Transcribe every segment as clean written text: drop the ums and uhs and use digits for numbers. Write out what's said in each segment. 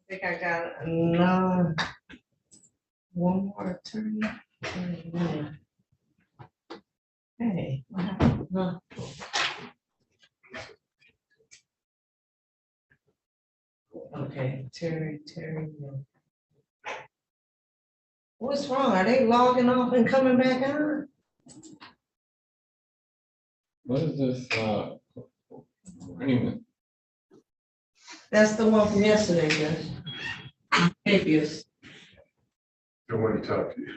think I got another one more attorney. Hey, what happened? Huh? Okay, Terry. What's wrong? Are they logging off and coming back on? What is this, agreement? That's the one from yesterday, Judge. Habeas. Don't want to talk to you.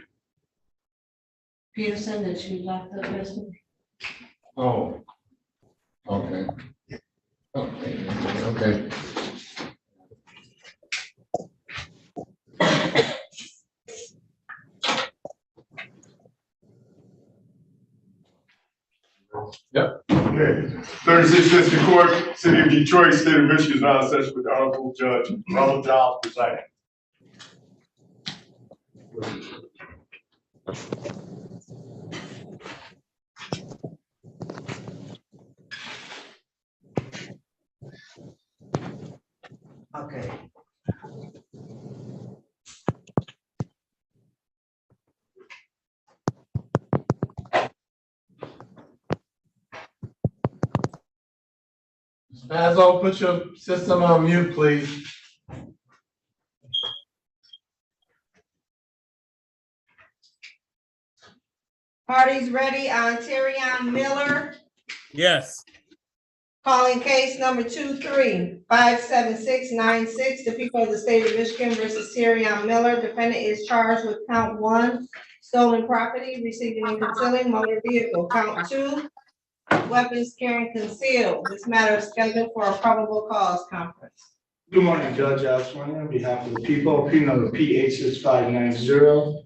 Peterson, that she locked up yesterday. Oh. Okay. Okay. Yep. Okay. 36th District Court, City of Detroit, State of Michigan, is now in session with the Honorable Judge Ronald Giles presiding. Okay. Spazzo, put your system on mute, please. Parties ready on Terrion Miller, Yes. calling case number 23-57696. The people of the state of Michigan versus Terrion Miller. Defendant is charged with count 1, stolen property, receiving and concealing motor vehicle. Count 2, weapons carrying concealed. This matter is scheduled for a probable cause conference. Good morning, Judge Alex on behalf of the people, P number P86590.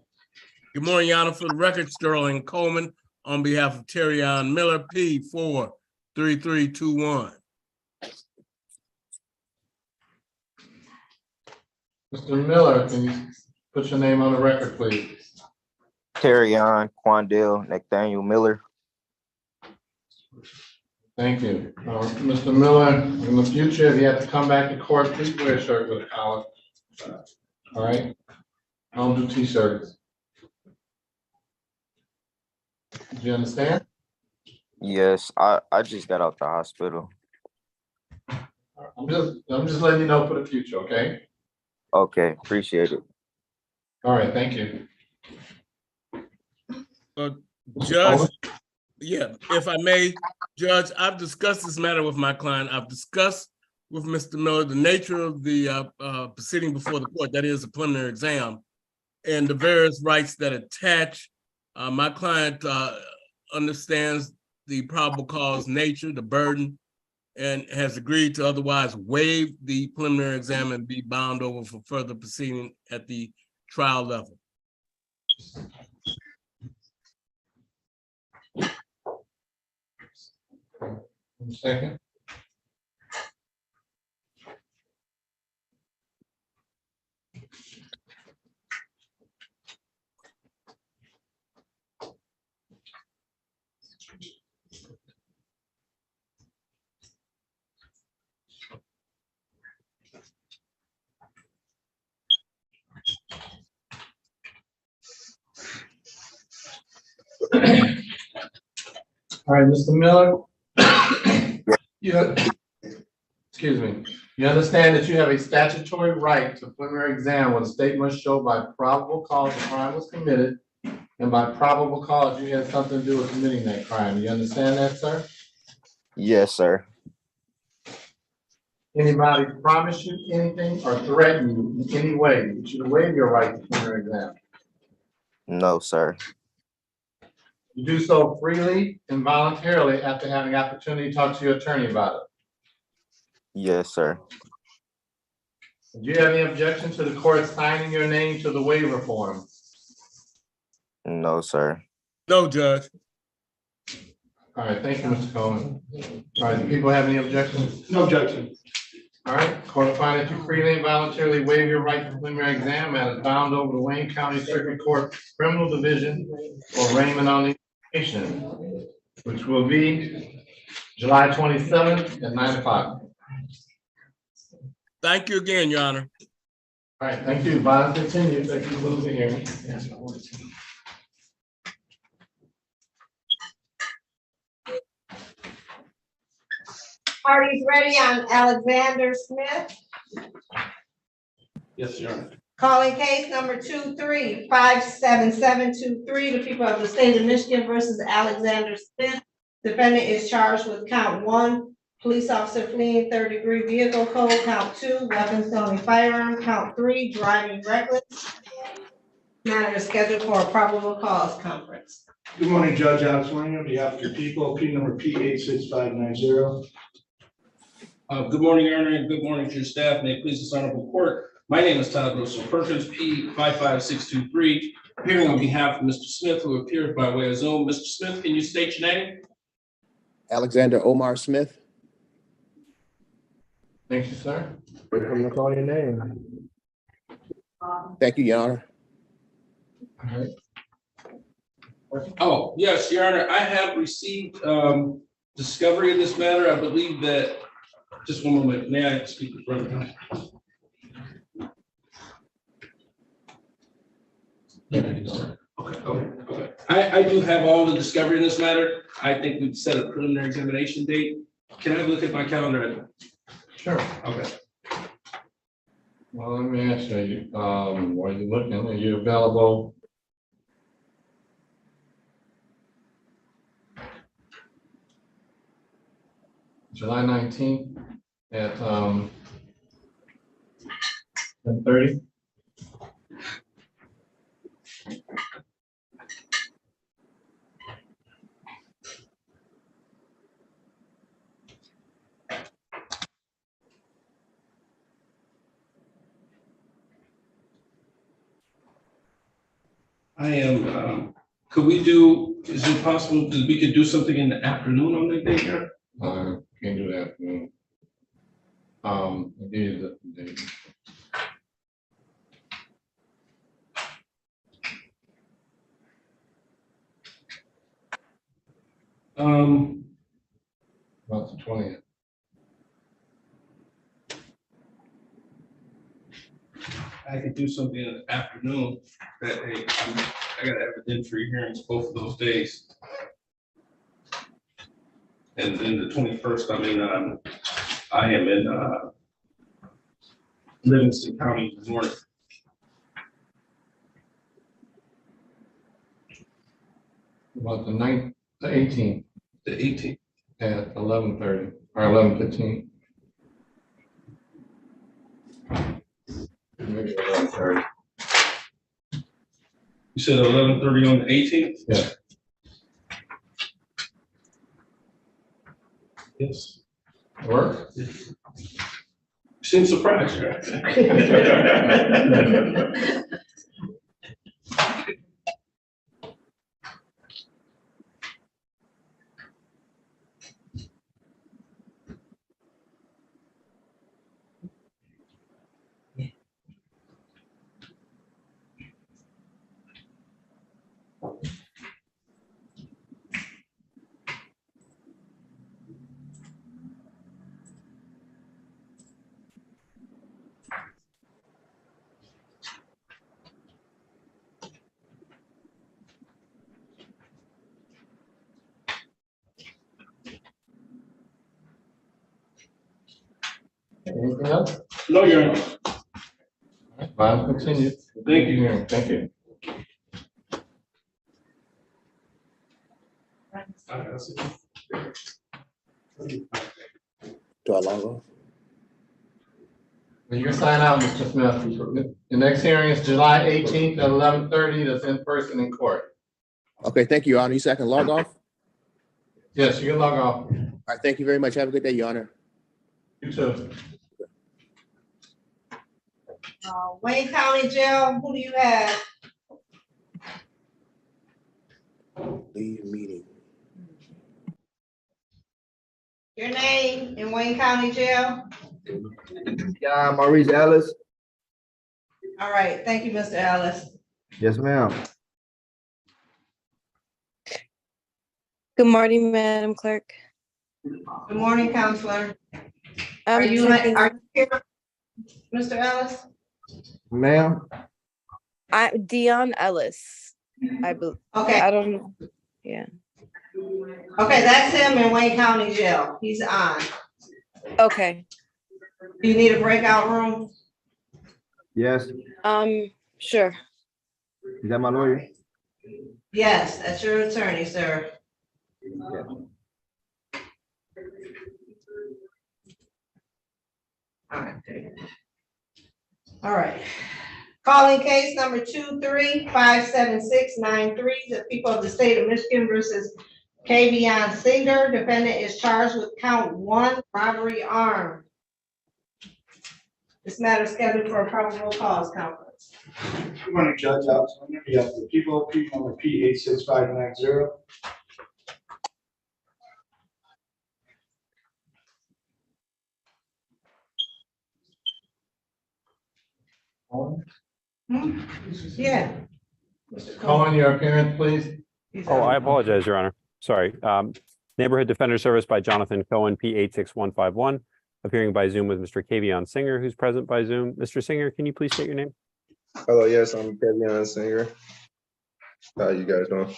Good morning, Your Honor. For the record, Sterling Coleman on behalf of Terrion Miller, P43321. Mr. Miller, can you put your name on the record, please? Terrion Quandale Nathaniel Miller. Thank you. Mr. Miller, in the future, if you have to come back to court, please wear a shirt with a collar. All right? I don't do t-shirts. Do you understand? Yes, I just got out the hospital. I'm just letting you know for the future, okay? Okay, appreciate it. All right, thank you. Judge, yeah, if I may, Judge, I've discussed this matter with my client. I've discussed with Mr. Miller the nature of the proceeding before the court, that is a preliminary exam, and the various rights that attach. My client understands the probable cause nature, the burden, and has agreed to otherwise waive the preliminary exam and be bound over for further proceeding at the trial level. Second. All right, Mr. Miller. Excuse me. You understand that you have a statutory right to preliminary exam where the state must show by probable cause the crime was committed, and by probable cause you had something to do with committing that crime. You understand that, sir? Yes, sir. Anybody promise you anything or threaten you in any way that you waive your right to preliminary exam? No, sir. You do so freely and voluntarily after having opportunity to talk to your attorney about it. Yes, sir. Do you have any objection to the court signing your name to the waiver form? No, sir. No, Judge. All right, thank you, Mr. Coleman. All right, do people have any objections? No objection. All right, court will find that you freely and voluntarily waive your right to preliminary exam and is bound over the Wayne County Circuit Court Criminal Division for arraignment on the information, which will be July 27th at 9 o'clock. Thank you again, Your Honor. All right, thank you. Bond continued. Thank you for the hearing. Parties ready on Alexander Smith? Yes, Your Honor. Calling case number 23-57723, the people of the state of Michigan versus Alexander Smith. Defendant is charged with count 1, police officer fleeing third-degree vehicle code, count 2, weapons stolen firearm, count 3, driving reckless. Matter is scheduled for a probable cause conference. Good morning, Judge Alex Swaney, on behalf of the people, appeal number P86590. Good morning, Your Honor, and good morning to your staff. May it please this honorable court. My name is Todd Russell Perkins, P55623, appearing on behalf of Mr. Smith, who appeared by way of Zoom. Mr. Smith, can you state your name? Alexander Omar Smith. Thank you, sir. Wait for me to call your name. Thank you, Your Honor. All right. Oh, yes, Your Honor, I have received discovery of this matter. I believe that, just one moment, may I speak with Ronald? Okay. I do have all the discovery in this matter. I think we've set a preliminary examination date. Can I look at my calendar? Sure. Okay. Well, let me ask you, while you're looking, are you available? July 19th at 10:30? I am, could we do, is it possible that we could do something in the afternoon on that day here? Can't do that. No. I'll give you the date. About the 20th. I could do something in the afternoon that day. I got evidentiary hearings both of those days. And then the 21st, I am in Livingston County, North. About the 18th The 18th. at 11:30 or 11:15. Maybe 11:30. You said 11:30 on the 18th? Yeah. Yes. Work? You seem surprised, right? Anything else? No, Your Honor. Fine, continue. Thank you. Thank you. Do I log off? You can sign out, Mr. Smith. The next hearing is July 18th at 11:30. That's in person in court. Okay, thank you, Your Honor. You said I can log off? Yes, you can log off. All right, thank you very much. Have a good day, Your Honor. You too. Wayne County Jail, who do you have? Leave meeting. Your name in Wayne County Jail? Yeah, Maurice Ellis. All right, thank you, Mr. Ellis. Yes, ma'am. Good morning, Madam Clerk. Good morning, Counselor. Are I'm you checking, here, Mr. Ellis? Ma'am, Dion Ellis. I believe. Okay, I don't know. Yeah. okay, that's him in Wayne County Jail. He's on. Okay. You need a breakout room? yes, Sure. is that my lawyer? Yes, that's your attorney, sir. Yes. All right. Calling case number 2357693, the people of the state of Michigan versus Kavion Singer. Defendant is charged with count 1, robbery armed. This matter is scheduled for a probable cause conference. Good morning, Judge Giles. On behalf of the people, P number P86590. Yeah. Call on your appearance, please. Oh, I apologize, Your Honor. Sorry. Neighborhood Defender Service by Jonathan Cohen, P86151, appearing by Zoom with Mr. Kavion Singer, who's present by Zoom. Mr. Singer, can you please state your name? Hello, yes, I'm Kevion Singer. How you guys doing?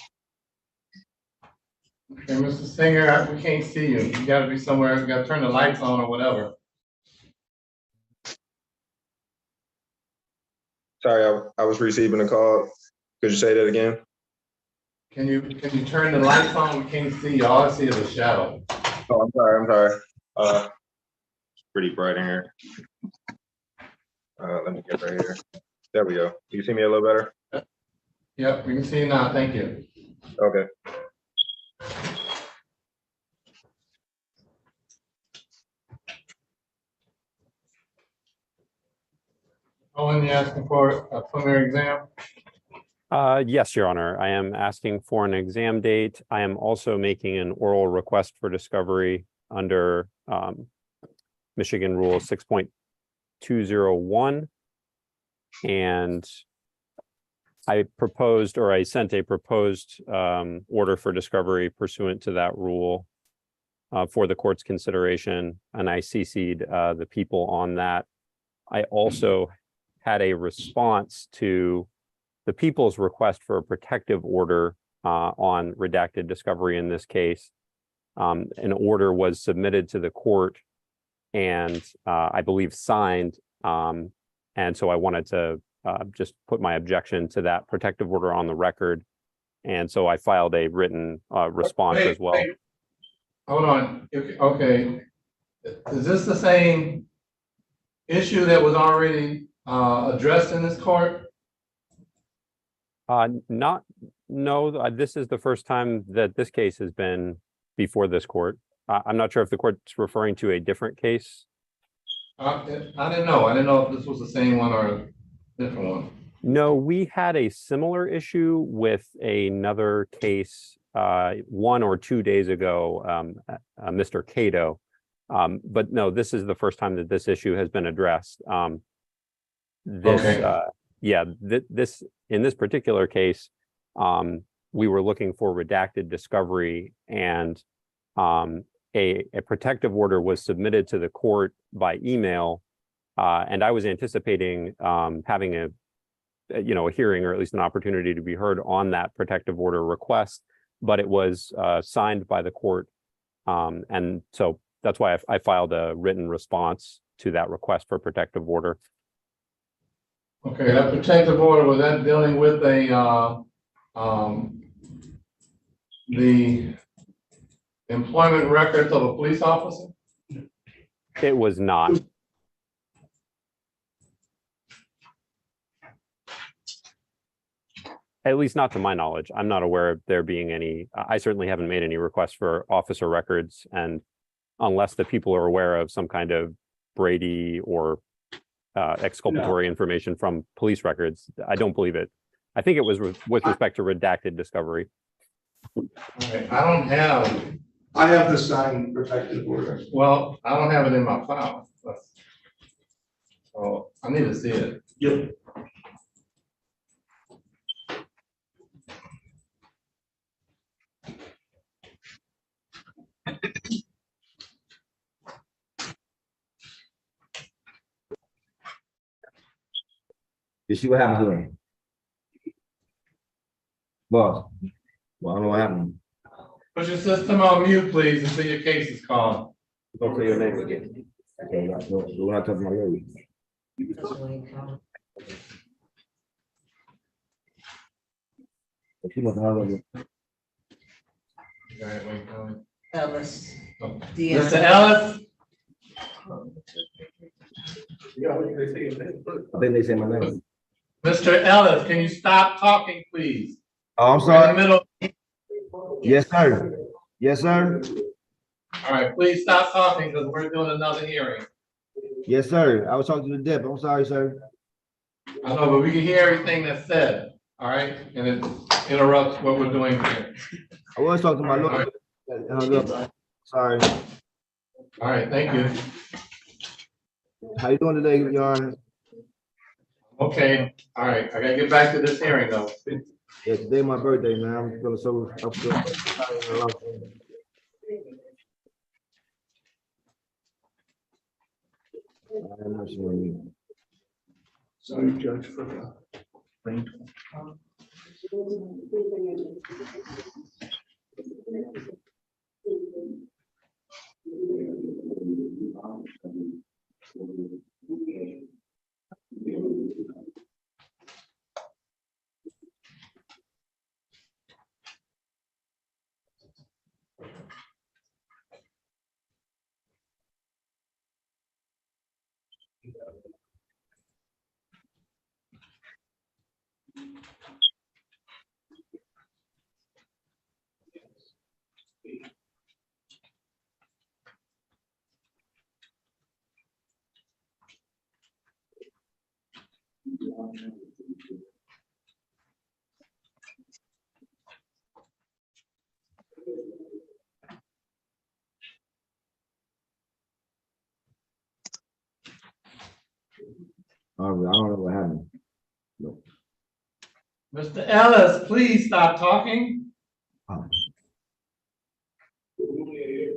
Okay, Mr. Singer, we can't see you. You gotta be somewhere, you gotta turn the lights on or whatever. Sorry, I was receiving a call. Could you say that again? Can you turn the lights on? We can't see you. All I see is a shadow. Oh, I'm sorry. It's pretty bright in here. Let me get right here. There we go. Do you see me a little better? Yep, we can see you now. Thank you. Okay. Owen, you asking for a preliminary exam? Yes, Your Honor. I am asking for an exam date. I am also making an oral request for discovery under Michigan Rule 6.201. And I sent a proposed order for discovery pursuant to that rule for the court's consideration, and I CC'd the people on that. I also had a response to the people's request for a protective order on redacted discovery in this case. An order was submitted to the court and I believe signed. And so I wanted to just put my objection to that protective order on the record. And so I filed a written response as well. Wait. Hold on. Okay. Is this the same issue that was already addressed in this court? No, this is the first time that this case has been before this court. I'm not sure if the court's referring to a different case. I didn't know. I didn't know if this was the same one or a different one. No, we had a similar issue with another case 1 or 2 days ago, Mr. Cato. But no, this is the first time that this issue has been addressed. This in this particular case, we were looking for redacted discovery, and a protective order was submitted to the court by email, and I was anticipating having a hearing, or at least an opportunity to be heard on that protective order request, but it was signed by the court, and so that's why I filed a written response to that request for protective order. Okay, that protective order, was that dealing with the employment records of a police officer? It was not. At least not to my knowledge. I'm not aware of there being any. I certainly haven't made any requests for officer records, and unless the people are aware of some kind of Brady or exculpatory information from police records, I don't believe it. I think it was with respect to redacted discovery. Okay, I have the signed protective order. Well, I don't have it in my file. So I need to see it. Yep. You see what happens to him? Boss, well, I don't know what happened. Put your system on mute, please, until your case is called. Don't say your name again. Okay, we're not talking about you. She must have hung up. All right, wait, wait. Ellis. Oh. Dion. Mr. Ellis, I think they said my name. Mr. Ellis, can you stop talking, please? Oh, I'm We're in the sorry. middle. Yes, sir. Yes, sir. All right, please stop talking because we're doing another hearing. Yes, sir. I was talking to the dip. I'm sorry, sir. I know, but we can hear everything that's said, all right? And it interrupts what we're doing here. I was talking to my All lawyer. right. Hung up. Sorry. All right, thank you. How you doing today, Your Honor? Okay, all right, I gotta get back to this hearing though. Yeah, today my birthday, man. I'm feeling so Sorry, Judge, for the rain. I don't know what happened. Mr. Ellis, please stop talking. Oh.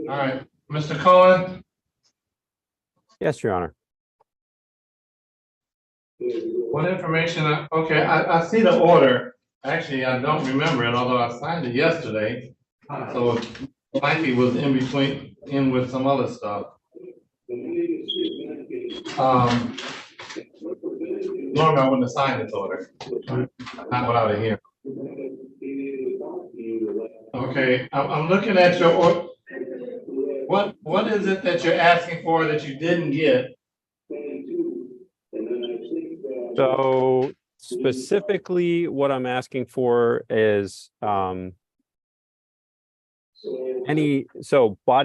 All right, Mr. Cohen, Yes, Your Honor. what information, okay, I see the order. Actually, I don't remember it, although I signed it yesterday. So Mikey was in with some other stuff. Normally I wouldn't have signed this order. Not without it here. Okay, I'm looking at your order. What is it that you're asking for that you didn't get? So specifically, what I'm asking for is body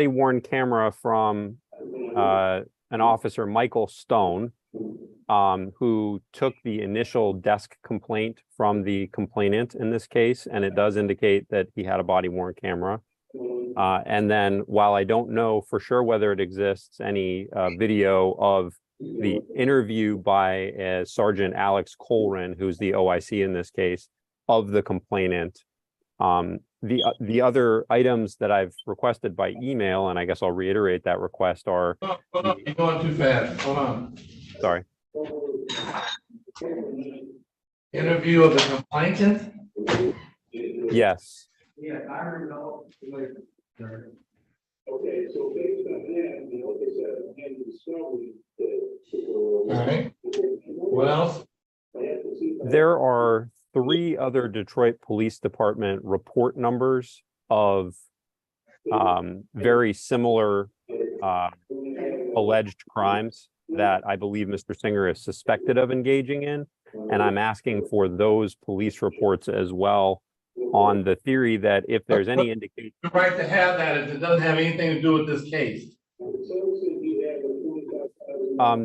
worn camera from an officer, Michael Stone, who took the initial desk complaint from the complainant in this case, and it does indicate that he had a body worn camera. And then while I don't know for sure whether it exists any video of the interview by Sergeant Alex Colrin, who's the OIC in this case, of the complainant, the other items that I've requested by email, and I guess I'll reiterate that request, are Hold on, you're going too fast. Hold on. sorry. Interview of the complainant? Yes. Yeah, I heard it all. Okay, so based on that, you know, they said, and discovery. All right. What else? There are 3 other Detroit Police Department report numbers of very similar alleged crimes that I believe Mr. Singer is suspected of engaging in. And I'm asking for those police reports as well, on the theory that if there's any indication. The right to have that if it doesn't have anything to do with this case.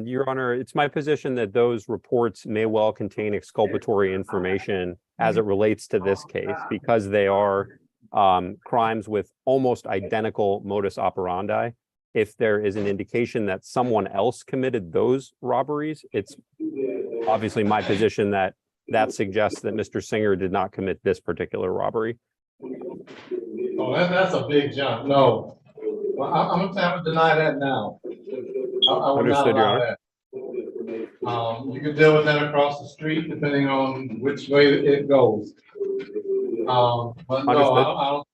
Your Honor, it's my position that those reports may well contain exculpatory information as it relates to this case, because they are crimes with almost identical modus operandi. If there is an indication that someone else committed those robberies, it's obviously my position that that suggests that Mr. Singer did not commit this particular robbery. Oh, that's a big jump. No. Well, I'm gonna have to deny that now. I would not Understood, Your allow Honor. that. You can deal with that across the street depending on which way it goes. But no, Understood. I don't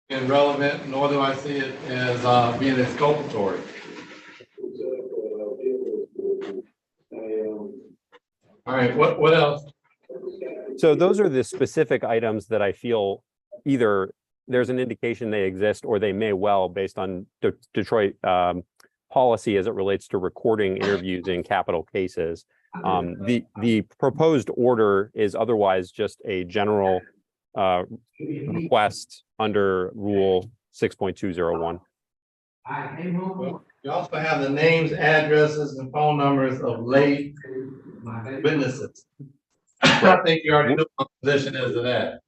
think it's relevant, nor do I see it as being exculpatory. All right, what else? So those are the specific items that I feel either there's an indication they exist or they may well based on Detroit policy as it relates to recording interviews in capital cases. The proposed order is otherwise just a general request under Rule 6.201. You also have the names, addresses, and phone numbers of late witnesses. I think you already know my position is to that.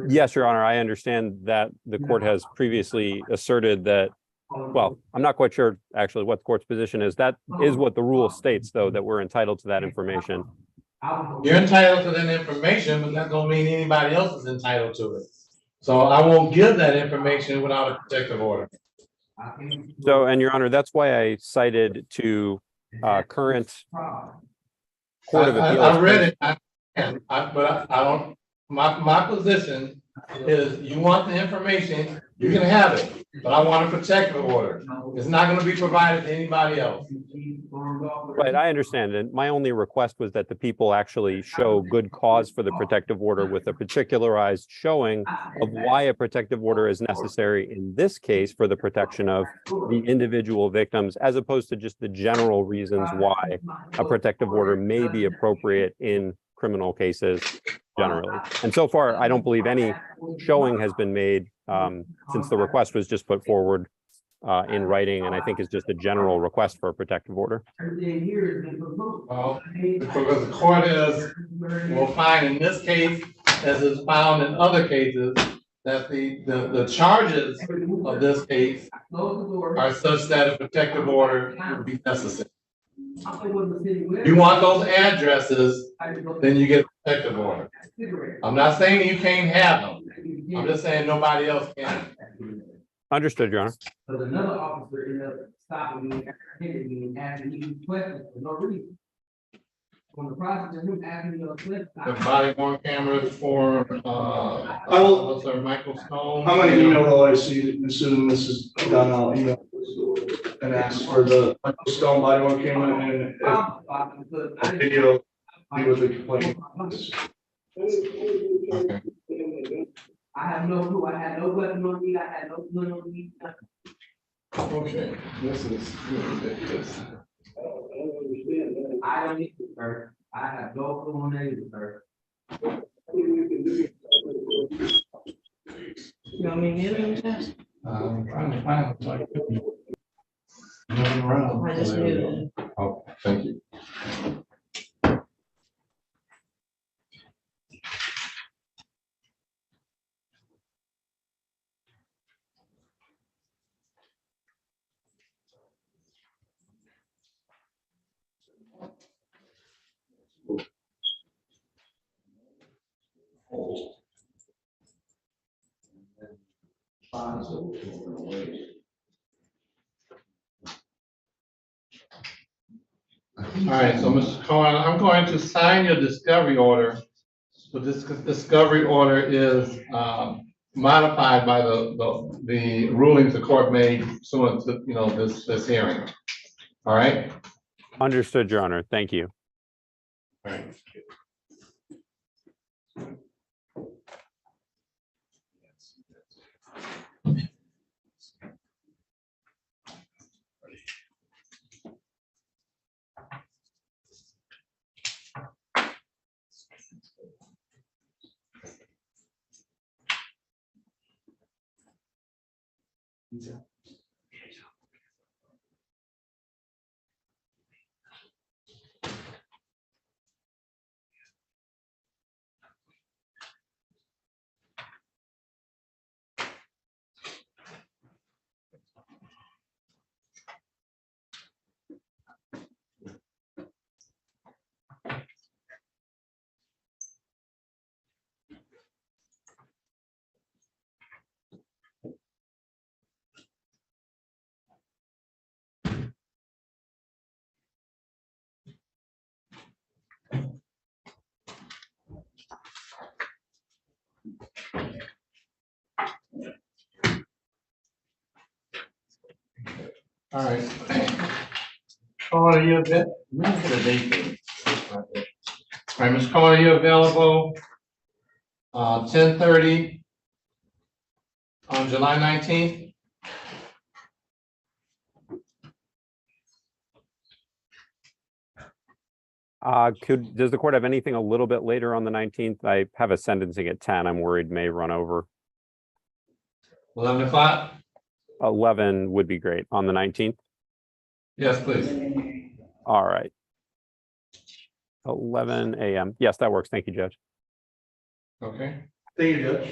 Yes, Your Honor, I understand that the court has previously asserted that, well, I'm not quite sure actually what the court's position is. That is what the rule states, though, that we're entitled to that information. You're entitled to that information, but that don't mean anybody else is entitled to it. So I won't give that information without a protective order. So, and Your Honor, that's why I cited to current Court of Appeals. I read it, but I don't, my position is you want the information, you can have it, but I want a protective order. It's not gonna be provided to anybody else. Right, I understand. And my only request was that the people actually show good cause for the protective order with a particularized showing of why a protective order is necessary in this case for the protection of the individual victims, as opposed to just the general reasons why a protective order may be appropriate in criminal cases generally. And so far, I don't believe any showing has been made since the request was just put forward in writing, and I think is just a general request for a protective order. Well, because the court will find in this case, as is found in other cases, that the charges of this case are such that a protective order would be necessary. You want those addresses, then you get a protective order. I'm not saying you can't have them. I'm just saying nobody else can. Understood, Your Honor. But another officer ended up stopping me, hitting me, and asking me questions for no reason. When the process of him asking me a question. The body worn cameras for Officer Michael Stone. I'm gonna email OIC as soon as this is done. I'll email and ask for the Stone body worn camera and if video be with the complaint. Okay. I have no clue. I had no weapon on me. I had no gun on me. Okay, this is ridiculous. I don't need to, sir. I have no clue on anything, sir. You want me to mute him, Judge? I'm trying to find it, like, moving around. I just muted him. Oh, thank you. All right, so Mr. Cohen, I'm going to sign your discovery order, but this discovery order is modified by the rulings the court made pursuant to, this hearing. All right? Understood, Your Honor. Thank you. All right. All right. Cohen, are you available? All right, Ms. Cohen, are you available? 10:30 on July 19th? Does the court have anything a little bit later on the 19th? I have a sentencing at 10. I'm worried may run over. 11 o'clock? 11 would be great on the 19th. Yes, please. All right. 11 a.m. Yes, that works. Thank you, Judge. Okay. Thank you, Judge.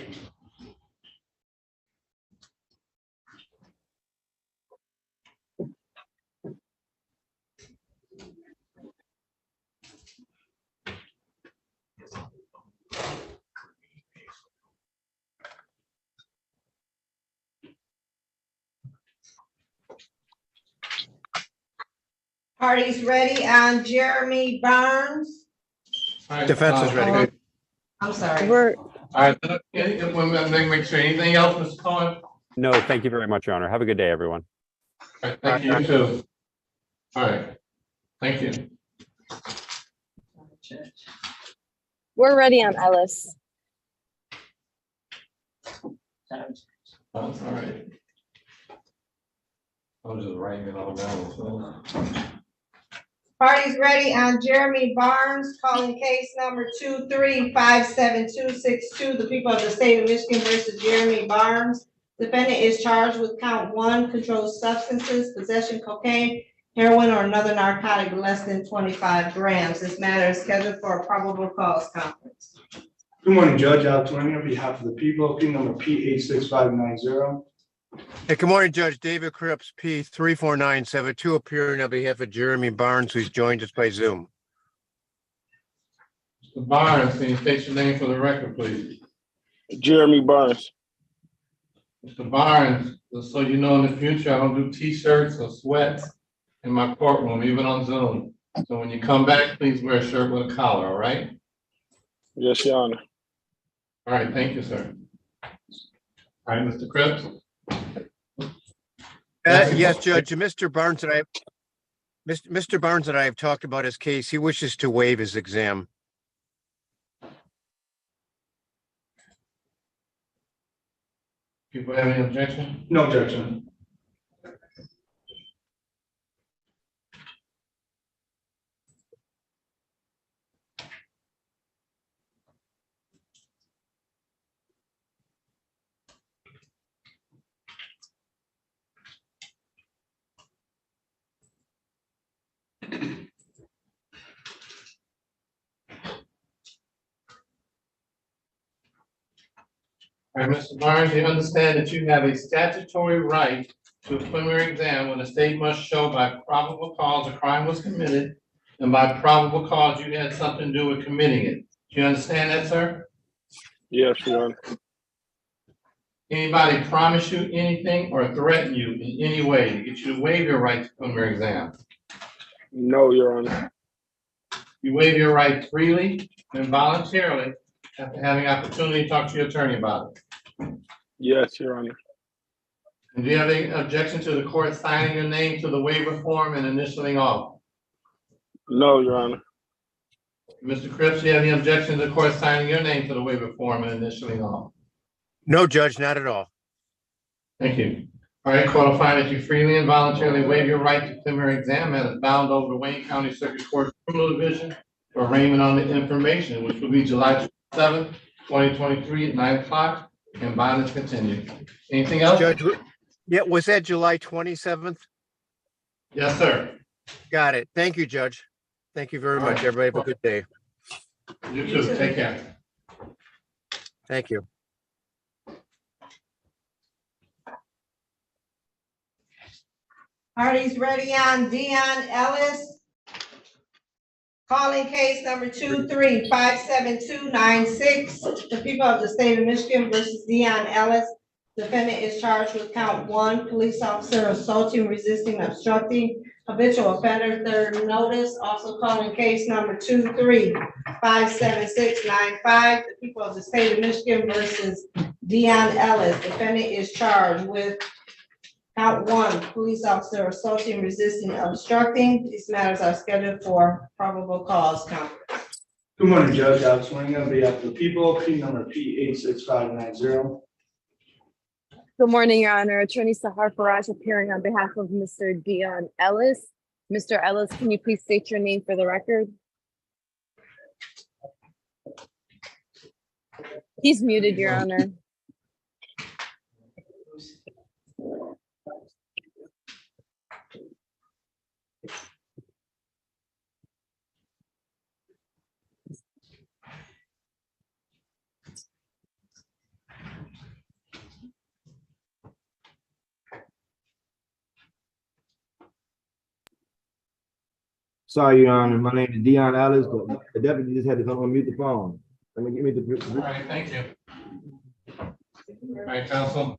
Parties ready on Jeremy Barnes? All right, Defense is ready. okay. I'm sorry. We're, All right, make sure, anything else, Mr. Cohen? No, thank you very much, Your Honor. Have a good day, everyone. All right, thank you, you too. All right, thank you. we're ready on Ellis. That's all right. I'm just writing it all down. So. Parties ready on Jeremy Barnes, calling case number 2357262. The people of the state of Michigan versus Jeremy Barnes. Defendant is charged with count 1, controlled substances, possession cocaine, heroin, or another narcotic less than 25 grams. This matter is scheduled for a probable cause conference. Good morning, Judge. Al Tony on behalf of the people, P number P86590. Hey, good morning, Judge David Cripps, P34972, appearing on behalf of Jeremy Barnes, who's joined us by Zoom. Mr. Barnes, can you state your name for the record, please? Jeremy Barnes. Mr. Barnes, just so you know, in the future, I don't do T-shirts or sweats in my courtroom, even on Zoom. So when you come back, please wear a shirt with a collar, all right? Yes, Your Honor. All right, thank you, sir. All right, Mr. Cripps? Yes, Judge, Mr. Barnes and I have talked about his case. He wishes to waive his exam. People have any objection? No objection. All right, Mr. Barnes, you understand that you have a statutory right to a preliminary exam when the state must show by probable cause a crime was committed and by probable cause you had something to do with committing it. Do you understand that, sir? Yes, Your Honor. Anybody promise you anything or threaten you in any way to get you to waive your right to preliminary exam? No, Your Honor. You waive your right freely and voluntarily after having opportunity to talk to your attorney about it. Yes, Your Honor. And do you have any objection to the court signing your name to the waiver form and initialing all? No, Your Honor. Mr. Cripps, do you have any objection to the court signing your name to the waiver form and initialing all? No, Judge, not at all. Thank you. All right, court will find that you freely and voluntarily waive your right to preliminary exam and is bound over to Wayne County Circuit Court Criminal Division for arraignment on the information, which will be July 7th, 2023 at 9 o'clock, and bond is continued. Anything else? Judge, yeah, was that July 27th? Yes, sir. Got it. Thank you, Judge. Thank you very much. Everybody have a good day. You too. Take care. Thank you. Parties ready on Dion Ellis. Calling case number 2357296. The people of the state of Michigan versus Dion Ellis. Defendant is charged with count 1, police officer assaulting, resisting, obstructing, habitual offender, third notice. Also calling case number 2357695. The people of the state of Michigan versus Dion Ellis. Defendant is charged with Count one, police officer assaulting, resisting, obstructing. These matters are scheduled for probable cause. Count. Good morning, Judge. Alex Swing on behalf of the people, P number P86590. Good morning, Your Honor. Attorney Sahar Faraj appearing on behalf of Mr. Dion Ellis. Mr. Ellis, can you please state your name for the record? He's muted, Your Honor. Sorry, Your Honor, my name is Dion Alice, but the deputy just had to come unmute the phone. Let me give me All the. right, thank you. All right, counsel.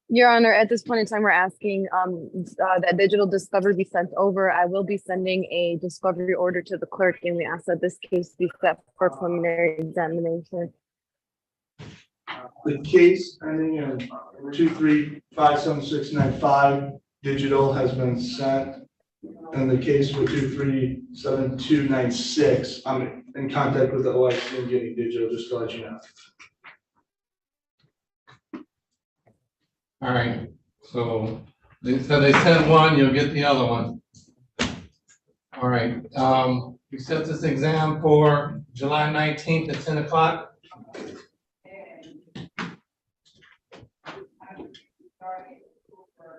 Your Honor, at this point in time, we're asking that digital discovery be sent over. I will be sending a discovery order to the clerk, and we ask that this case be set for preliminary examination. The case ending in 2357695 digital has been sent. And the case for 2379296, I'm in contact with the OIC and getting digital, just to let you know. All right, so they said they sent one, you'll get the other one. All right, we set this exam for July 19th at 10 o'clock.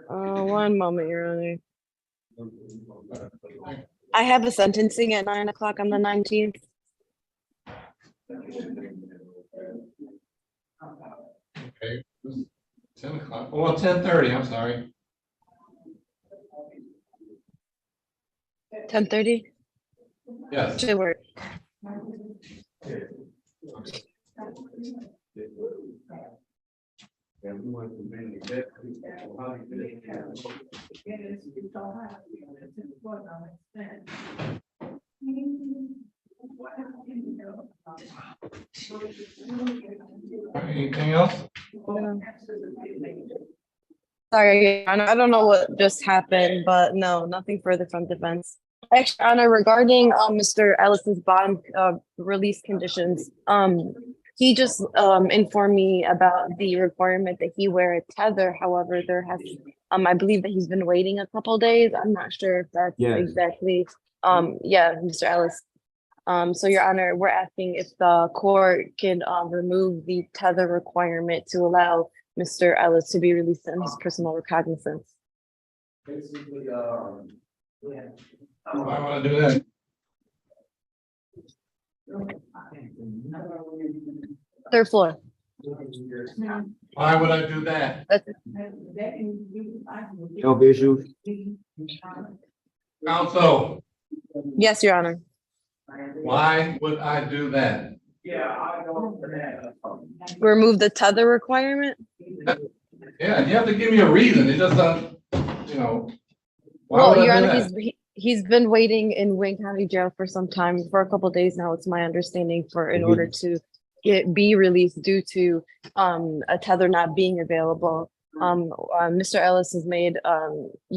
One moment, Your Honor. I have a sentencing at 9 o'clock on the 19th. Okay, 10 o'clock, well, 10:30, I'm sorry. 10:30? Yes. Should work. Anything else? Sorry, Your Honor, I don't know what just happened, but no, nothing further from defense. Actually, Your Honor, regarding Mr. Ellis's bond release conditions, he just informed me about the requirement that he wear a tether. However, there has I believe that he's been waiting a couple days. I'm not sure if that's exactly yeah, Mr. Ellis. So Your Honor, we're asking if the court can remove the tether requirement to allow Mr. Ellis to be released on his personal recognizance. Basically, yeah. I want to do that. Third floor. Why would I do that? Health issues. Counsel, Yes, Your Honor. why would I do that? Remove the tether requirement? Yeah, you have to give me a reason. It just doesn't, you know. Why Well, would I Your do Honor, that? he's been waiting in Wayne County Jail for some time, for a couple days now, it's my understanding, in order to be released due to a tether not being available. Mr. Ellis has made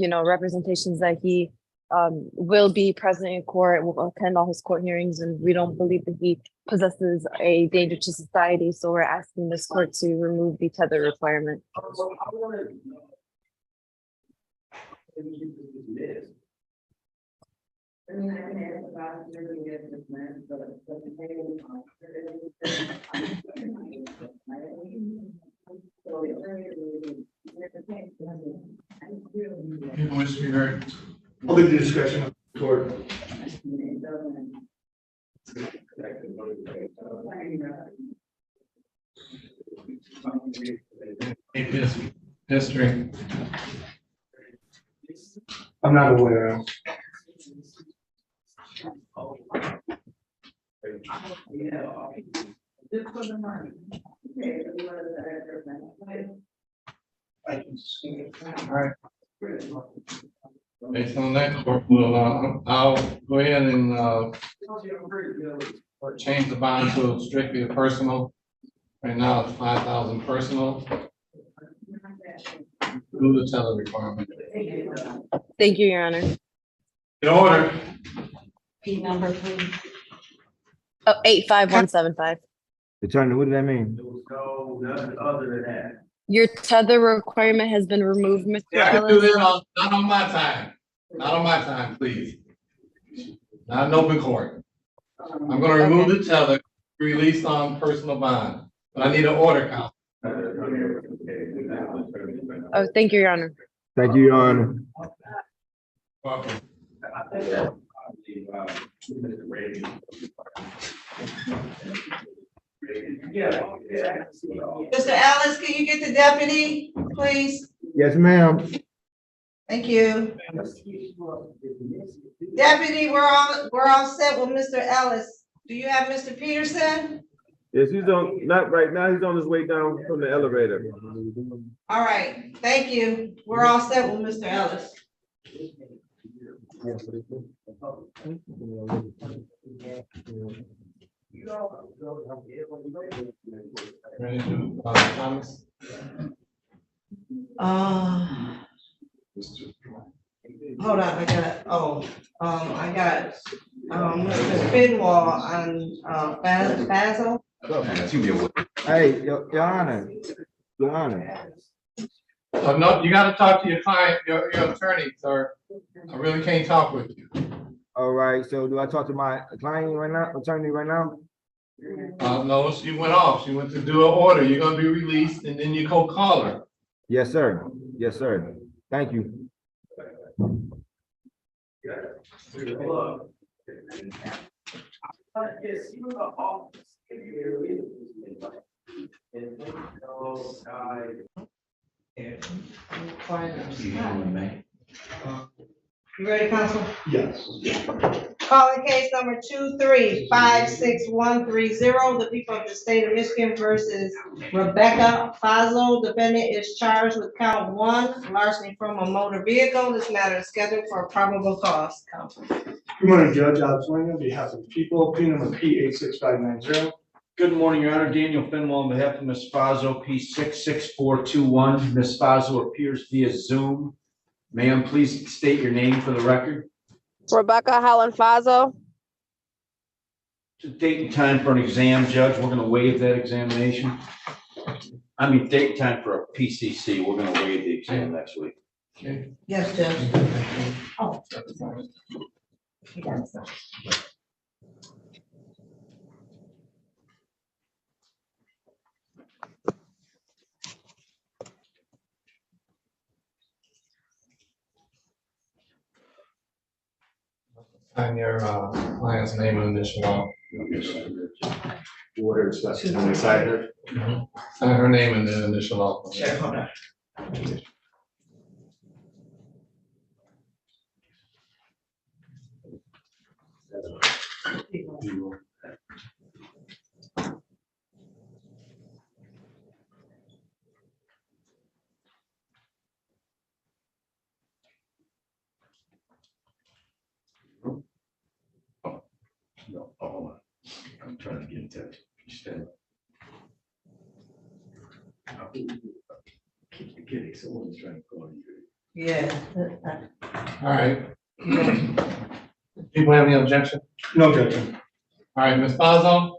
representations that he will be present in court, will attend all his court hearings, and we don't believe that he possesses a danger to society. So we're asking this court to remove the tether requirement. People wish to be heard. I'll leave the discretion of the court. History. I'm not aware of. All right. Based on that, court will, I'll go ahead and change the bond to strictly personal. Right now, it's 5,000 personal. Remove the teller requirement. Thank you, Your Honor. In order. P number, please. Oh, 85175. Attorney, what does that mean? No, nothing other than that. Your tether requirement has been removed, Mr. Yeah, I can do Ellis. that not on my time. Not on my time, please. Not in open court. I'm gonna remove the tether, released on personal bond, but I need an order count. Oh, thank you, Your Honor. Thank you, Your Honor. Welcome. Mr. Ellis, can you get the deputy, please? Yes, ma'am. Thank you. Deputy, we're all set with Mr. Ellis. Do you have Mr. Peterson? Yes, he's on, not right now, he's on his way down from the elevator. All right, thank you. We're all set with Mr. Ellis. Ready to, Thomas? Hold on, I got Mr. Finwall on, Basil. Hey, Your Honor, Your Honor. So no, you gotta talk to your client, your attorney, sir. I really can't talk with you. All right, so do I talk to my client right now, attorney right now? No, she went off. She went to do an order. You're gonna be released and then you go call her. Yes, sir. Yes, sir. Thank you. You ready, counsel? Yes. Calling case number 2356130, the people of the state of Michigan versus Rebecca Fazo. Defendant is charged with count 1, larceny from a motor vehicle. This matter is scheduled for probable cause. Counsel. Good morning, Judge Alex Wing, on behalf of the people, P number P86590. Good morning, Your Honor. Daniel Finwell on behalf of Ms. Fazo, P66421. Ms. Fazo appears via Zoom. Ma'am, please state your name for the record. Rebecca Helen Fazo. Date and time for an exam, Judge. We're gonna waive that examination. I mean, date and time for a PCC. We're gonna waive the exam next week. Okay. Yes, Judge. Oh. You got it, sir. Sign your client's name and initial off. Order discussion on the side here. Sign her name and then initial off. Sure, hold on. No, hold on. I'm trying to get in touch. Stand. Keep forgetting someone's trying to call you. Yeah. All right. People have any objection? No objection. All right, Ms. Fazo,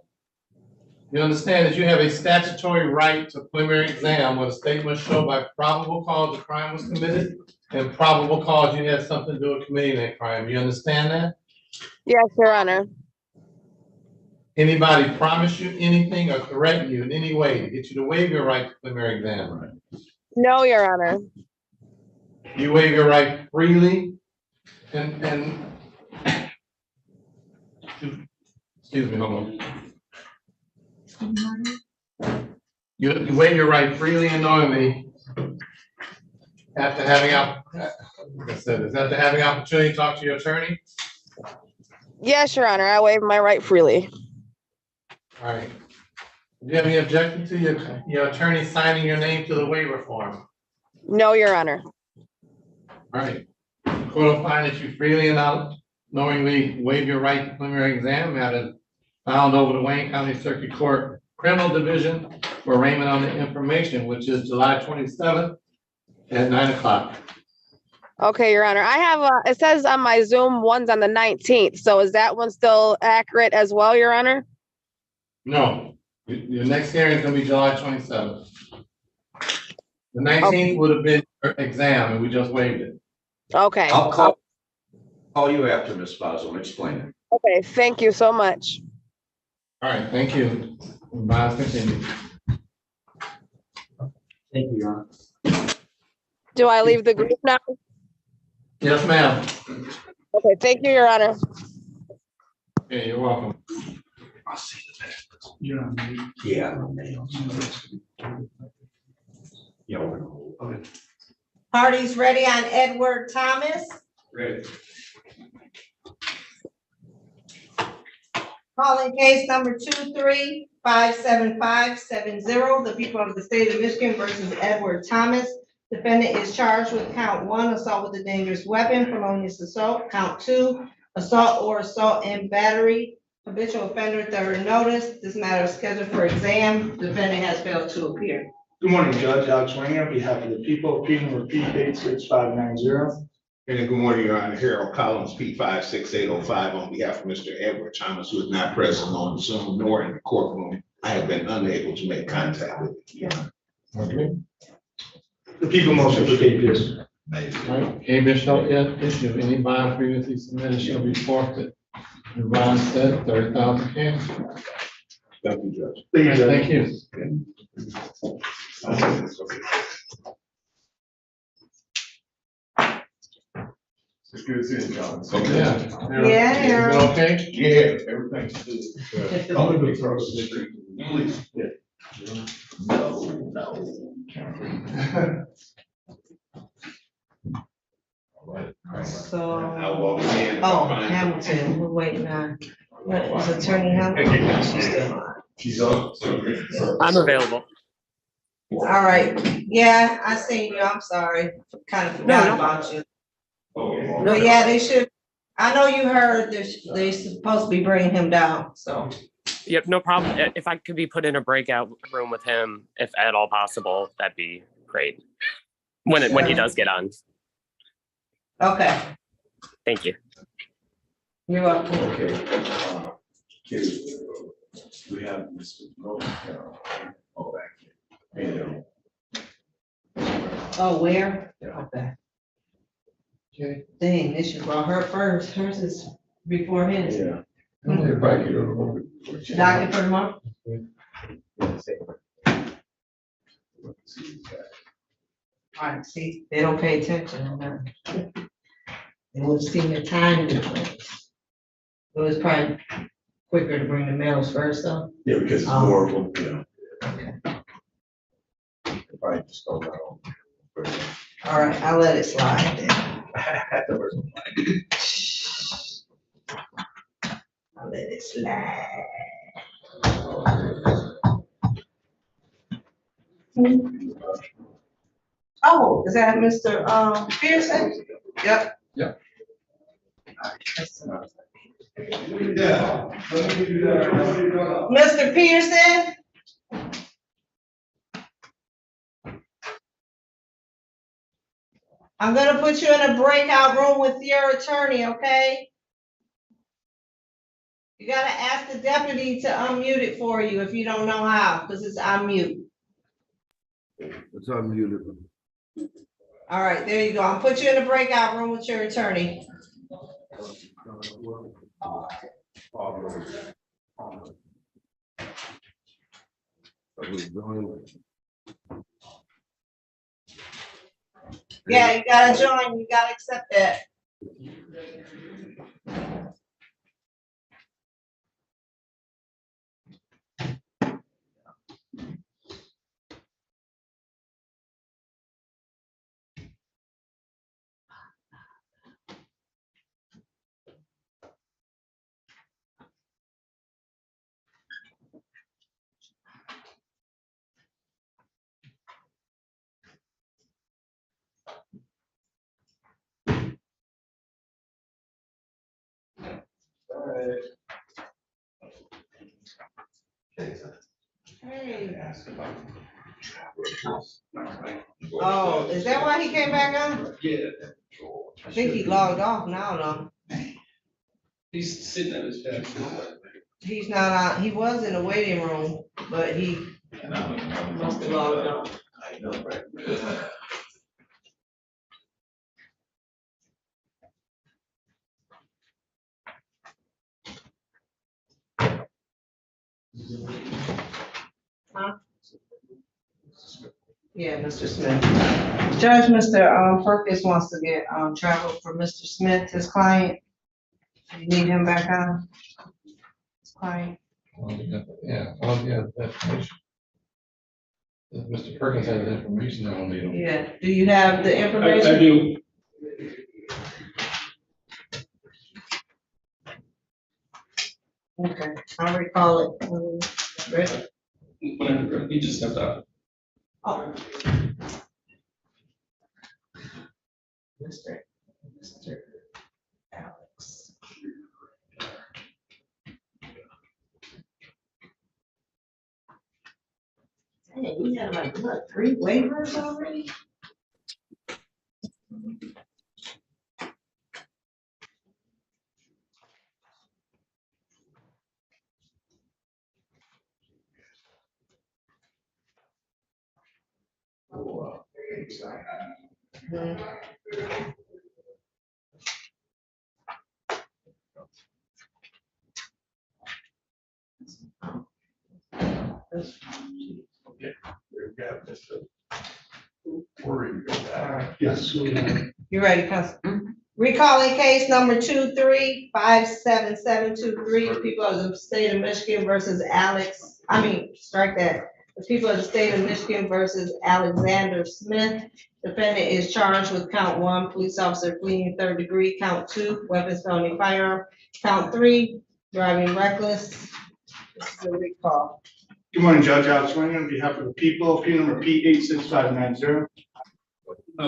you understand that you have a statutory right to preliminary exam where the state must show by probable cause the crime was committed and probable cause you had something to do with committing that crime. You understand that? Yes, Your Honor. Anybody promise you anything or threaten you in any way to get you to waive your right to preliminary exam? Right? No, Your Honor. You waive your right freely and excuse me, hold on. You waive your right freely and knowingly after having like I said, is after having opportunity to talk to your attorney? Yes, Your Honor. I waive my right freely. All right. Do you have any objection to your attorney signing your name to the waiver form? No, Your Honor. All right. The court will find that you freely and knowingly waive your right to preliminary exam matter found over the Wayne County Circuit Court Criminal Division for arraignment on the information, which is July 27th, at 9 o'clock. Okay, Your Honor. I have, it says on my Zoom, one's on the 19th. So is that one still accurate as well, Your Honor? No, your next hearing is gonna be July 27th. The 19th would have been your exam and we just waived it. Okay. I'll call you after, Ms. Fazio, and explain it. Okay, thank you so much. All right, thank you. Bye, continue. Thank you, Your Honor. Do I leave the group now? Yes, ma'am. Okay, thank you, Your Honor. Yeah, you're welcome. I'll see the best. Yeah, I'm on. Yeah, okay. Parties ready on Edward Thomas? Ready. Calling case number 2357570, the people of the state of Michigan versus Edward Thomas. Defendant is charged with count 1, assault with a dangerous weapon, felonious assault, count 2, assault or assault and battery, habitual offender, third notice. This matter is scheduled for exam. Defendant has failed to appear. Good morning, Judge Alex Winger, on behalf of the people, appeal number P-86590. And good morning, Your Honor. Harold Collins, P-56805, on behalf of Mr. Edward Thomas, who is not present on Zoom nor in the courtroom. I have been unable to make contact with him. Okay. The people motion for habeas. Right, habeas shall issue. Any bond previously submitted shall be forfeited. The bond said 30,000 cash. Thank you, Judge. Thank you. It's good to see you, John. Okay. Yeah. Yeah. Everything okay? Yeah, everything's good. Please. Yeah. No. So, I'll walk in. oh, Hamilton, we're waiting on, what is Attorney Hamilton? She's still on. She's on. I'm available. All right, yeah, I seen you, I'm sorry, kind of forgot about you. But yeah, they should, I know you heard they're supposed to be bringing him down, so. Yep, no problem. If I could be put in a breakout room with him, if at all possible, that'd be great. When he does get on. Okay, Thank you. you're welcome. Okay. We have Mr. Ronald. Oh, back here. Oh, where? Yeah. Okay. Okay. Dang, they should brought her first, hers is before his. Yeah. Right here. Docket for the month? All right, see, they don't pay attention on that. They would have seen the time difference. It was probably quicker to bring the mails first, though. Yeah, because it's more of them, you know. Okay. Probably just don't know. All right, I'll let it slide then. I'll let it slide. Oh, is that Mr. Pearson? Yep. Yep. Mr. Pearson? I'm gonna put you in a breakout room with your attorney, okay? You gotta ask the deputy to unmute it for you if you don't know how, because it's on mute. It's unmuted. All right, there you go. I'll put you in a breakout room with your attorney. Yeah, you gotta join, you gotta accept that. Hey. Oh, is that why he came back on? Yeah, I think he logged off now, though. he's sitting at his desk. He's not on, he was in the waiting room, but he must have logged off. Huh? Yeah, Mr. Smith. Judge, Mr. Perkins wants to get, travel for Mr. Smith, his client. You need him back on? His client. Yeah, that information. If Mr. Perkins has the information, I don't need him. Yeah, do you have the I information? do. Okay, I'll recall it. Ready? Whenever, he just stepped out. Oh. Mr. Alex. Hey, we have like, what, 3 waivers already? Yes. You ready, Council? Recalling case number 23577723, the people of the state of Michigan versus strike that. The people of the state of Michigan versus Alexander Smith. Defendant is charged with count 1, police officer fleeing 3rd degree, count 2, weapons felony firearm, count 3, driving reckless. This is a recall. Good morning, Judge Alex Swing on behalf of the people, appeal number P86590.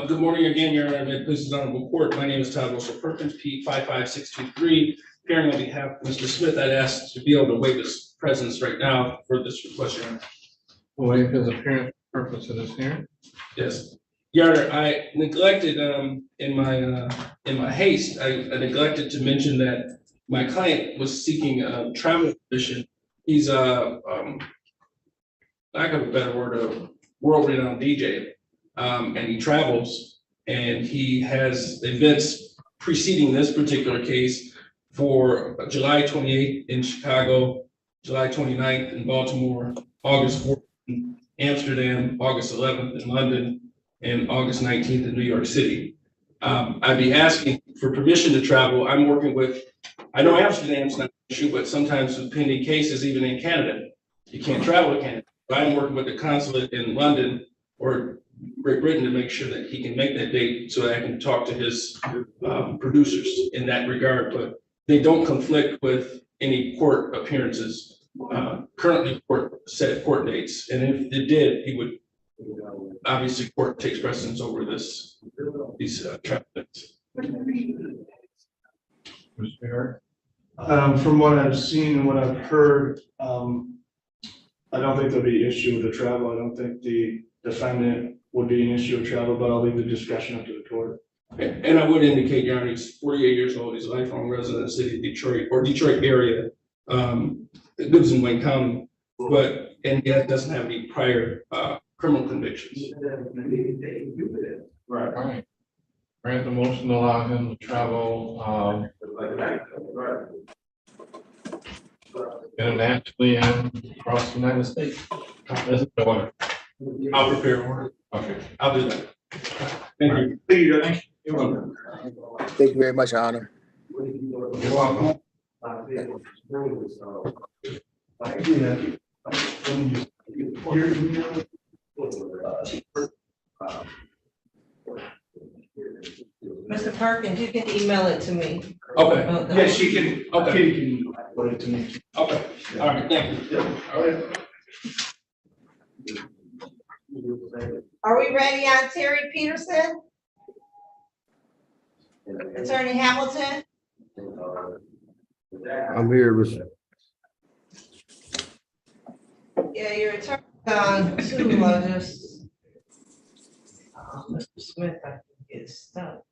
Good morning again, Your Honor. May it please the honorable court. My name is Todd Russell Perkins, P55623. Appearing on behalf of Mr. Smith, I'd ask to be able to waive his presence right now for this request, Your Honor. Waive his appearance for purpose of this hearing. Yes. Your Honor, I neglected, in my haste, I neglected to mention that my client was seeking a travel permission. He's lack of a better word, a world-renowned DJ. And he travels, and he has events preceding this particular case for July 28th in Chicago, July 29th in Baltimore, August 4th in Amsterdam, August 11th in London, and August 19th in New York City. I'd be asking for permission to travel. I'm working with, I know Amsterdam's not an issue, but sometimes with pending cases, even in Canada, you can't travel to Canada. But I'm working with the consulate in London or Great Britain to make sure that he can make that date so that I can talk to his producers in that regard, but they don't conflict with any court appearances. Currently set court dates, and if it did, he would, obviously court takes precedence over these traffic events. From what I've seen and what I've heard, I don't think there'll be an issue with the travel. I don't think the defendant would be an issue of travel, but I'll leave the discretion up to the court. And I would indicate, Your Honor, he's 48 years old. He's a lifelong resident of the city of Detroit or Detroit area. Lives in Wayne County, and yet doesn't have any prior criminal convictions. Right. Grant the motion to allow him to travel internationally and across the United States. That's the order. I'll prepare order. Okay. I'll do that. Thank you. Thank you, Judge. You're welcome. Thank you very much, Your Honor. You're welcome. Mr. Perkins, you can email it to me. Okay. Yeah, she can, Okay. Katie can put it to me. Okay. All right. Thank you. All right. Are we ready on Terry Peterson? Attorney Hamilton? I'm here. Yeah, your attorney On two, I just. Mr. Smith, I can get stuck.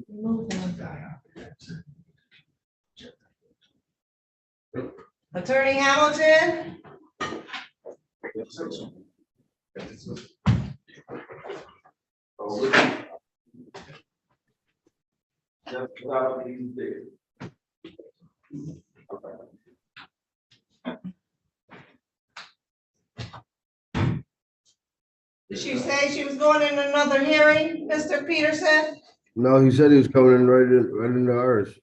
Move on. Attorney Hamilton? Did she say she was going in another hearing, Mr. Peterson? No, he said he was coming in right into ours.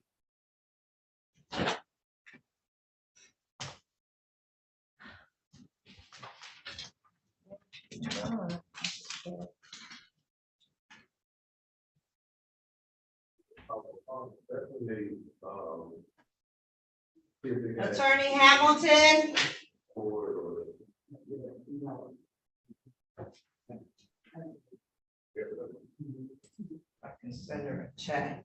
Attorney Hamilton? I can send her a chat.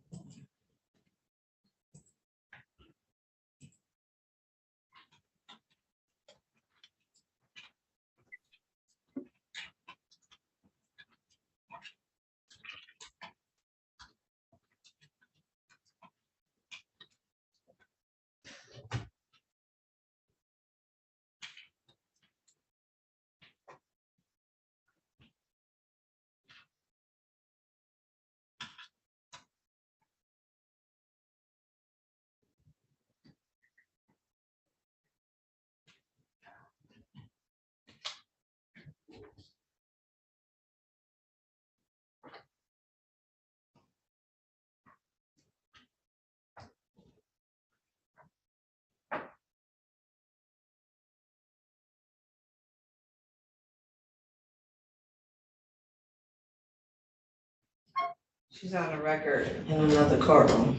She's on a record in another courtroom.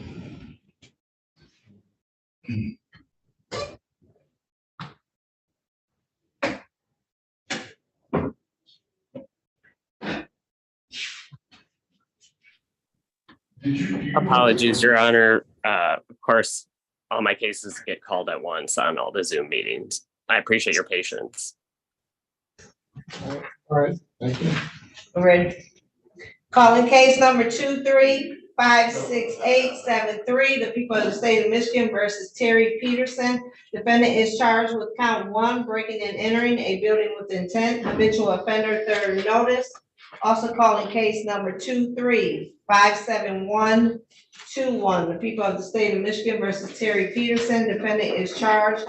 Apologies, Your Honor. Of course, all my cases get called at once on all the Zoom meetings. I appreciate your patience. All right, thank you. Ready? Calling case number 2356873, the people of the state of Michigan versus Terry Peterson. Defendant is charged with count 1, breaking and entering a building with intent, habitual offender, third notice. Also calling case number 2357121, the people of the state of Michigan versus Terry Peterson. Defendant is charged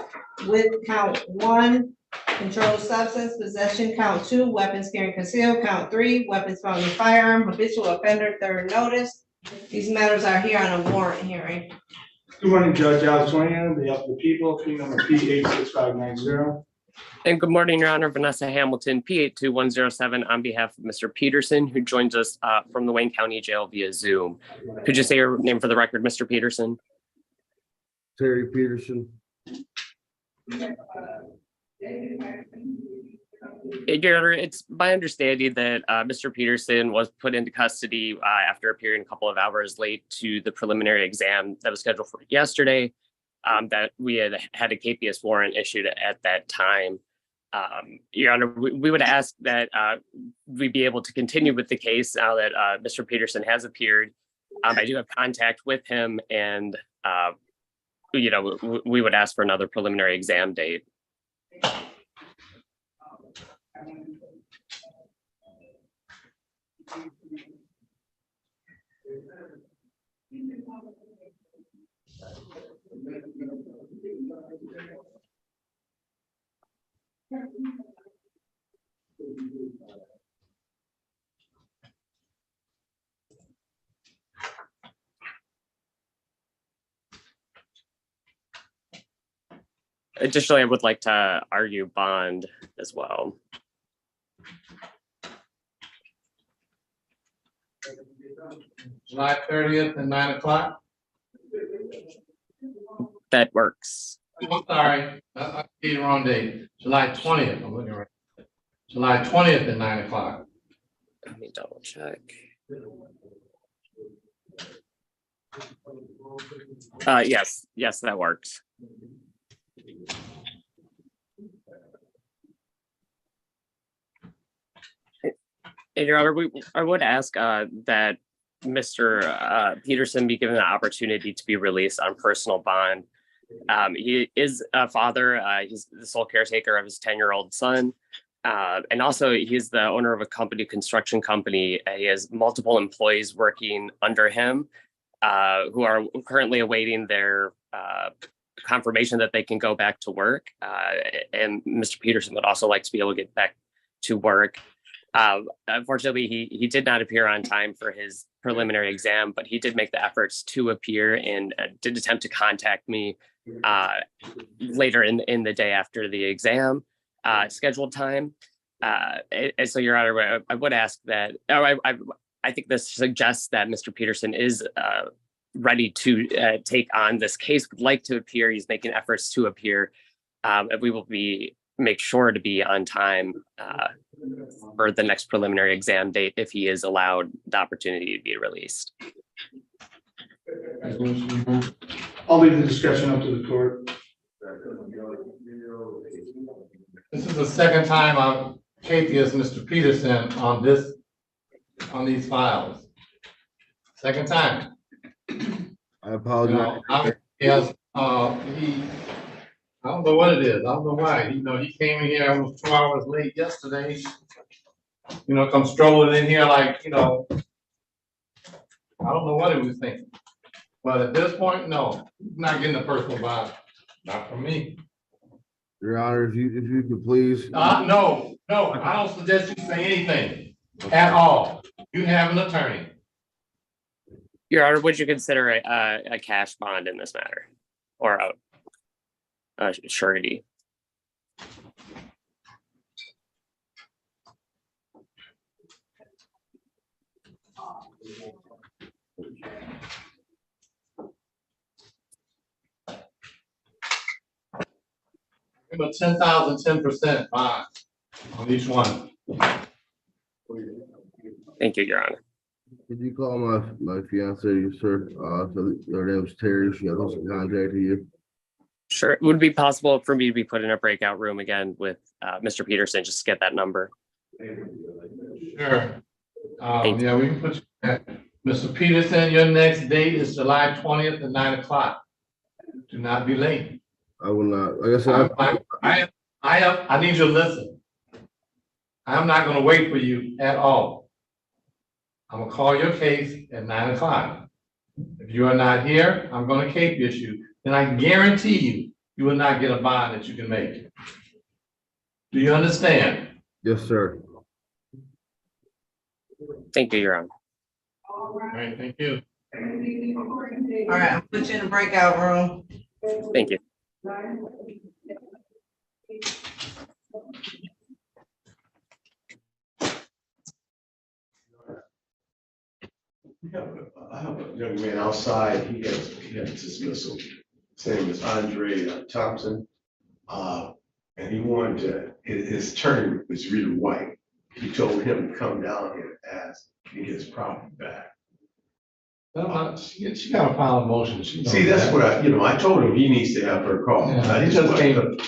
with count 1, controlled substance possession, count 2, weapons carrying concealed, count 3, weapons found in firearm, habitual offender, third notice. These matters are here on a warrant hearing. Good morning, Judge Giles, on behalf of the people, P number P86590. And good morning, Your Honor. Vanessa Hamilton, P82107, on behalf of Mr. Peterson, who joins us from the Wayne County Jail via Zoom. Could you say your name for the record, Mr. Peterson? Terry Peterson. Your Honor, it's my understanding that Mr. Peterson was put into custody after appearing a couple of hours late to the preliminary exam that was scheduled for yesterday, that we had a KPS warrant issued at that time. Your Honor, we would ask that we be able to continue with the case now that Mr. Peterson has appeared. I do have contact with him, and we would ask for another preliminary exam date. Additionally, I would like to argue bond as well. July 30th at 9 o'clock? That works. I'm sorry, I see the wrong date. July 20th, I'm looking right. July 20th at 9 o'clock. Let me double check. Yes, that works. And Your Honor, I would ask that Mr. Peterson be given the opportunity to be released on personal bond. He is a father. He's the sole caretaker of his 10-year-old son. And also he's the owner of a construction company. He has multiple employees working under him who are currently awaiting their confirmation that they can go back to work. And Mr. Peterson would also like to be able to get back to work. Unfortunately, he did not appear on time for his preliminary exam, but he did make the efforts to appear and did attempt to contact me later in the day after the exam scheduled time. And so, Your Honor, I would ask that, I think this suggests that Mr. Peterson is ready to take on this case, would like to appear. He's making efforts to appear. And we will make sure to be on time for the next preliminary exam date if he is allowed the opportunity to be released. I'll leave the discussion up to the court. This is the second time I've capious Mr. Peterson on these files. Second time. I apologize. Yes, I don't know what it is. I don't know why. He came in here almost 2 hours late yesterday. Come strolling in here like, I don't know what he was thinking. But at this point, no, he's not getting a personal bond. Not from me. Your Honor, if you could please. No, I don't suggest you say anything at all. You have an attorney. Your Honor, would you consider a cash bond in this matter or a surety? Give a 10,000, 10% bond on each one. Thank you, Your Honor. Could you call my fiance, sir? So her name was Terry. She has also contacted you. Sure. Would it be possible for me to be put in a breakout room again with Mr. Peterson, just to get that number? Sure. Yeah, we can put you back. Mr. Peterson, your next date is July 20th at 9 o'clock. Do not be late. I will not. Like I said, I need you to listen. I'm not going to wait for you at all. I'm going to call your case at 9 o'clock. If you are not here, I'm going to capious you. Then I guarantee you will not get a bond that you can make. Do you understand? Yes, sir. Thank you, Your Honor. All right, thank you. All right, I'll put you in the breakout room. Thank you. I have a young man outside, he has dismissal. His name is Andre Thompson. And he wanted to, his attorney was really white. He told him to come down here and ask to get his property back. She got to file a motion. See, that's what I told him he needs to have her call. Yeah, I he just just came.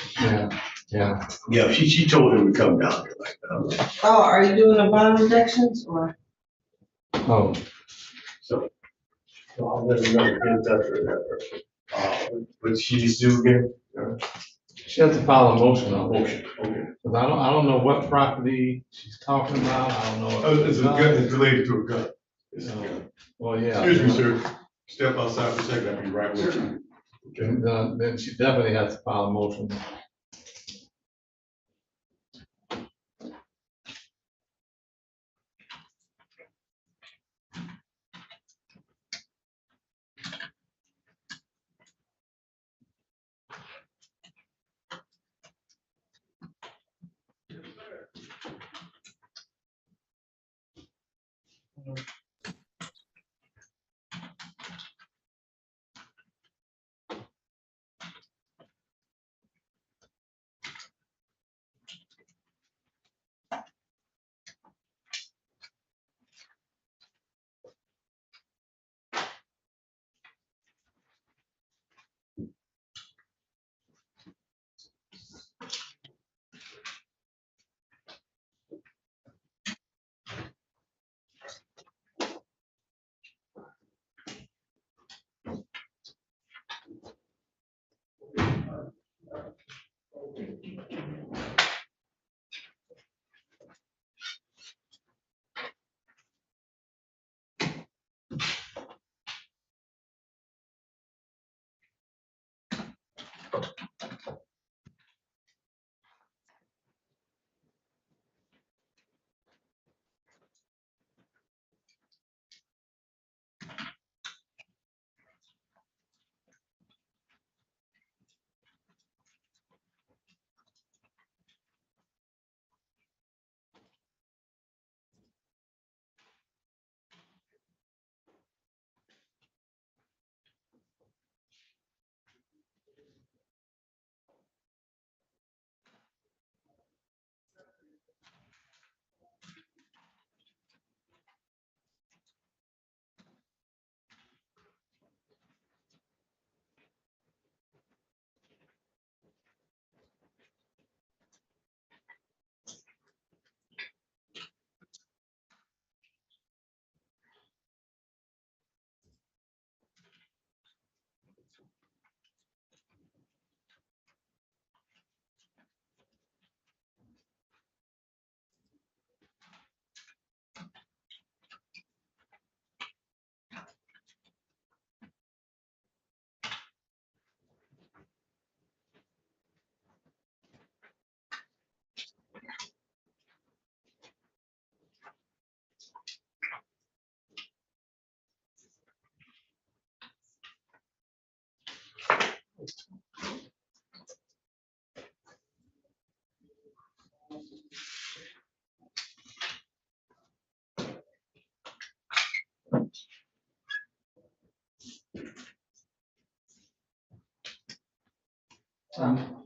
Yeah, she told him to come down here like that. Oh, are you doing the bond rejections or? Oh. So I'll let him know, get in touch with her. But she's due again? She has to file a motion on it. Okay. Because I don't know what property she's talking about. I don't know. It's a gun, it's related to a gun. It's a gun. Well, yeah. Excuse me, sir. Step outside for a second, I'll be right with you. Okay. Then she definitely has to file a motion.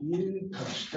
You touched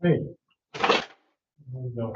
Hey. No.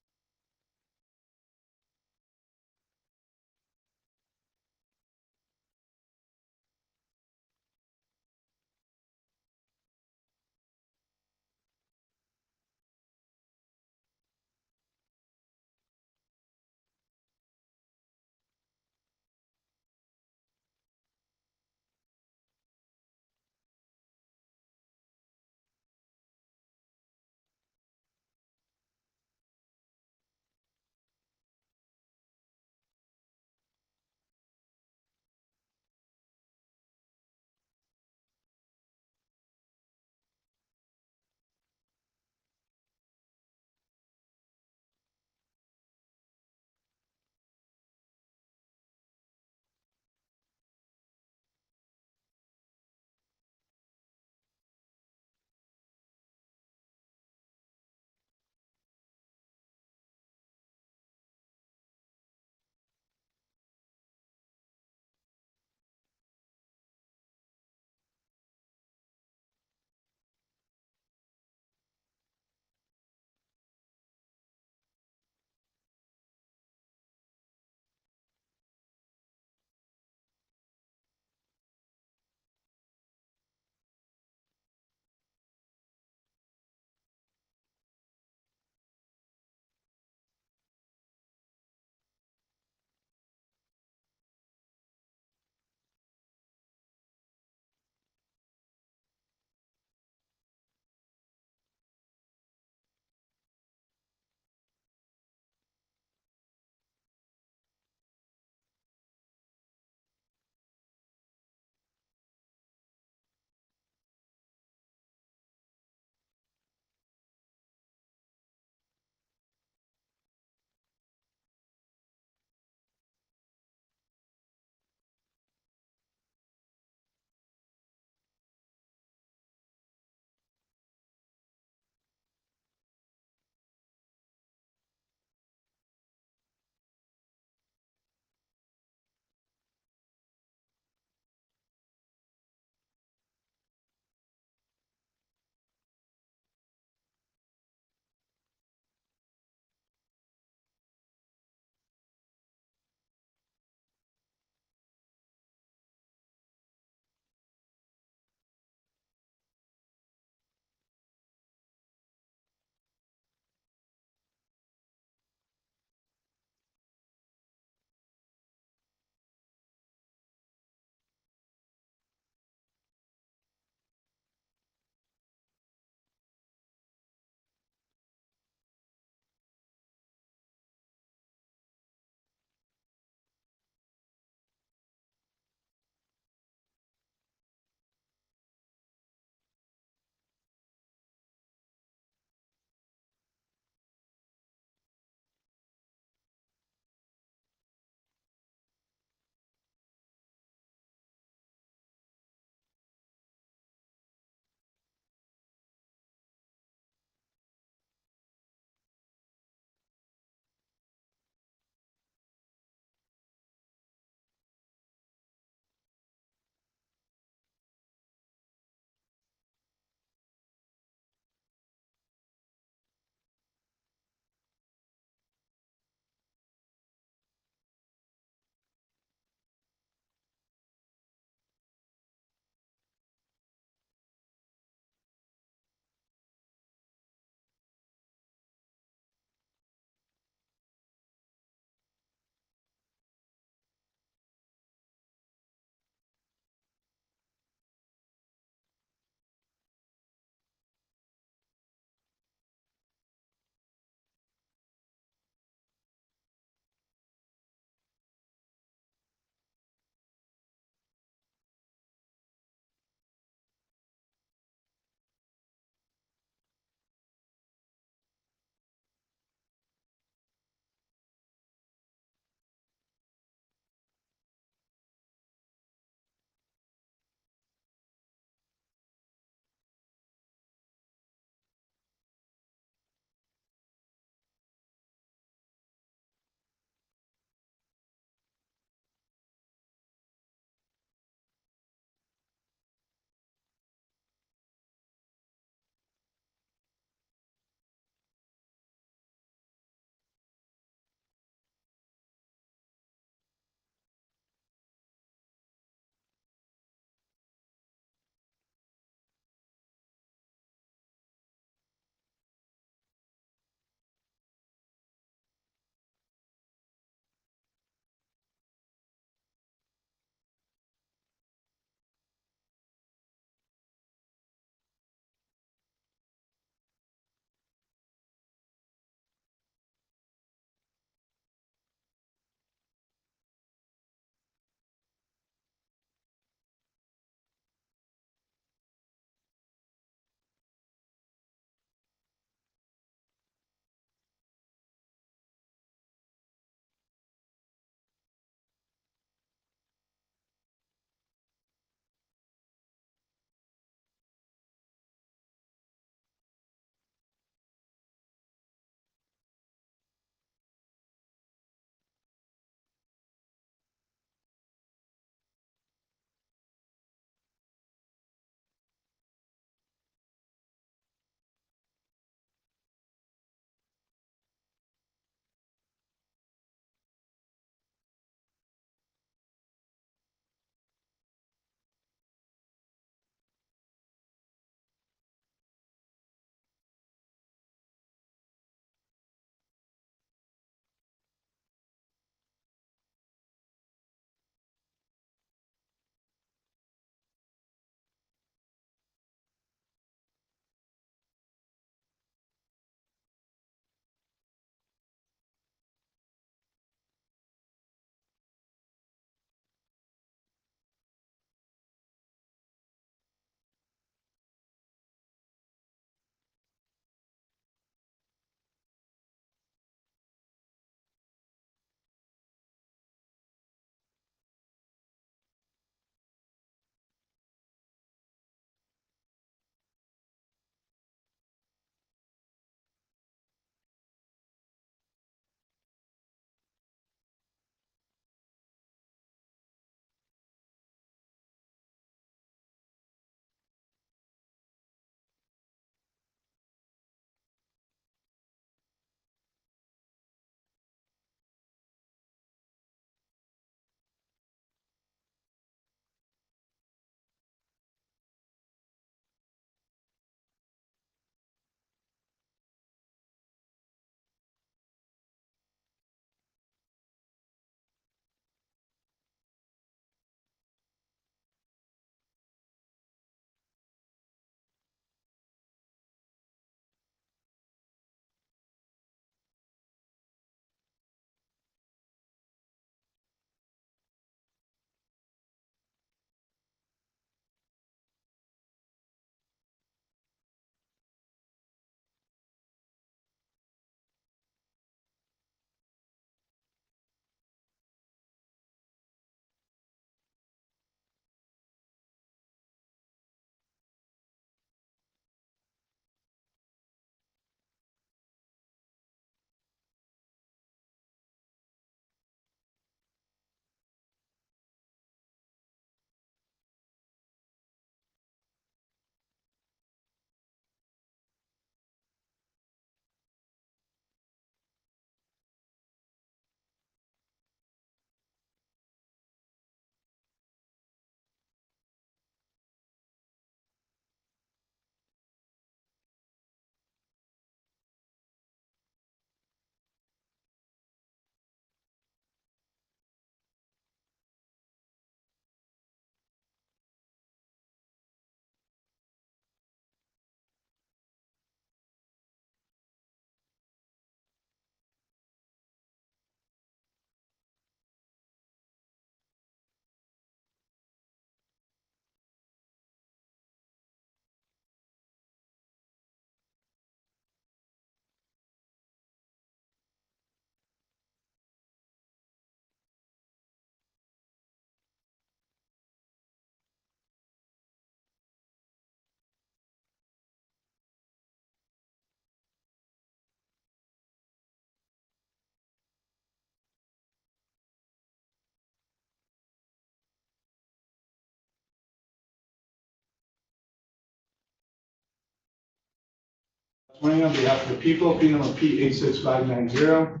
Morning on behalf of the people, P number P 86590.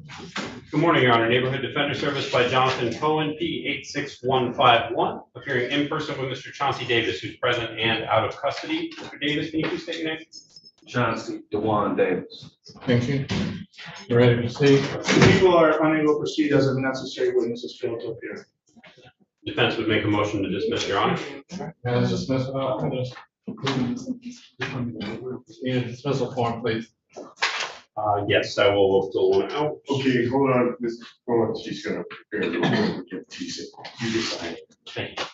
Good morning, Your Honor. Neighborhood Defender Service by Jonathan Cohen, P 86151, appearing in person with Mr. Chauncey Davis, who's present and out of custody. Mr. Davis, can you please state your name? Chauncey Dewan Davis. Thank you. You ready to proceed? People are unable to proceed as if necessary witnesses fail to appear. Defense would make a motion to dismiss, Your Honor. And dismiss without prejudice. Need a dismissal form, please. Yes, I will fill one out. Okay, hold on, Ms. Hold on, she's gonna prepare the one. You decide. Thank you.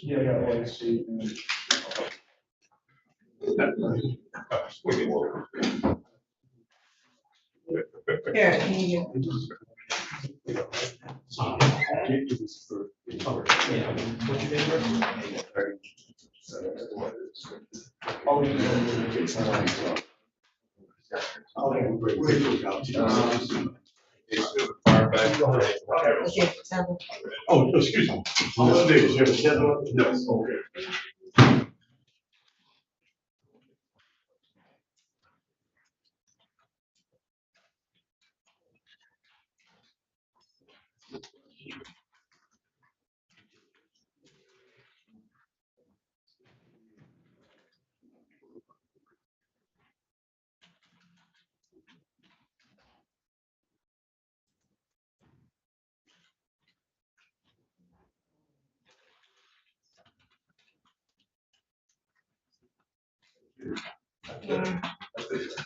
Yeah, let's see. Here, can you? Oh, excuse me. Mr. Davis, you have a schedule? Yes, okay.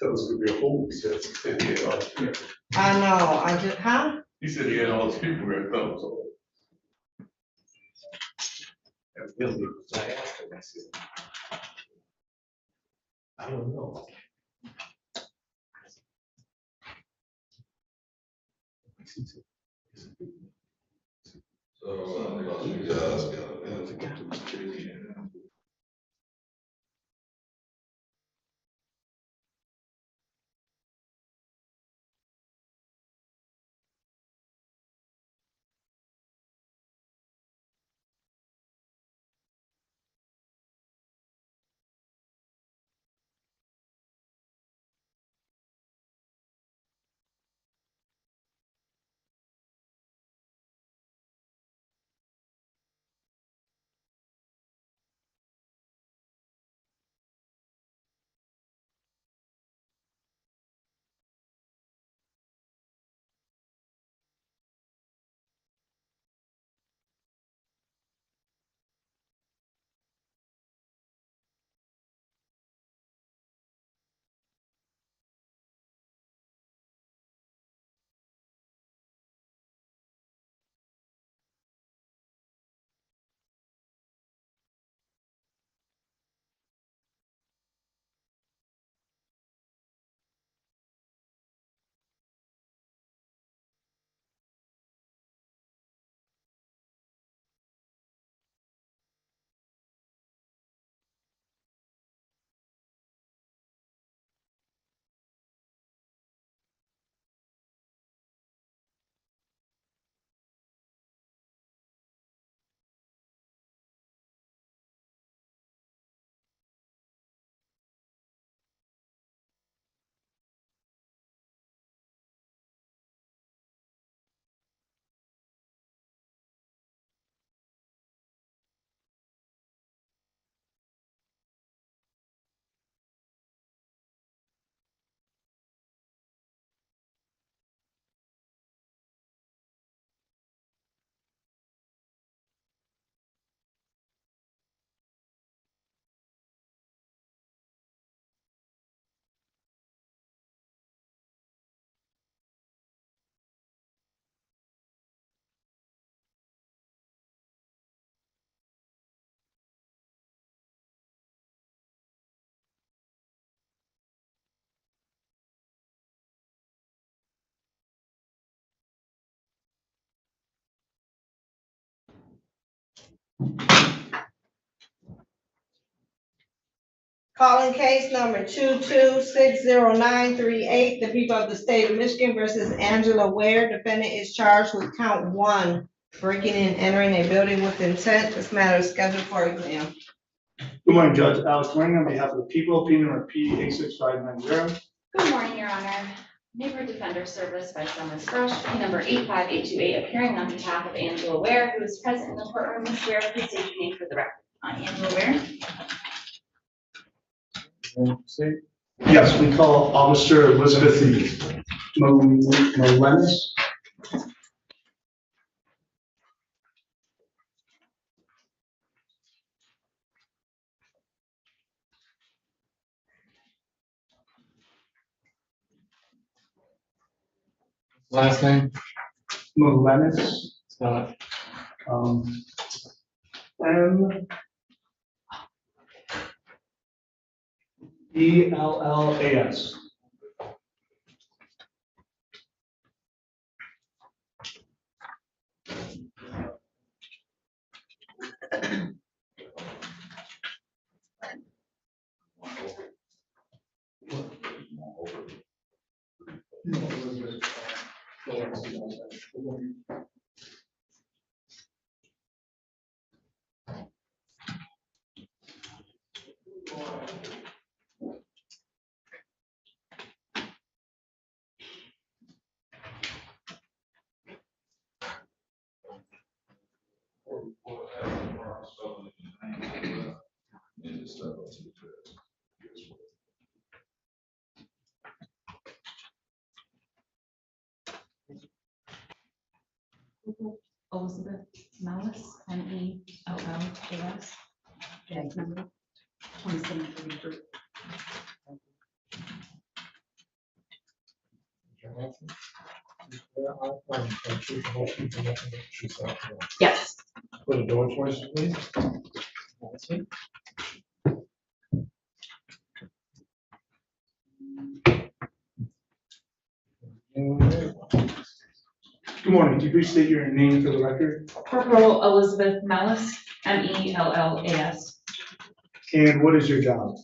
That was gonna be a whole, he said. I know, I just, huh? He said he had all his people here, thumbs on. I don't know. Calling case number 2260938, the people of the state of Michigan versus Angela Ware. Defendant is charged with count 1, breaking and entering a building with intent. This matter is scheduled for exam. Good morning, Judge Alex Wang on behalf of the people, P number P86590. Good morning, Your Honor. Neighborhood Defender Service by Summers Brush, P number 85828, appearing on behalf of Angela Ware, who is present in the courtroom. Ms. Ware, please state your name for the record. Angela Ware. Yes, we call Officer Elizabeth Melenis. Last name? Melenis. Spell it. Mellas. Elizabeth Mellis, Mellas. Case number 2733. Yes. Put a door towards you, please. Good morning. Do you please state your name for the record? Corporal Elizabeth Mellis, Mellas. And what is your job?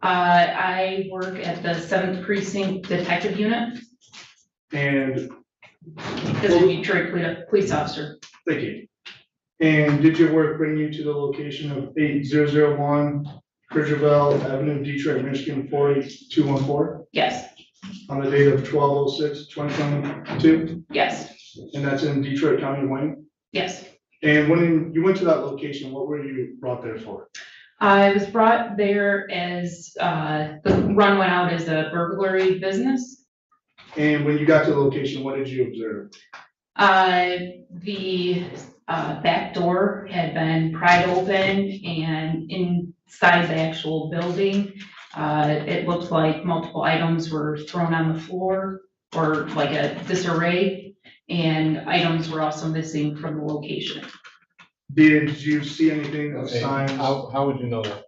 I work at the 7th Precinct Detective Unit And as a Detroit police officer. thank you. And did your work bring you to the location of 8001 Bridgerville Avenue, Detroit, Michigan 48214 Yes, on the date of 12/06/2022? yes, And that's in Detroit County, Wayne? yes. And when you went to that location, what were you brought there for? I was brought there as, the run went out as a burglary business. And when you got to the location, what did you observe? The back door had been pried open, and inside the actual building, it looked like multiple items were thrown on the floor, or like a disarray, and items were also missing from the location. Did you see anything of Okay, signs? how would you know that?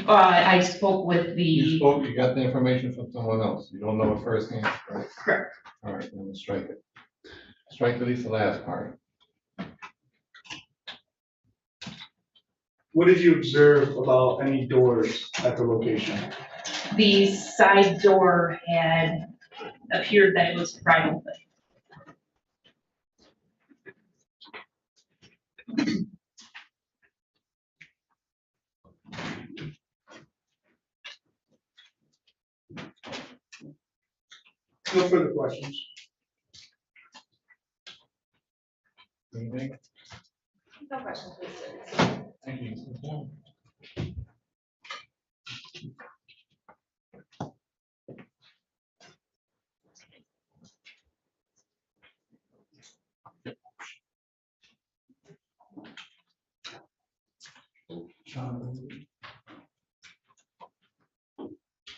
I spoke with You got the information from someone else. You don't know it firsthand, right? Correct. All right, then strike it. Strike at least the last part. What did you observe about any doors at the location? The side door had appeared that it was pried open. No further questions. Anything? No questions, please. Thank you.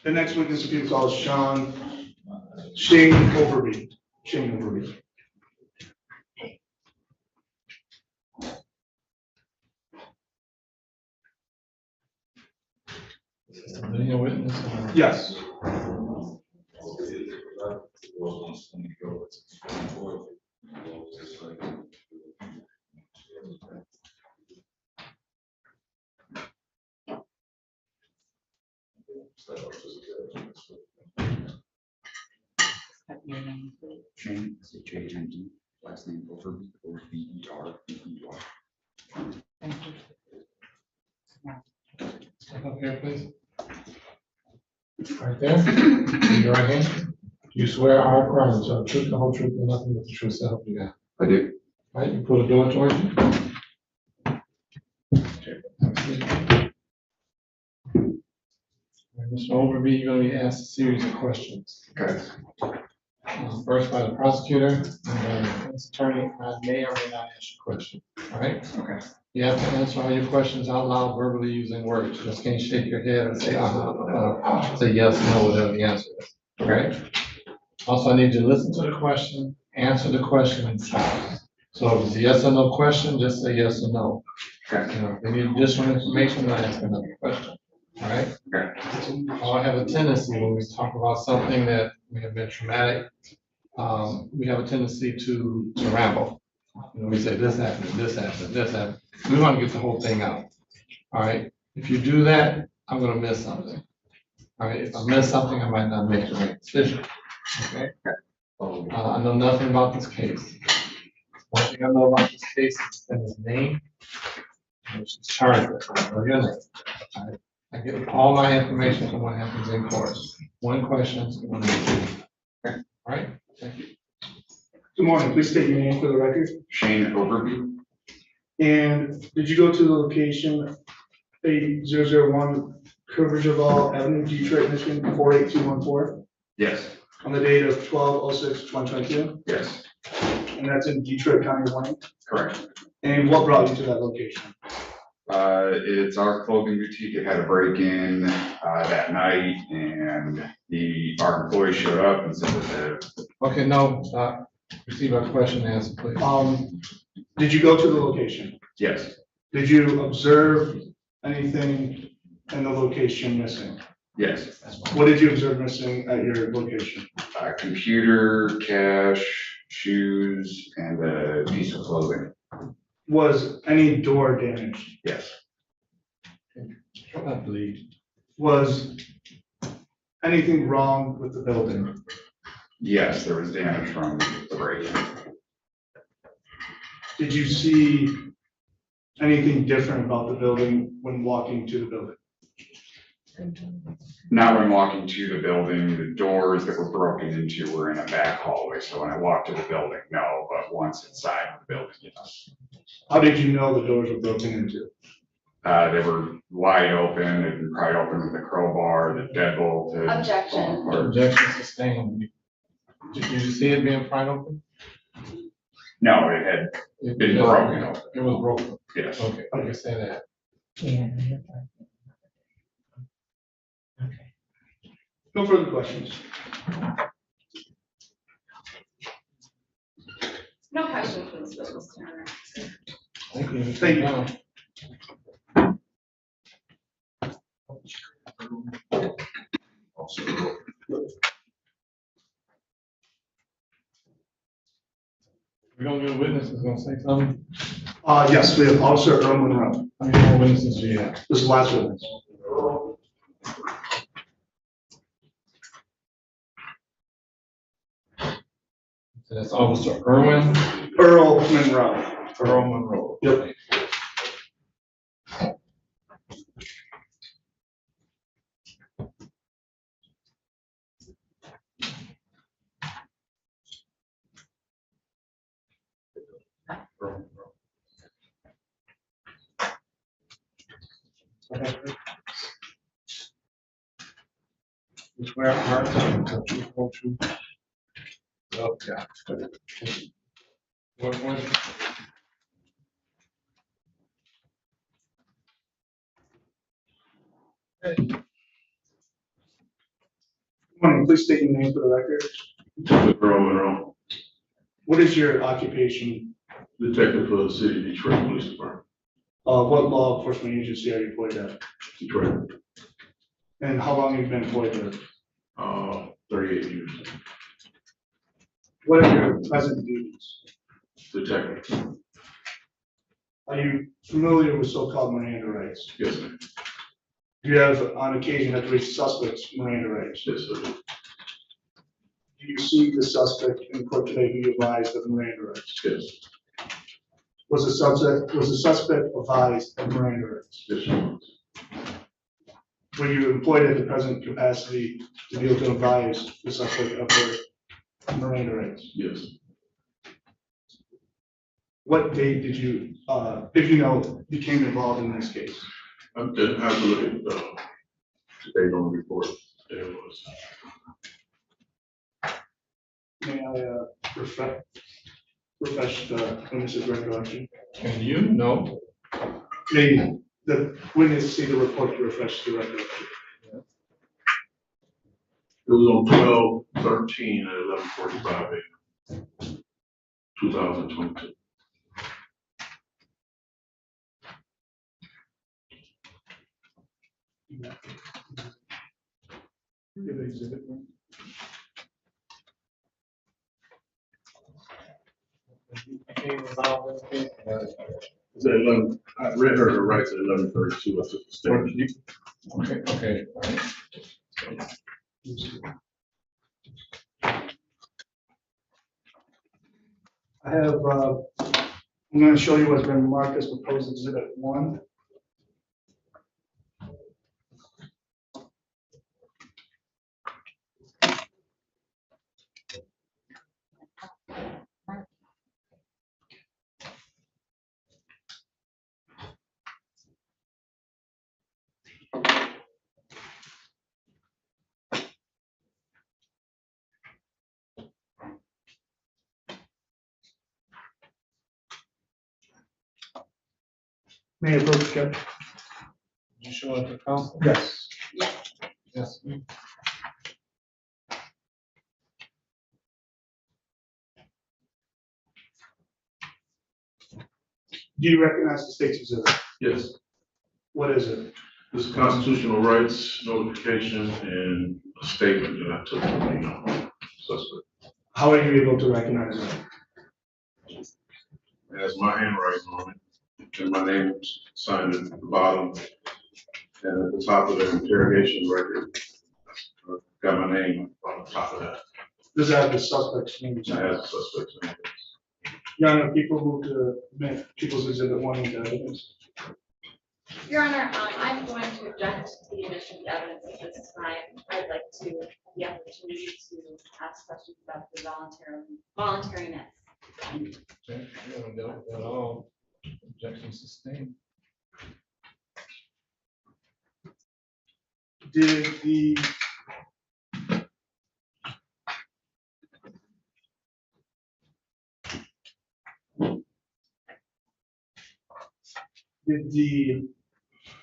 The next witness will be called Shane Overby. Shane Overby. Video witness? Yes. Shane, C-H-A-N-E, last name Overby, O-V-E-R-B-E-Y. Step up here, please. Right there. Raise your right hand. Do you swear or affirm to tell the truth, the whole truth, and nothing but the truth, so help you God? I do. Right, you pull the door towards you. Mr. Overby, you're gonna be asked a series of questions. Okay. First by the prosecutor, and then the defense attorney, I may or may not ask you a question, all right? Okay. You have to answer all your questions out loud, verbally using words. You just can't shake your head and say, say yes, no, whatever the answer is, okay? Also, I need you to listen to the question, answer the question in silence. So if it's a yes or no question, just say yes or no. Okay. You know, if you need additional information, I'll ask another question, all right? Okay. I have a tendency when we talk about something that may have been traumatic, we have a tendency to ramble. You know, we say this happened, this happened, this happened. We want to get the whole thing out. All right. If you do that, I'm going to miss something. All right. If I miss something, I might not make the right decision. Okay. I know nothing about this case. One thing I know about this case is his name, which is charged with. I know your name. All right. I get all my information from what happens in court. One question, one answer. Okay. All right. Thank you. Good morning. Please state your name for the record. Shane Overby. And did you go to the location 8001 Kerberjeval Avenue, Detroit, Michigan, 48214? Yes. On the date of 12/06/2022? Yes. And that's in Detroit County, Wayne? Correct. And what brought you to that location? It's our clothing boutique. It had a break-in that night, and our employee showed up and said that. Okay, no, stop. Receive our question and answer, please. Did you go to the location? Yes. Did you observe anything in the location missing? Yes. What did you observe missing at your location? Computer, cash, shoes, and a piece of clothing. Was any door damaged? Yes. I believe. Was anything wrong with the building? Yes, there was damage from the break-in. Did you see anything different about the building when walking to the building? Not when walking to the building. The doors that were broken into were in a back hallway. So when I walked to the building, no, but once inside the building, yes. How did you know the doors were broken into? They were wide open. They'd been pried open with a crowbar, the deadbolt. Objection. Objection sustained. Did you see it being pried open? No, it had been broken open. It was broken. Yes. Okay, okay, say that. No further questions. No questions for this witness, Your Honor. Thank you. Thank you. We don't get a witness who's gonna say something. Yes, we have Officer Earl Monroe. How many more witnesses do you have? This is the last witness. So that's Officer Earl Monroe. Earl Monroe. Yep. You swear hard to the whole truth. Oh, yeah. What was it? Good morning. Please state your name for the record. Earl Monroe, What is your occupation? detective for the city of Detroit Police Department, What law enforcement agency are you employed at? Detroit, And how long have you been employed there? 38 years. What are your present duties? Detective, Are you familiar with so-called Miranda rights? yes, sir. You have on occasion had to read suspects Miranda rights. Yes, sir. Do you see the suspect in court today who you advised of Miranda rights? Yes. Was the suspect advised of Miranda rights? Yes, sir. Were you employed at the present capacity to be able to advise the suspect of her Miranda rights? Yes. What date did you, if you know, became involved in this case? I didn't have to look at the date on the report. There it was. May I refresh the witness's recollection? And you know, May the witness see the report to refresh the recollection? It was on 12/13 at 11:45 a.m. 2022. Give the exhibit. I read her rights at 11:32. I took the statement. okay. I have, I'm going to show you what's been marked as proposed exhibit 1. May I approach, Judge? Did you show it to council? Yes. Yes. Do you recognize the state's exhibit? Yes. What is it? This is constitutional rights notification and a statement that I took from the suspect. How are you able to recognize it? It has my handwriting on it, and my name is signed at the bottom. And at the top of the interrogation record, got my name on the top of that. Does that have the suspect's name? It has the suspect's name. Your Honor, people move to admit people's exhibit 1 into evidence. Your Honor, I'm going to object to the admission of evidence at this time. I'd like to have the opportunity to ask questions about the voluntariness. Okay, we haven't dealt with that at all. Objection sustained. Did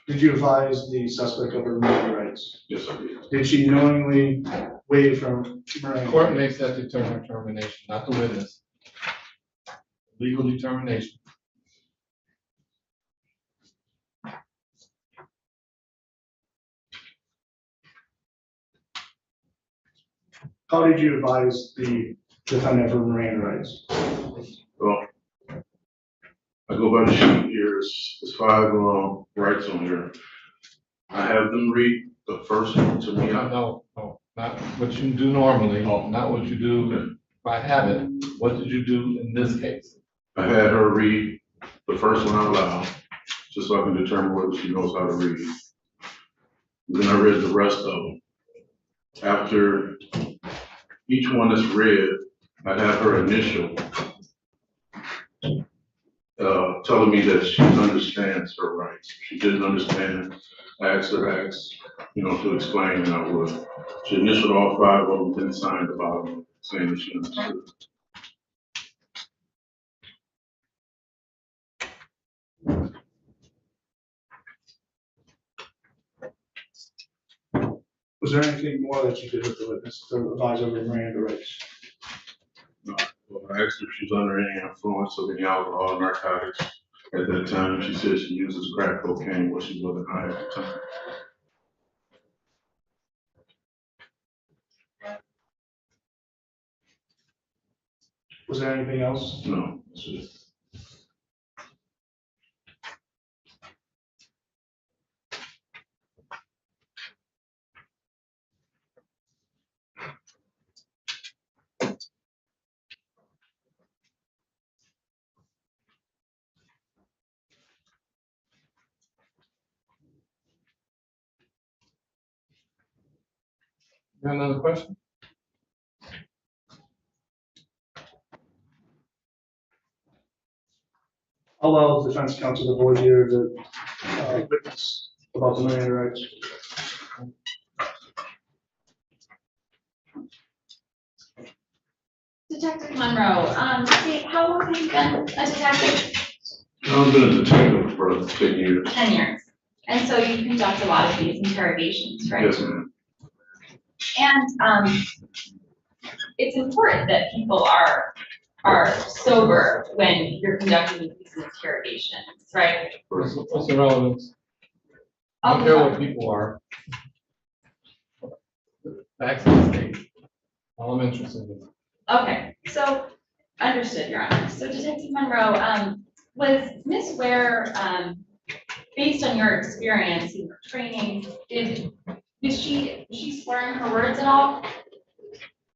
you advise the suspect of her Miranda rights? Yes, I did. Did she knowingly waive from Miranda? The court makes that determination, not the witness. Legal determination. How did you advise the defendant of her Miranda rights? Well, I go by the sheet here. There's 5 rights on here. I have them read the first one to me. No, not what you do normally, not what you do by habit. What did you do in this case? I had her read the first one out loud, just so I can determine whether she knows how to read. Then I read the rest of them. After each one is read, I have her initial, telling me that she understands her rights. If she didn't understand, I asked her to explain, and I would. She initialed all 5 of them, then signed the bottom, saying that she understood. Was there anything more that you did with the witness to advise of her Miranda rights? No. Well, I asked her if she's under any influence of any alcohol or narcotics at that time. She said she uses crack cocaine, but she wasn't high at the time. Was there anything else? No, that's it. Got another question? Allow the defense counsel to board here to witness about the minor rights. Detective Monroe, how long have you been a detective? I've been a detective for 10 years. 10 years. And so you conduct a lot of these interrogations, right? Yes, ma'am. And it's important that people are sober when you're conducting these interrogations, right? What's the relevance? I don't care what people are. Facts of the state. All I'm interested in. Okay, so understood, Your Honor. So Detective Monroe, was Ms. Ware, based on your experience and your training, was she slurring her words at all?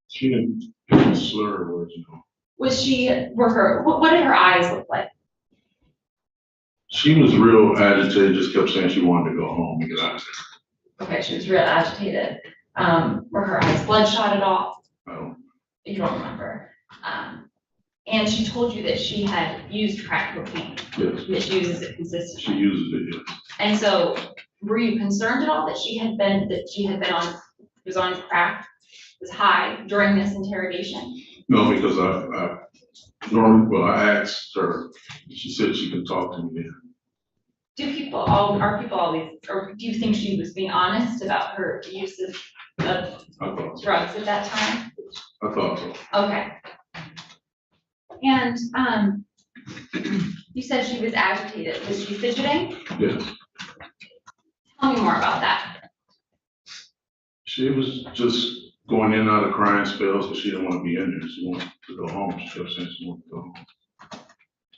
She didn't slur her words, no. What did her eyes look like? She was real agitated, just kept saying she wanted to go home and get out of there. Okay, she was real agitated. Were her eyes bloodshot at all? No. You don't remember. And she told you that she had used crack cocaine. Yes. That she uses it consistently. She uses it, yes. And so, were you concerned at all that she had been on crack, was high during this interrogation? No, because I asked her, she said she could talk to me then. Are people always, or do you think she was being honest about her use of drugs at that time? I thought so. Okay. And you said she was agitated. Was she fidgeting? Yes. Tell me more about that. She was just going in and out of crying spells because she didn't want to be in there. She wanted to go home. She kept saying she wanted to go home.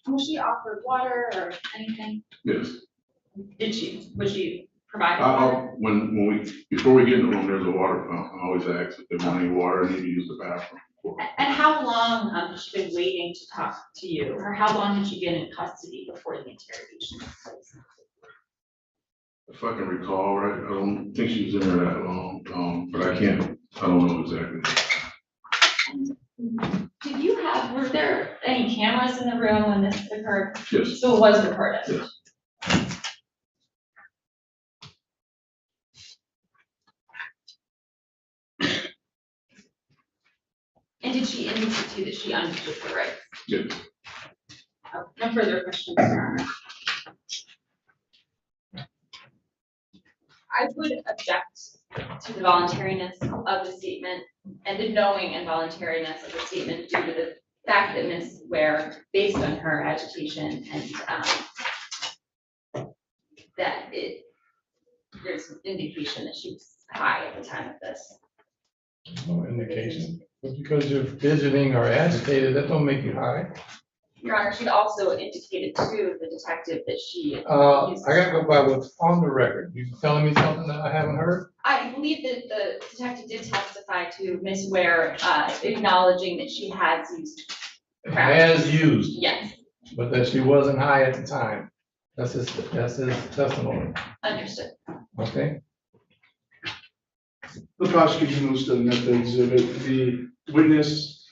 Was she offered water or anything? Yes. Was she provided water? Before we get in the room, there's a water fountain. I always ask if they want any water, I need to use the bathroom. And how long has she been waiting to talk to you? Or how long had she been in custody before the interrogation took place? If I can recall right, I don't think she was in there that long, but I don't know exactly. Were there any cameras in the room when this occurred? Yes. So it was recorded? Yes. And did she indicate to you that she understood the rights? Yes. No further questions, Your Honor. I would object to the voluntariness of the statement and the knowing and voluntariness of the statement due to the fact that Ms. Ware, based on her agitation and there's an indication that she was high at the time of this. No indication. But because you're fidgeting or agitated, that don't make you high. Your Honor, she'd also indicated to the detective that she. I gotta go by what's on the record. You telling me something that I haven't heard? I believe that the detective did testify to Ms. Ware acknowledging that she has used. Has used. Yes. But that she wasn't high at the time. That's his testimony. Understood. Okay. The prosecution moves to the next exhibit. The witness,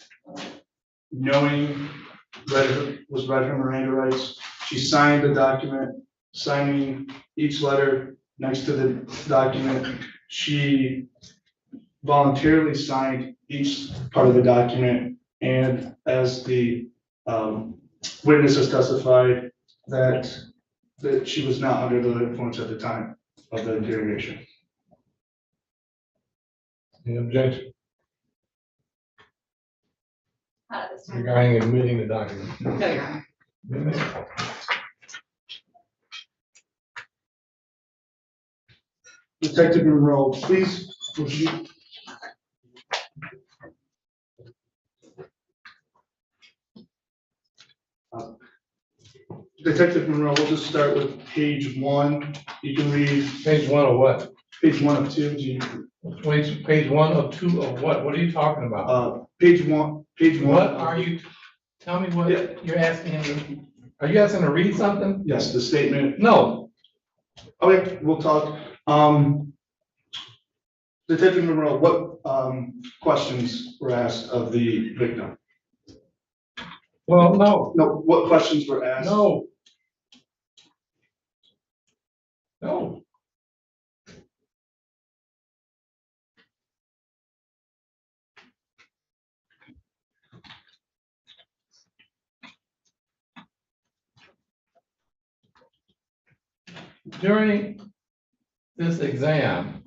knowing was read her Miranda rights. She signed the document, signing each letter next to the document. She voluntarily signed each part of the document, and as the witness has testified that she was not under the influence at the time of the interrogation. Any objection? This time. Regarding admitting the document? No, Your Honor. Detective Monroe, please, would you? Detective Monroe, we'll just start with page 1. You can read. Page 1 of what? Page 1 of 2. Page 1 of 2 of what? What are you talking about? Page 1. What are you? Tell me what you're asking him. Are you asking to read something? Yes, the statement. No. Okay, we'll talk. Detective Monroe, what, questions were asked of the victim? Well, no, No, what questions were asked? no. No. During this exam,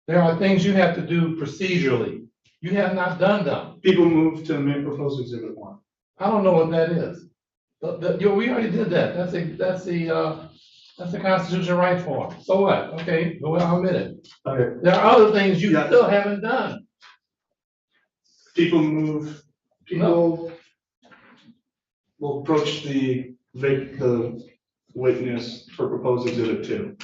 there are things you have to do procedurally. You have not done them. People moved to amend proposed exhibit 1. I don't know what that is. We already did that. That's the constitutional right form. So what? Okay, well, I'll admit it. Okay. There are other things you still haven't done. People will approach the witness for proposed exhibit 2.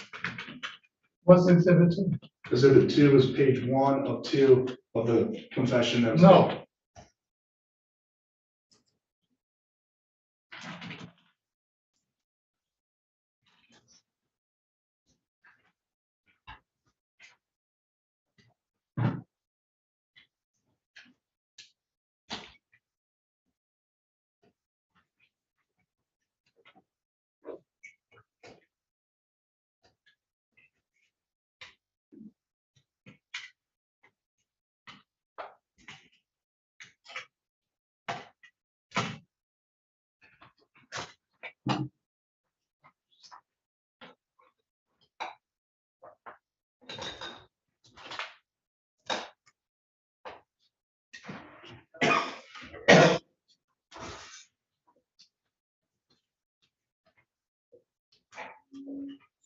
What's exhibit 2? Exhibit 2 is page 1 of 2 of the confession that was. No.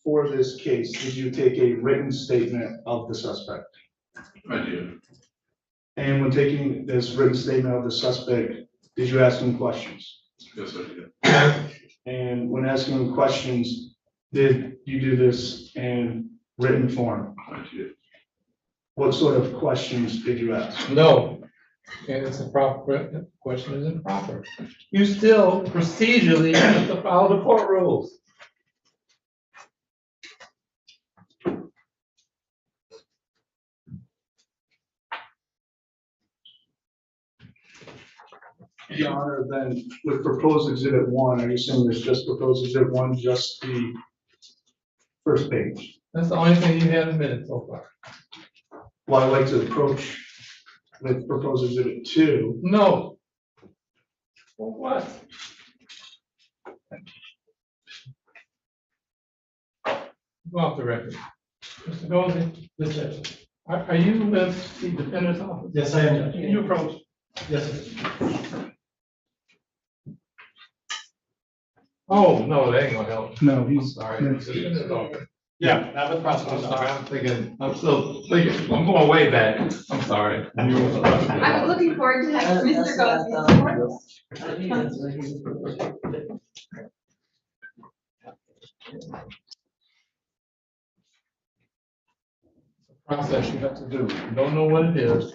For this case, did you take a written statement of the suspect? I did. And when taking this written statement of the suspect, did you ask him questions? Yes, I did. And when asking him questions, did you do this in written form? I did. What sort of questions did you ask? No. And it's a proper, question is improper. You still procedurally have to follow the court rules. Your Honor, then with proposed exhibit 1, are you saying there's just proposed exhibit 1, just the first page? That's the only thing you have admitted so far. Well, I'd like to approach with proposed exhibit 2. No. For what? Go off the record. Mr. Goldie, are you with the defendant's office? Yes, I am. Can you approach? Yes, sir. Oh, no, that ain't gonna help. No, he's sorry. Defendant's office. Yeah, not the I'm prosecutor's sorry, office. I'm still thinking, I'm going way back. I'm sorry. I was looking forward to having Mr. Gosley's. Process you have to do. You don't know what it is.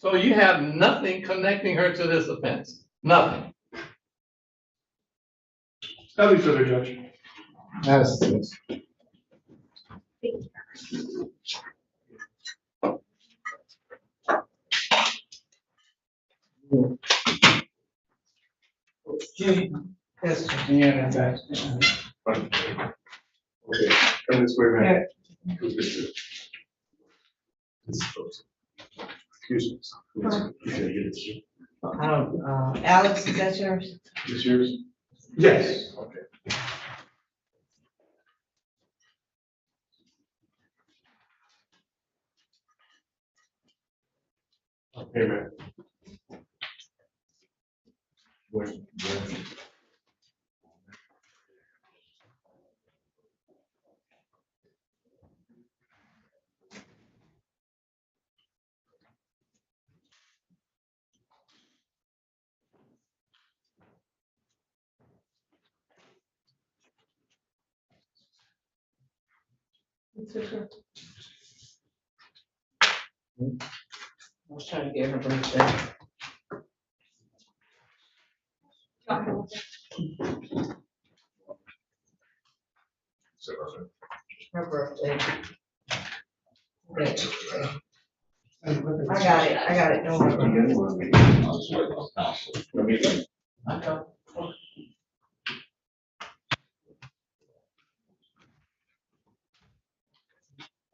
So you have nothing connecting her to this offense, nothing. Nothing further, Judge. That's. Yes. Yeah, that's. Okay, come this way, man. Excuse me. Alex, is that yours? Is yours? Yes. Okay. Okay, man. I was trying to get her birthday. Her birthday. I got it, don't worry.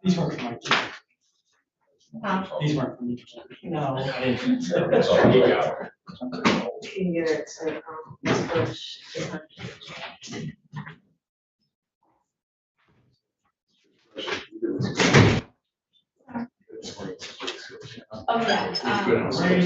These weren't for my kids. These weren't for me. No. That's all you got. You can get it to, Ms. Bush. Oh, yeah. I'll go downstairs.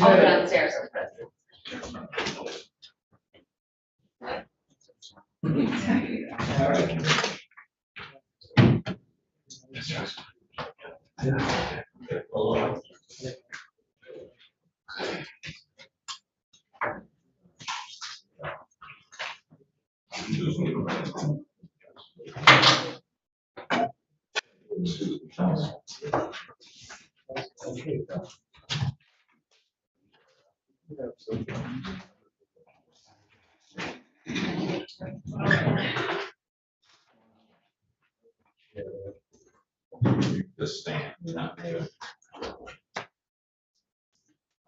The stand, not good.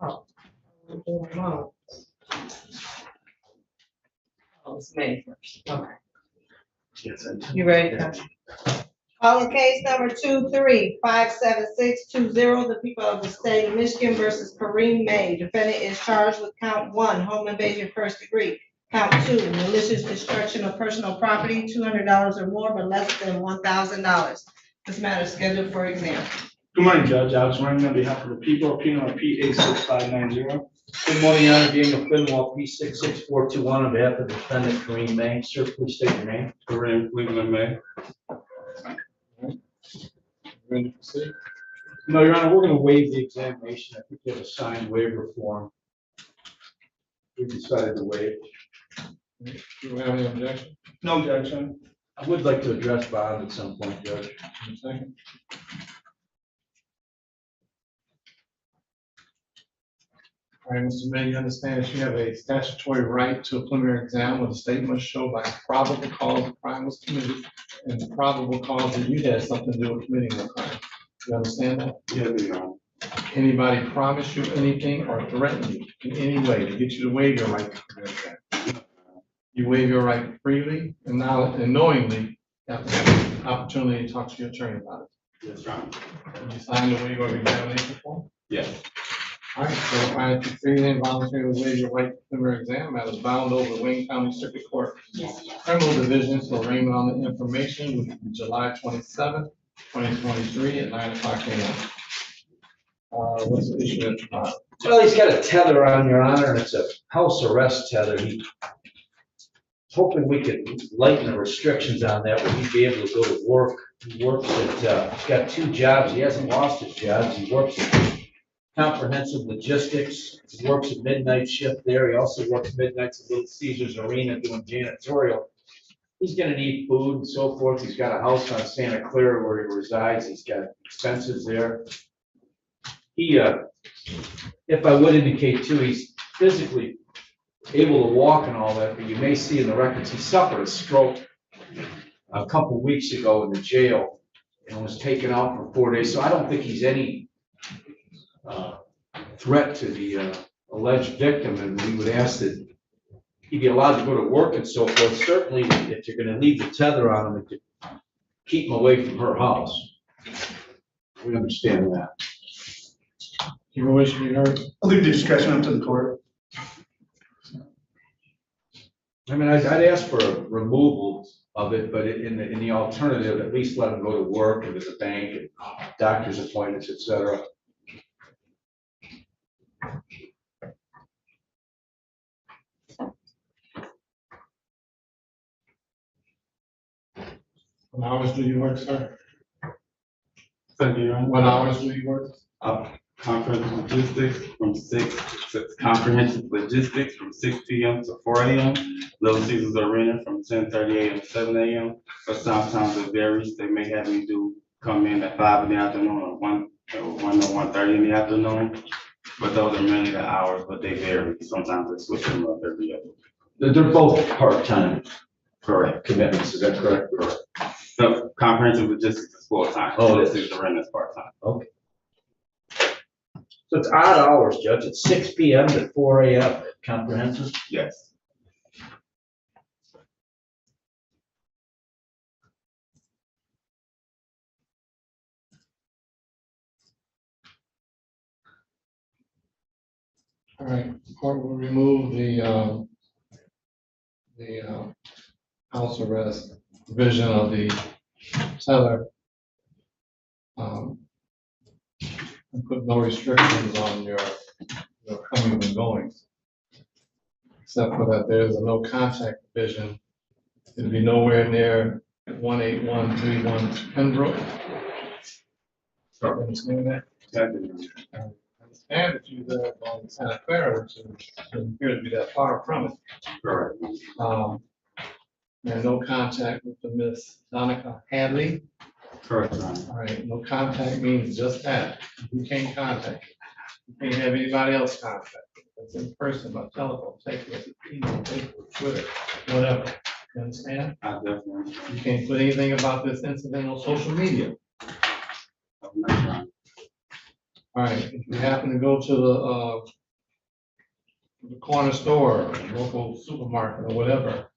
Oh, it's May 1st, okay. You ready? Calling case number 2357620, the people of the state of Michigan versus Kareem May. Defendant is charged with count 1, home invasion first degree. Count 2, malicious destruction of personal property, $200 or more, but less than $1,000. This matter is scheduled for exam. Good morning, Judge. Alex running on behalf of the people, appealing on P-86590. Good morning, Your Honor. Daniel Finwell, P-66421, on behalf of the defendant Kareem May. Sir, please state your name. Kareem Cleveland May. Ready to proceed? No, Your Honor, we're going to waive the examination. I think you have a signed waiver form. We decided to waive. Do we have any objection? No objection. I would like to address bond at some point, Judge. One second. All right, Mr. May, you understand that you have a statutory right to a preliminary exam where the state must show by probable cause the crime was committed and the probable cause that you had something to do with committing the crime. You understand that? Yeah, they know. Anybody promise you anything or threaten you in any way to get you to waive your right to commit that? You waive your right freely and now and knowingly after have the opportunity to talk to your attorney about it. Yes, right. You signed the waiver of examination form? Yes. All right, so if I freely and voluntarily waive your right to preliminary exam, that is bound over Wayne County Circuit Court Criminal Division to arraignment on the information, which will be July 27th, 2023 at 9:00 a.m. What's the issue at the bottom? Well, he's got a tether on, Your Honor, and it's a house arrest tether. He's hoping we could lighten the restrictions on that, where he'd be able to go to work. He works at, he's got 2 jobs. He hasn't lost his jobs. He works at Comprehensive Logistics. He works a midnight shift there. He also works midnights at Little Caesars Arena doing janitorial. He's gonna need food and so forth. He's got a house on Santa Clara where he resides. He's got expenses there. He if I would indicate too, he's physically able to walk and all that, but you may see in the records, he suffered a stroke a couple weeks ago in the jail and was taken out for 4 days. So I don't think he's any threat to the alleged victim, and we would ask that he be allowed to go to work and so forth. Certainly, if you're gonna leave the tether on him, to keep him away from her house. We understand that. You wish to be heard? I'll leave the discussion up to the court. I mean, I'd ask for a removal of it, but in the alternative, at least let him go to work and to the bank and doctor's appointments, et cetera. What hours do you work, sir? Thank you, Your Honor. What hours do you work? Comprehensive logistics from comprehensive logistics from 6 p.m. to 4 a.m. Little Caesars Arena from 10:30 a.m. to 7 a.m. But sometimes it varies. They may have me come in at 5 in the afternoon or 1 or 1:30 in the afternoon. But those are mainly the hours, but they vary. Sometimes they switch them up every other. They're both part-time. Correct. Commitments, is that correct? Correct. So comprehensive logistics is full-time. Oh, Little Caesars Arena is part-time. Okay. So it's odd hours, Judge. It's 6 p.m. to 4 a.m. Comprehensive? Yes. All right, court will remove the house arrest provision of the teller. And put no restrictions on your coming and going. Except for that there's a no contact provision. It'll be nowhere near 18131 Pembroke. Understand that? And if you live on Santa Clara, which doesn't appear to be that far from it. Correct. And no contact with the Miss Donica Hadley. Correct. All right, no contact means just that. You can't contact. You can't have anybody else contact. It's in person, by telephone, text message, email, Facebook, Twitter, whatever. You understand? I definitely. You can't put anything about this incident on social media. All right, if you happen to go to the corner store, local supermarket or whatever,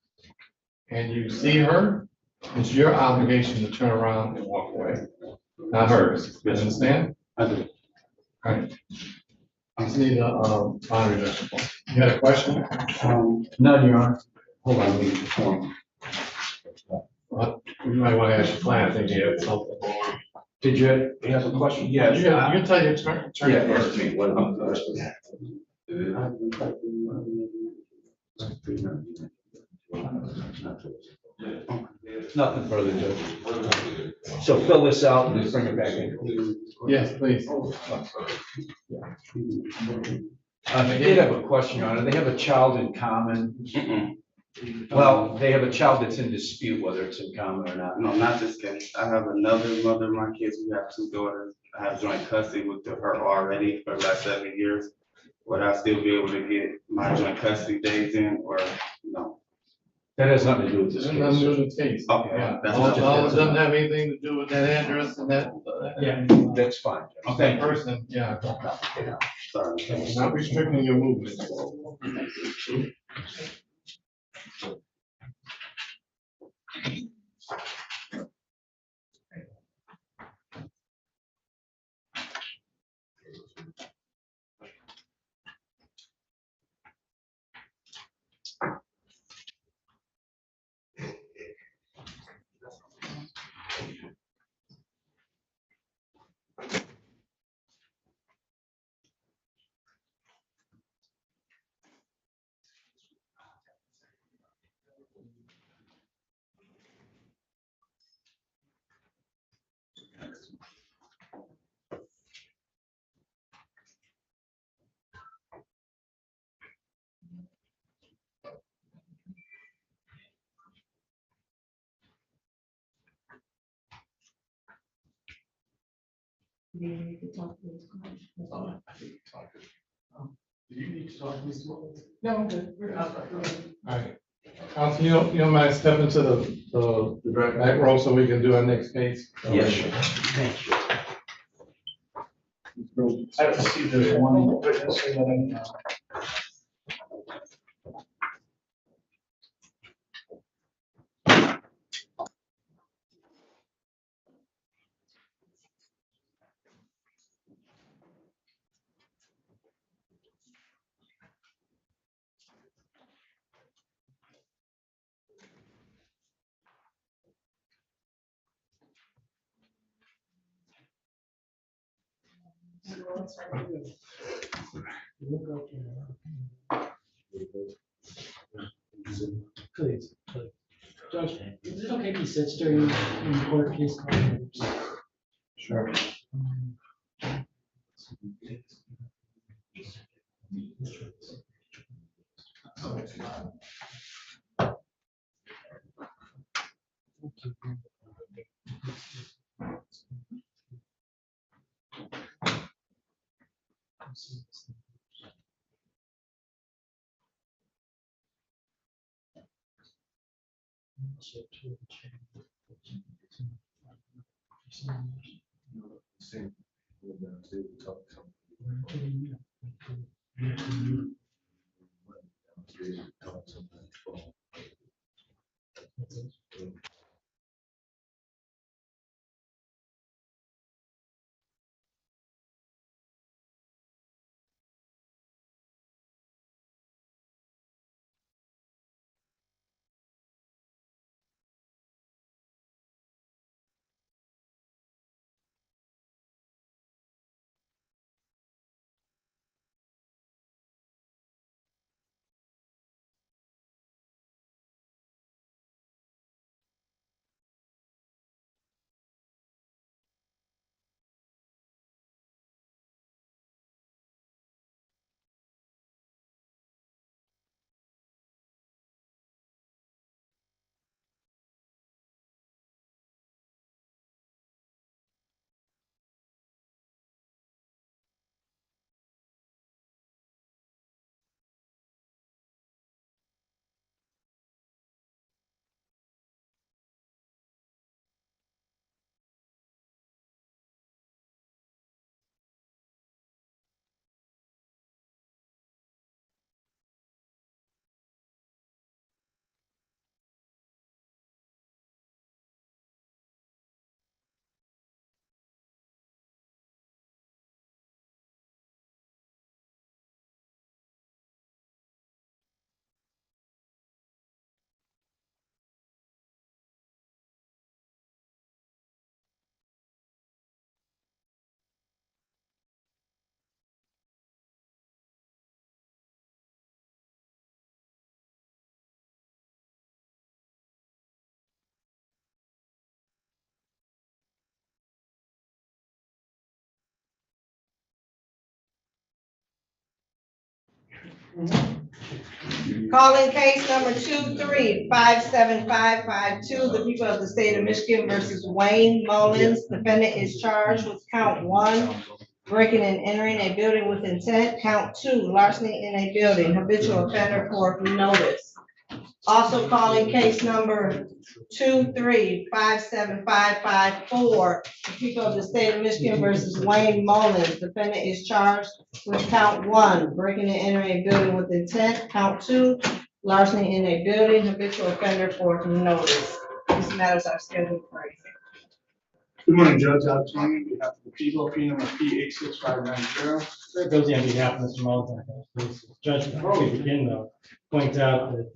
and you see her, it's your obligation to turn around and walk away, not hers. You understand? I do. All right. I just need a boundary adjustment. You had a question? None, Your Honor. Hold on, leave the form. You might want to ask your client, I think you have something. Did you have a question? Yeah, you can tell your attorney first. Yeah, what about the rest of that? Nothing further, Judge. So fill this out and just bring it back in. Yes, please. I did have a question, Your Honor. They have a child in common. Well, they have a child that's in dispute, whether it's in common or not. No, not this case. I have another mother of my kids. We have 2 daughters. I have joint custody with her already for the last 7 years. Would I still be able to get my joint custody days in or no? That has nothing to do with this Nothing case. to do with the case. Okay. Yeah. That's All what it doesn't have anything to do with that address and that. Yeah, that's fine. That person, yeah. Sorry. Not restricting your movement. Do you need to talk to this client? I think we talked. Do you need to talk to these ones? No, I'm good. All right. Council, you don't mind stepping to the back row so we can do our next case? Yes, sure. Thank you. I have to see if there's one witness or that Please, please. Judge, is it okay if he sits during the court case? Sure. Calling case number 2357552, the people of the state of Michigan versus Wayne Mullins. Defendant is charged with count 1, breaking and entering a building with intent. Count 2, larceny in a building, habitual offender for notice. Also calling case number 2357554, the people of the state of Michigan versus Wayne Mullins. Defendant is charged with count 1, breaking and entering a building with intent. Count 2, larceny in a building, habitual offender for notice. These matters are scheduled for a Good morning, Judge. Alex Tony, on behalf of the people, P number P86590. Greg Dozy on behalf of Mr. Mullins. Judge, before we begin though, point out that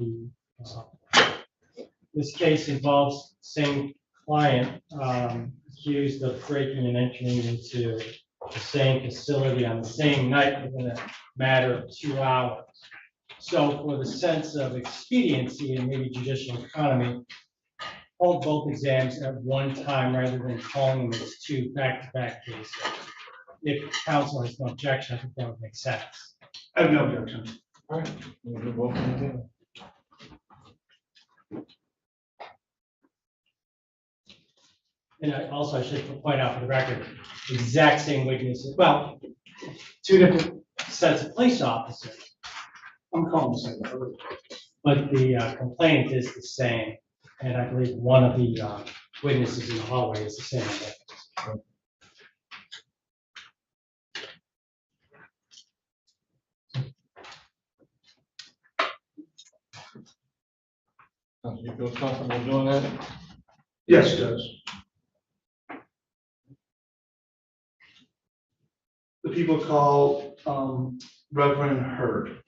this case involves same client accused of breaking and entering into the same facility on the same night within a matter of 2 hours. So for the sense of expediency and maybe judicial economy, hold both exams at one time rather than calling them as 2 back-to-back cases. If counsel has no objection, I think that would make sense. I have no objection. All right. We'll do both of them again. And I should point out for the record, the exact same witnesses, well, two different sets of police officers. I'm calling the same, but the complaint is the same. And I believe one of the witnesses in the hallway is the same. You feel comfortable doing that? Yes, Judge. The people call Reverend Hurd.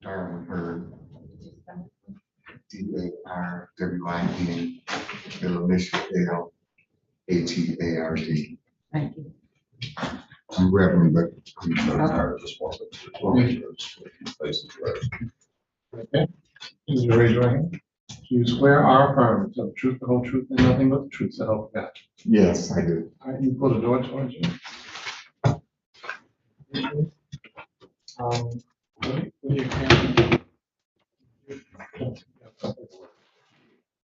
Darwin Bird, DARWIN, middle initial LATARD. Thank you. I'm Reverend, but Okay. Please raise your hand. Do you swear or affirm to tell the truth, the whole truth, and nothing but the truth, so help you God? yes, I do. All right, you pull the door towards you. What do you carry?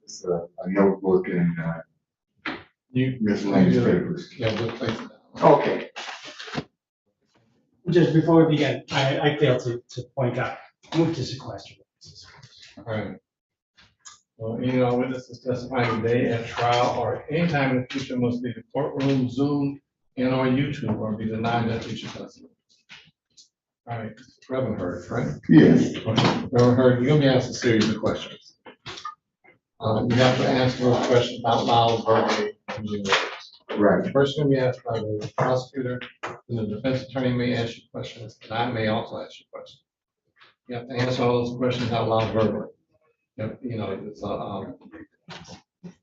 It's a notebook and You miscellaneous papers. Yeah, we'll place it down. Okay. Just before we begin, I failed to point out, move to sequester. All right. Well, any of our witnesses testifying today at trial or at any time in the future must leave the courtroom, Zoom, and or YouTube, or be denied that future testimony. All right, Reverend Hurd, right? Yes. Okay. Reverend Hurd, you're gonna be asked a series of questions. You have to answer those questions out loud, verbally, and in words. Right. First, gonna be asked by the prosecutor, and the defense attorney may ask you questions, and I may also ask you questions. You have to answer all those questions out loud verbally. You know, it's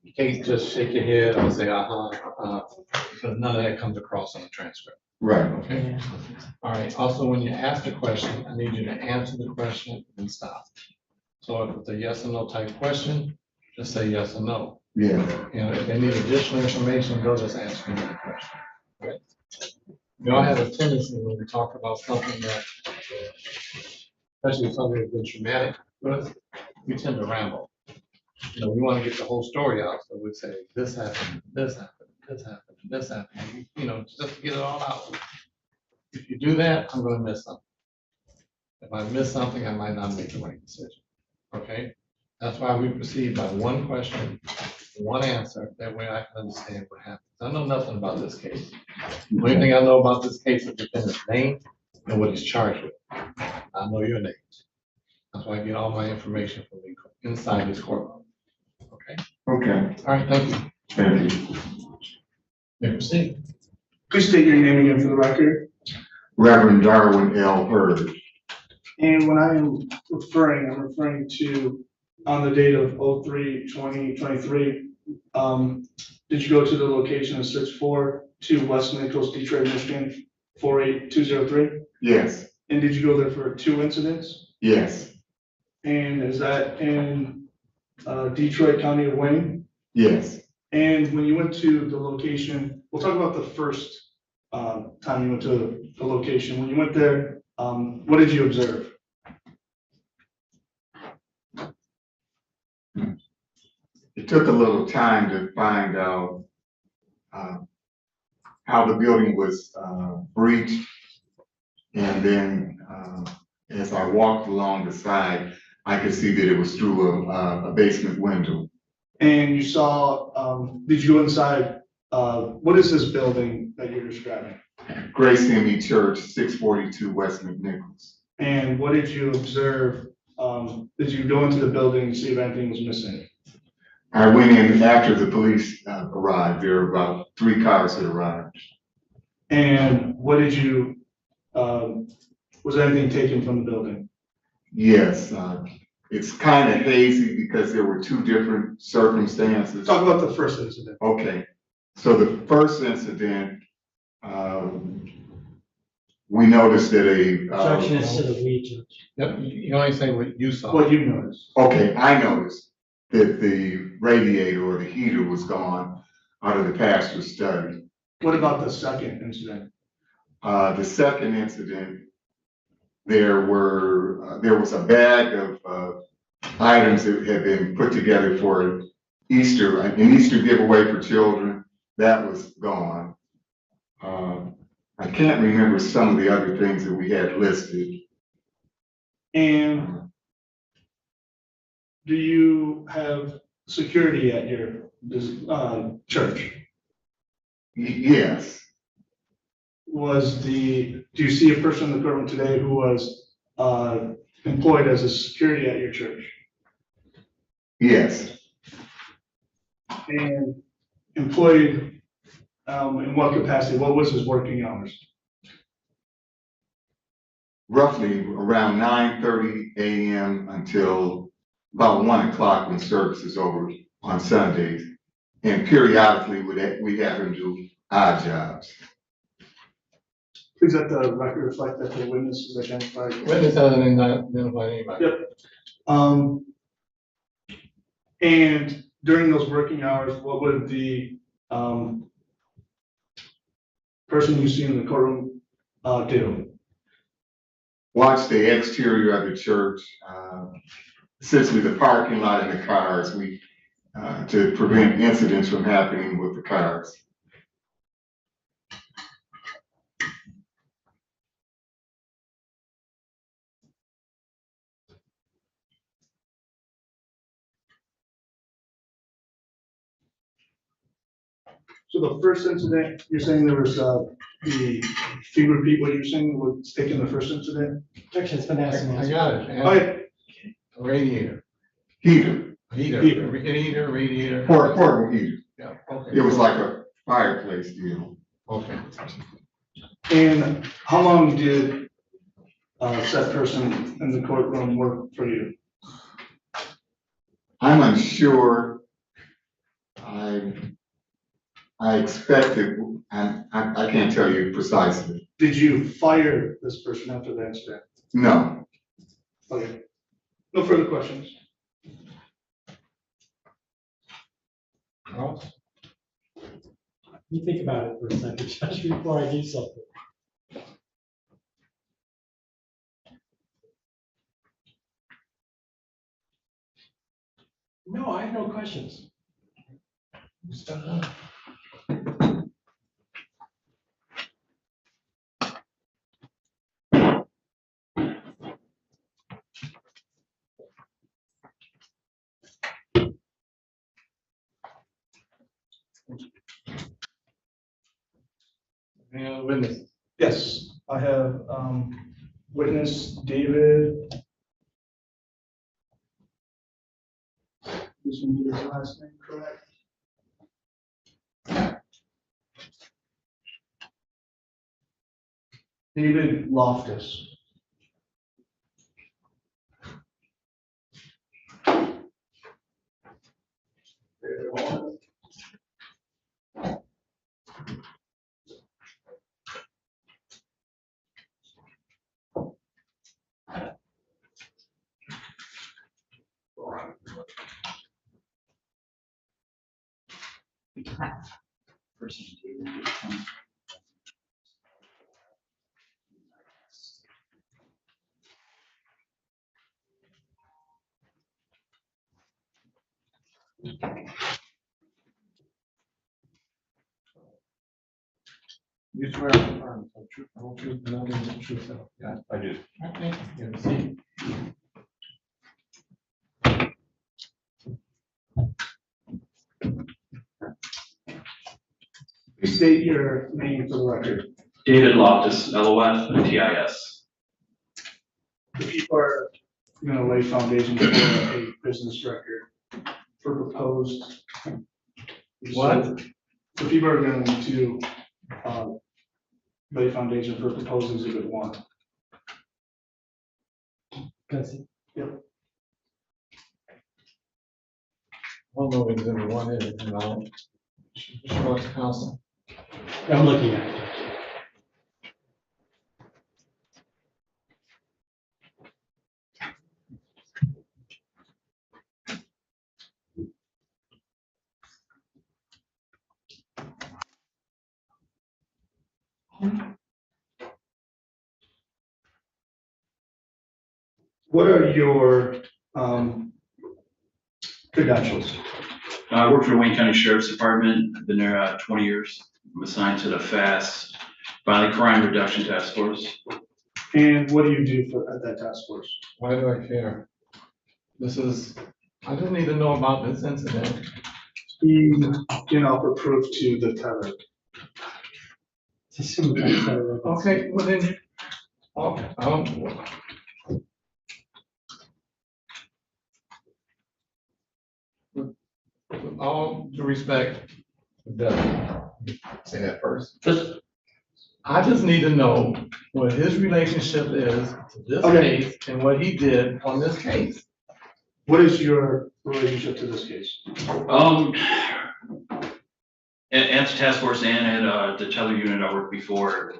you can't just shake your head or say, because none of that comes across on the transcript. Right. Okay. All right. Also, when you ask the question, I need you to answer the question and stop. So if it's a yes or no type question, just say yes or no. Yeah. You know, if they need additional information, they'll just ask you another question. Right? We all have a tendency when we talk about something that, especially something that's been traumatic for us, we tend to ramble. You know, we want to get the whole story out, so we say, this happened, this happened, this happened, this happened, you know, just to get it all out. If you do that, I'm gonna miss something. If I miss something, I might not make the right decision, okay? That's why we proceed by one question, one answer, that way I can understand what happened. I know nothing about this case. The only thing I know about this case is the defendant's name and what he's charged with. I know your name. That's why I get all my information from inside this courtroom. Okay? Okay. All right, thank you. Thank you. May proceed. Please state your name again for the record. Reverend Darwin L. Hurd. And when I am referring, I'm referring to on the date of 03/2023. Did you go to the location of 642 West Nichols, Detroit, Michigan, 48203? Yes. And did you go there for 2 incidents? Yes. And is that in Detroit County of Wayne? Yes. And when you went to the location, we'll talk about the first time you went to the location. When you went there, what did you observe? It took a little time to find out how the building was breached. And then as I walked along the side, I could see that it was through a basement window. And you saw, did you go inside? What is this building that you're describing? Grace Emmy Church, 642 West McNichols. And what did you observe? Did you go into the building and see if anything was missing? I went in after the police arrived. There were about 3 cars that arrived. And what did you, was anything taken from the building? Yes, It's kind of hazy because there were two different circumstances. Talk about the first incident. Okay, so the first incident, we noticed that Objection is to the we, Judge. Yep, you only say what you saw. What you noticed. Okay, I noticed that the radiator or the heater was gone out of the pastor's study. What about the second incident? The second incident, there was a bag of items that had been put together for an Easter giveaway for children. That was gone. I can't remember some of the other things that we had listed. And do you have security at your church? Yes. Do you see a person in the courtroom today who was employed as a security at your church? Yes. And employed in what capacity? What was his working hours? Roughly around 9:30 a.m. until about 1 o'clock when service is over on Sundays. And periodically we have him do odd jobs. Please let the record reflect that the witness is identified. Witness hasn't identified anybody. Yep. And during those working hours, what would the person you see in the courtroom do? Watch the exterior of the church, essentially the parking lot and the cars, to prevent incidents from happening with the cars. So the first incident, you're saying there was the finger repeat what you're saying was taken the first incident? Objection's been asked. I got it. Oh, yeah. Radiator. Heater. Radiator. Portable heater. Yeah, okay. It was like a fireplace deal. Okay. And how long did said person in the courtroom work for you? I'm unsure. I expected, and I can't tell you precisely. Did you fire this person after the incident? No. Okay. No further questions. You think about it for a second, Judge, before I do something. No, I have no questions. Any other witnesses? Yes, I have witness David. This one get his last name correct. David Loftus. You swear to affirm the truth, the whole truth, and nothing but the truth, so, yeah, I do. Okay, you have a seat. State your name for the record. David Loftus, LOF, and TIS. The people are going to lay foundation for a business record for proposed. What? The people are going to lay foundation for proposed exhibit 1. Good. Yep. don't know what exhibit one is, you know. Show it to council. I'm looking at it. What are your, credentials? I work for the Wayne County Sheriff's Department. I've been there 20 years. I'm assigned to the FAST, Violent Crime Reduction Task Force. And what do you do at that task force? Why do I care? I just need to know about this incident. He can offer proof to the tether. Okay, well then, with all due respect, say that first. I just need to know what his relationship is to this case and what he did on this case. What is your relationship to this case? At the task force and at the tether unit I worked before,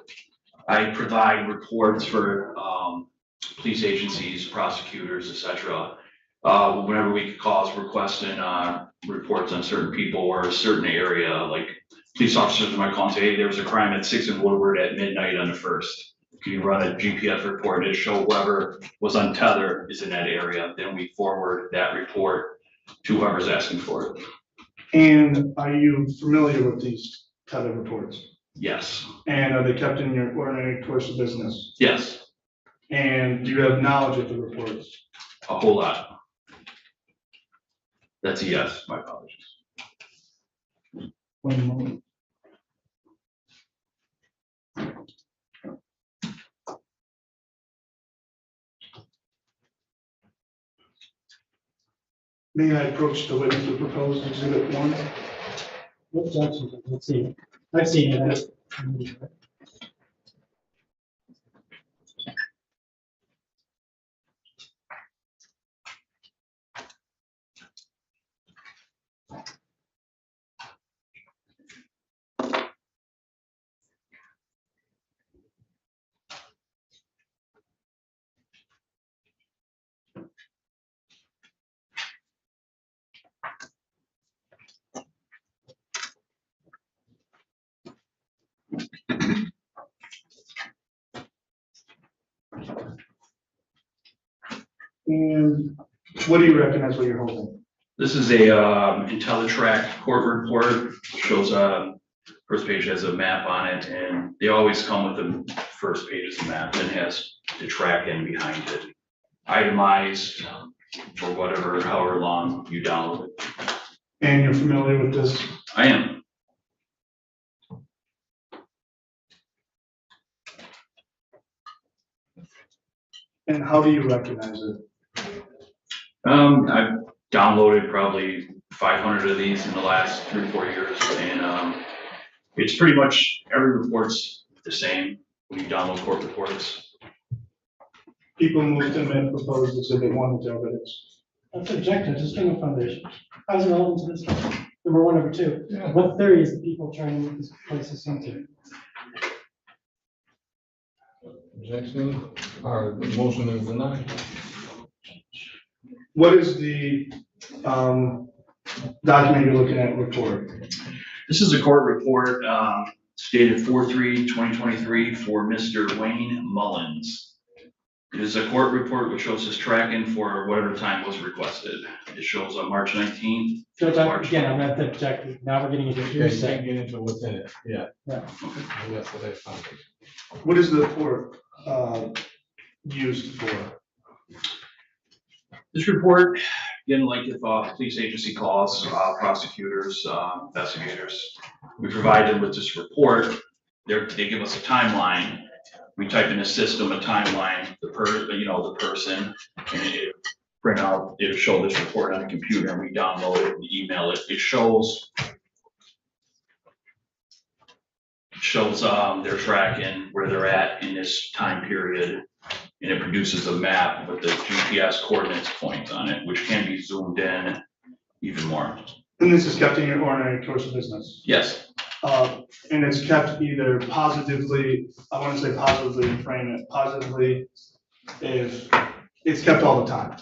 I provide reports for police agencies, prosecutors, etc. Whenever we get calls requesting reports on certain people or a certain area, like police officers might call and say, hey, there was a crime at 6 in Woodward at midnight on the 1st. Can you run a GPS report and show whoever was on tether is in that area? Then we forward that report to whoever's asking for it. And are you familiar with these tether reports? Yes. And are they kept in your ordinary course of business? Yes. And do you have knowledge of the reports? A whole lot. That's a yes, my apologies. One moment. May I approach the witness to propose exhibit 1? Let's see. I've seen it. And what do you recognize what you're holding? This is a IntelliTrack court report. Shows first page has a map on it, and they always come with the first page of the map and has the track in behind it, itemized for whatever, however long you download it. And you're familiar with this? I am. And how do you recognize it? I've downloaded probably 500 of these in the last 3 or 4 years, and it's pretty much every report's the same when you download court reports. People move to amend proposed exhibit 1 with evidence. That's objective, just give a foundation. How's it relevant to this case? Number 1, number 2. What theory is the people trying to make this place into? Objection, or the motion is denied. What is the document you're looking at report? This is a court report dated 4/3/2023 for Mr. Wayne Mullins. It is a court report which shows his tracking for whatever time was requested. It shows on March 19th. Again, I'm not objective. Now we're getting into hearsay. Can't get into what's in it, yeah. Yeah. Yes, so that's fine. What is the report used for? This report, again, like if police agency calls, prosecutors, investigators, we provide them with this report. They give us a timeline. We type in the system a timeline, the person, and it print out, it'll show this report on the computer, and we download it, we email it. It shows their tracking, where they're at in this time period, and it produces a map with the GPS coordinates points on it, which can be zoomed in even more. And this is kept in your ordinary course of business? Yes, And it's kept either positively, I want to say positively and frame it positively, if it's kept all the time.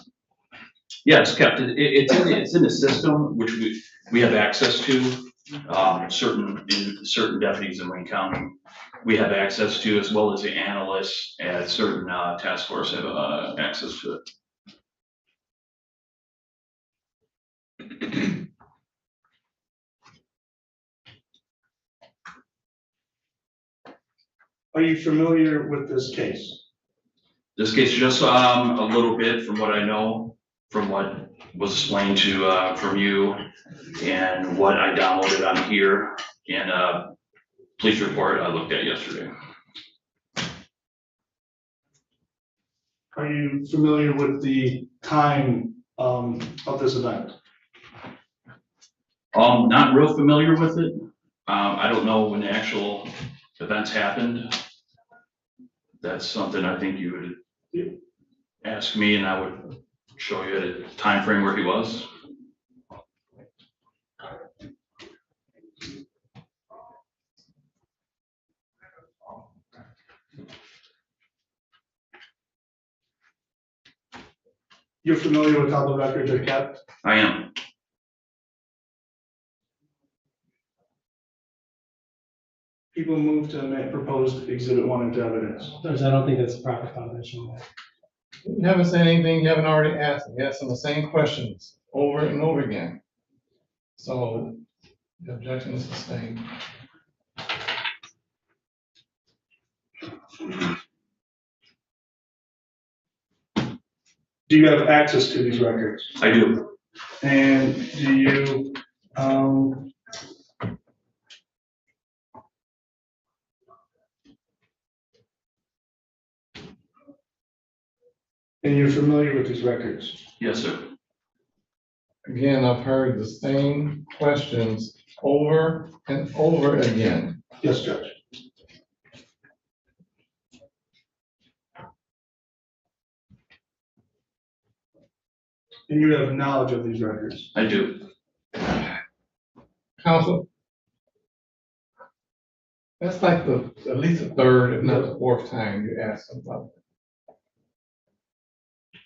yeah, it's kept, it's in the system, which we have access to. Certain deputies in Wayne County, we have access to, as well as the analysts at certain task force have access to it. Are you familiar with this case? This case, just a little bit from what I know, from what was explained to from you, and what I downloaded on here in a police report I looked at yesterday. Are you familiar with the time of this event? Not real familiar with it. I don't know when the actual events happened. That's something I think you would ask me, and I would show you a time frame where he was. You're familiar with how the records are kept? I am. People move to amend proposed exhibit 1 into evidence. I don't think that's a proper foundation. You haven't said anything you haven't already asked. You asked them the same questions over and over again. So the objection is sustained. Do you have access to these records? I do. And do you, and you're familiar with these records? Yes, sir. Again, I've heard the same questions over and over again. Yes, Judge. And you have knowledge of these records? I do. Counsel, that's like at least the third, if not the fourth time you asked them about it.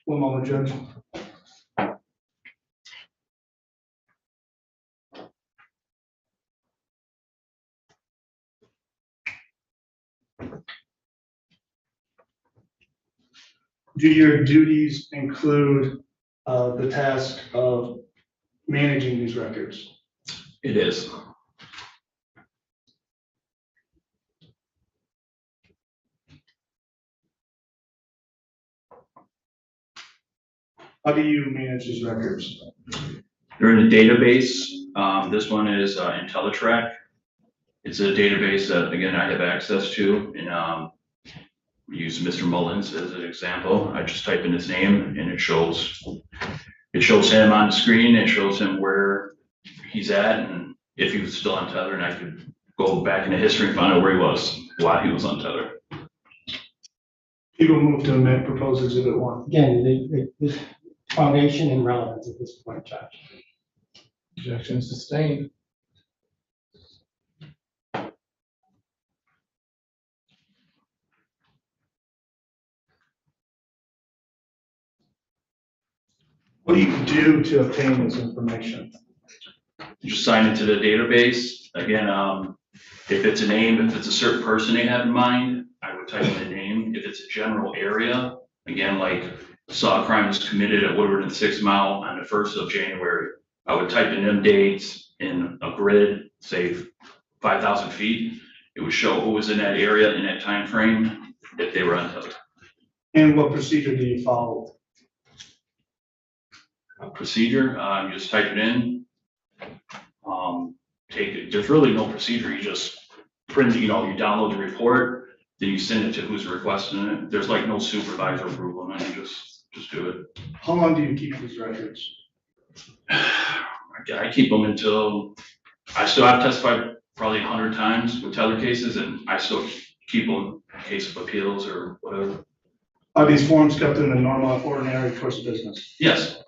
One moment, Judge. Do your duties include the task of managing these records? It is. How do you manage these records? They're in a database. This one is IntelliTrack. It's a database that, again, I have access to, and we use Mr. Mullins as an example. I just type in his name and it shows him on the screen. It shows him where he's at and if he was still untethered, and I could go back into history and find out where he was while he was untethered. People move to amend proposed exhibit 1. Again, the foundation and relevance at this point, Judge. Objection sustained. What do you do to obtain this information? You just sign into the database. Again, if it's a name, if it's a certain person they have in mind, I would type in the name. If it's a general area, again, like saw a crime was committed at Woodward and 6 Mile on the 1st of January, I would type in them dates in a grid, say 5,000 feet. It would show who was in that area in that time frame if they were untethered. And what procedure do you follow? Procedure, you just type it in, take it, there's really no procedure, you just print, you download the report, then you send it to who's requesting it. There's like no supervisor approval, and you just do it. How long do you keep these records? I keep them until, I still have testified probably 100 times with tether cases, and I still keep them in case of appeals or whatever. Are these forms kept in the normal, ordinary course of business? Yes.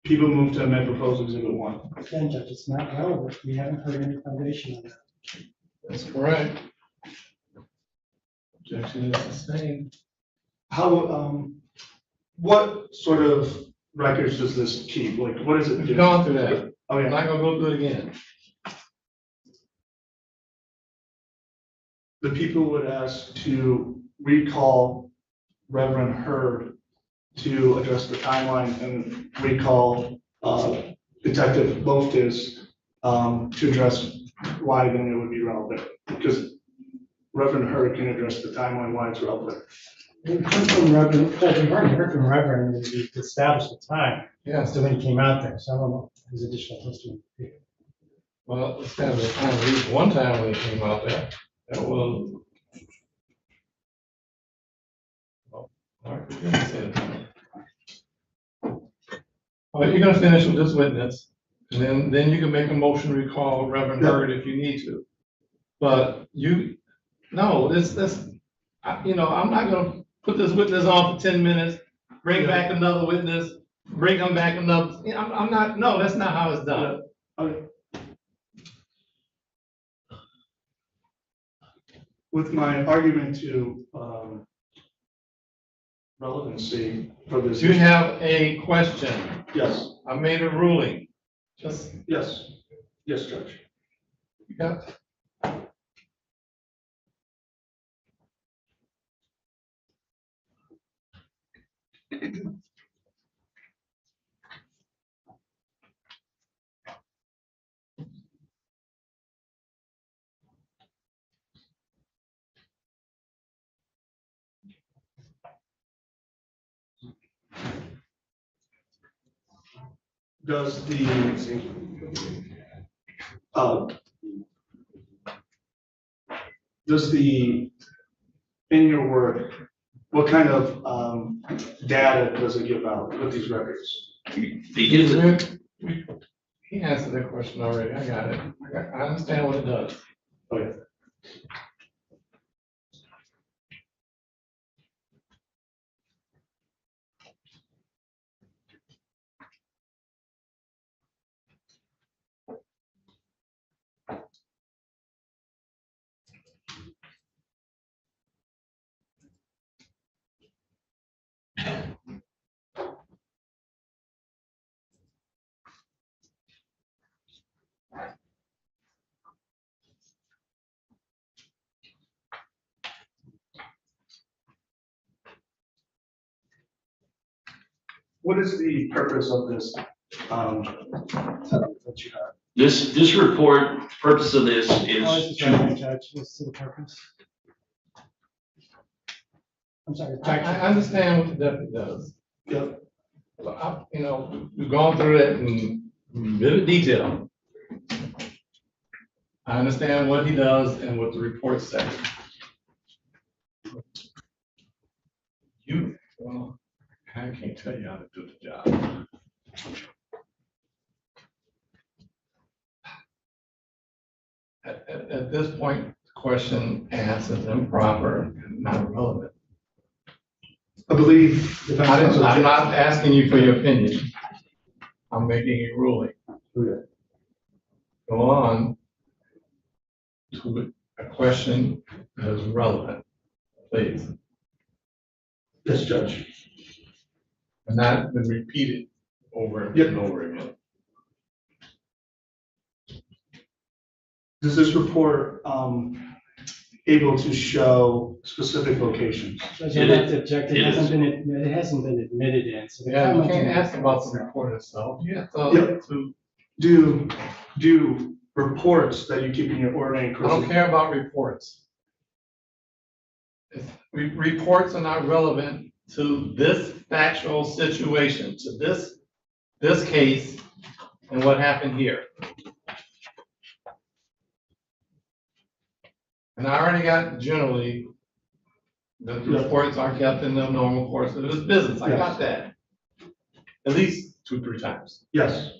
People move to amend proposed exhibit 1. Again, Judge, it's not relevant. We haven't heard any foundation on that. That's correct. Objection is sustained. How, what sort of records does this keep? Like, what is it? We've gone through that. Oh, I'm yeah. not gonna go through it again. The people would ask to recall Reverend Hurd to address the timeline and recall Detective Loftus to address why then it would be relevant. Because Reverend Hurd can address the timeline why it's relevant. We've heard from Reverend, Judge, we've already heard from Reverend, and we established the time. Yeah. So when he came out there, so I don't know his additional testimony. Well, it's kind of a time, at least one time when it came out there, that was. Oh, Mark, you're gonna say it. All right, you're gonna finish with this witness, and then you can make a motion to recall Reverend Hurd if you need to. But no, you know, I'm not gonna put this witness on for 10 minutes, bring back another witness, bring him back another, I'm not, no, that's not how it's done. Okay. With my argument to relevancy for this. You have a question. Yes. I made a ruling. Just. Yes. Yes, Judge. Yeah. Does the in your work, what kind of data does it give out with these records? He answered that question already. I got it. I understand what it does. Okay. What is the purpose of this that you have? This report, purpose of this is to, Judge, what's the purpose? I'm sorry. I understand what the deputy does. Yep. You know, we've gone through it in vivid detail. I understand what he does and what the report says. Well, I can't tell you how to do the job. At this point, the question asked is improper and not relevant. I believe. I'm not asking you for your opinion. I'm making a ruling. Okay. Go on to a question that is relevant, please. Yes, Judge. And not been repeated over and over again. Does this report able to show specific locations? Judge, I'd like to object. It hasn't been admitted in. So the Yeah, you comment- can't ask about the report itself. You have to. Do reports that you keep in your ordinary I don't course. care about reports. Reports are not relevant to this factual situation, to this case and what happened here. And I already got generally, the reports are kept in the normal course of this business. I got that. At least 2-3 times. Yes.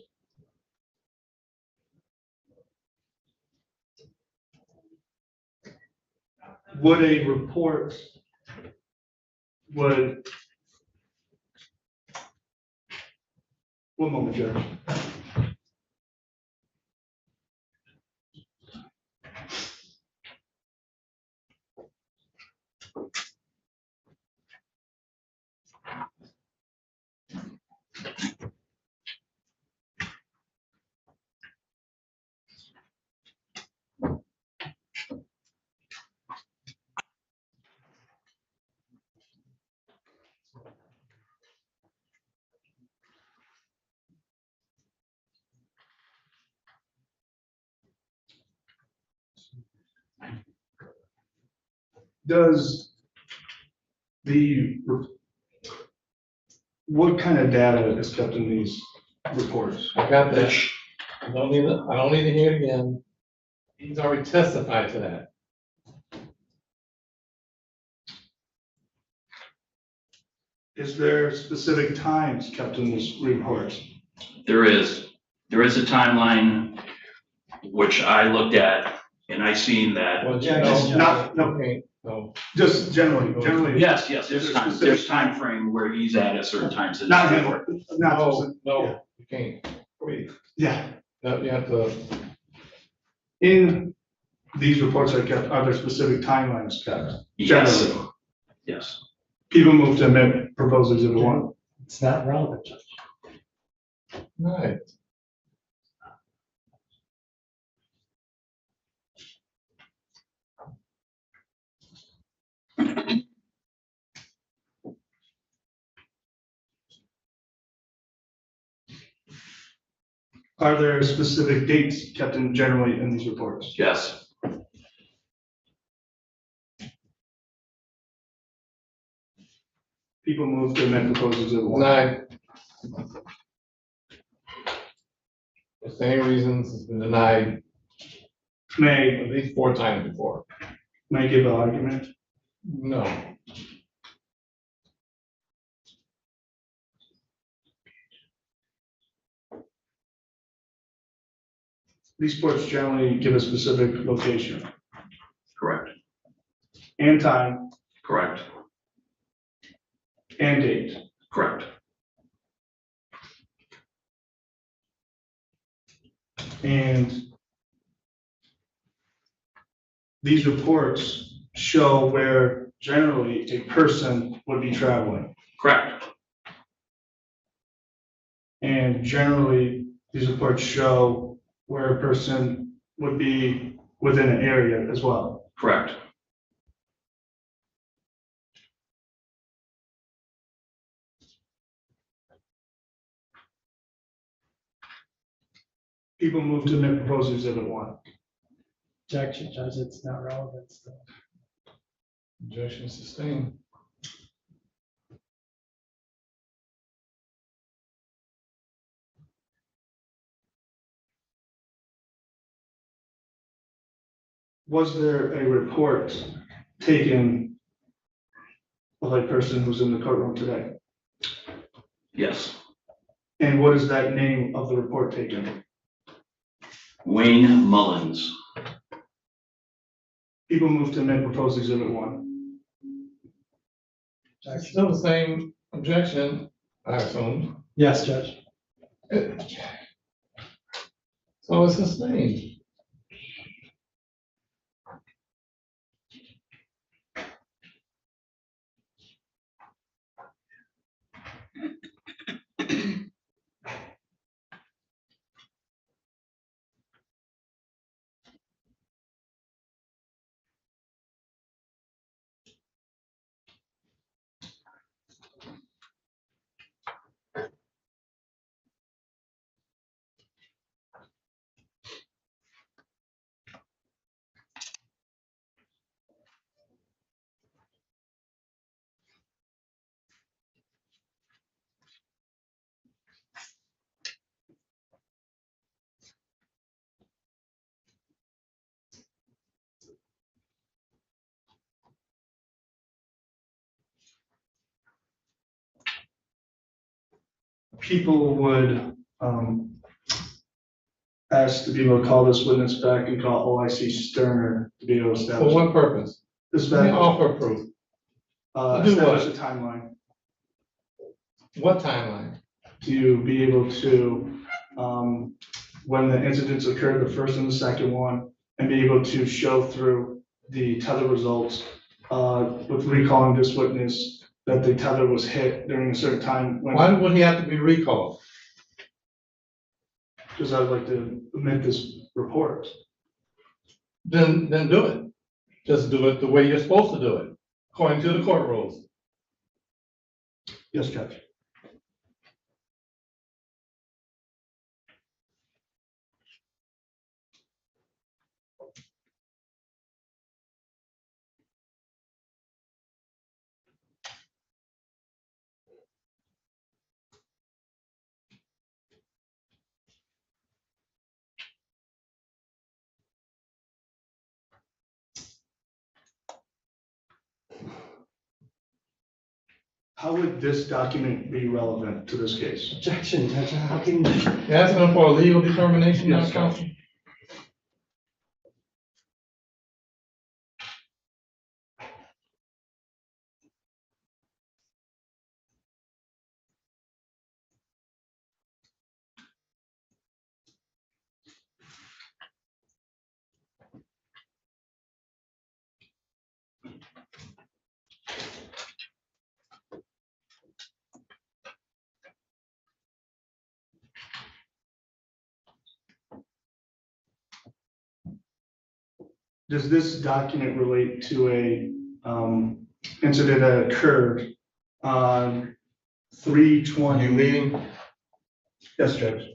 Would a report One moment, Judge. Does what kind of data is kept in these reports? I got that. I don't need to hear it again. He's already testified to that. Is there specific times kept in these reports? There is a timeline which I looked at and I seen that. Well, No, just generally. Yes, there's time frame where he's at certain times in Not this him, report. No, you can't. Yeah. No, you have to. In these reports are kept, are there specific timelines kept? Yes. Generally. Yes. People move to amend proposed exhibit 1. It's not relevant, Judge. Right. Are there specific dates kept in generally in these reports? Yes. People move to amend proposed exhibit 1. Denied. The same reasons it's been denied May at least 4 times before. May give an argument. No. These reports generally give a specific location Correct. and time Correct. and date. Correct. And these reports show where generally a person would be traveling. Correct. And generally, these reports show where a person would be within an area as well. Correct. People move to amend proposed exhibit 1. Objection, Judge, it's not relevant still. Objection sustained. Was there a report taken of a person who's in the courtroom today? Yes. And what is that name of the report taken? Wayne Mullins. People move to amend proposed exhibit 1. Still the same objection, I assume. Yes, Judge. So it's sustained. People would ask to be able to call this witness back and call OIC Sterner to be able to For establish. what purpose? This Let me back, offer proof. Do establish what? a timeline. What timeline? to be able to, when the incidents occurred, the first and the second one, and be able to show through the tether results, with recalling this witness that the tether was hit during a certain time when. Why would he have to be recalled? Because I'd like to make this report. Then do it. Just do it the way you're supposed to do it, according to the court rules. Yes, Judge. How would this document be relevant to this case? Objection, Judge, how can you? You're asking him for a legal determination, Yes, counsel? Does this document relate to a incident that occurred on 3/20? You leading? Yes, Judge.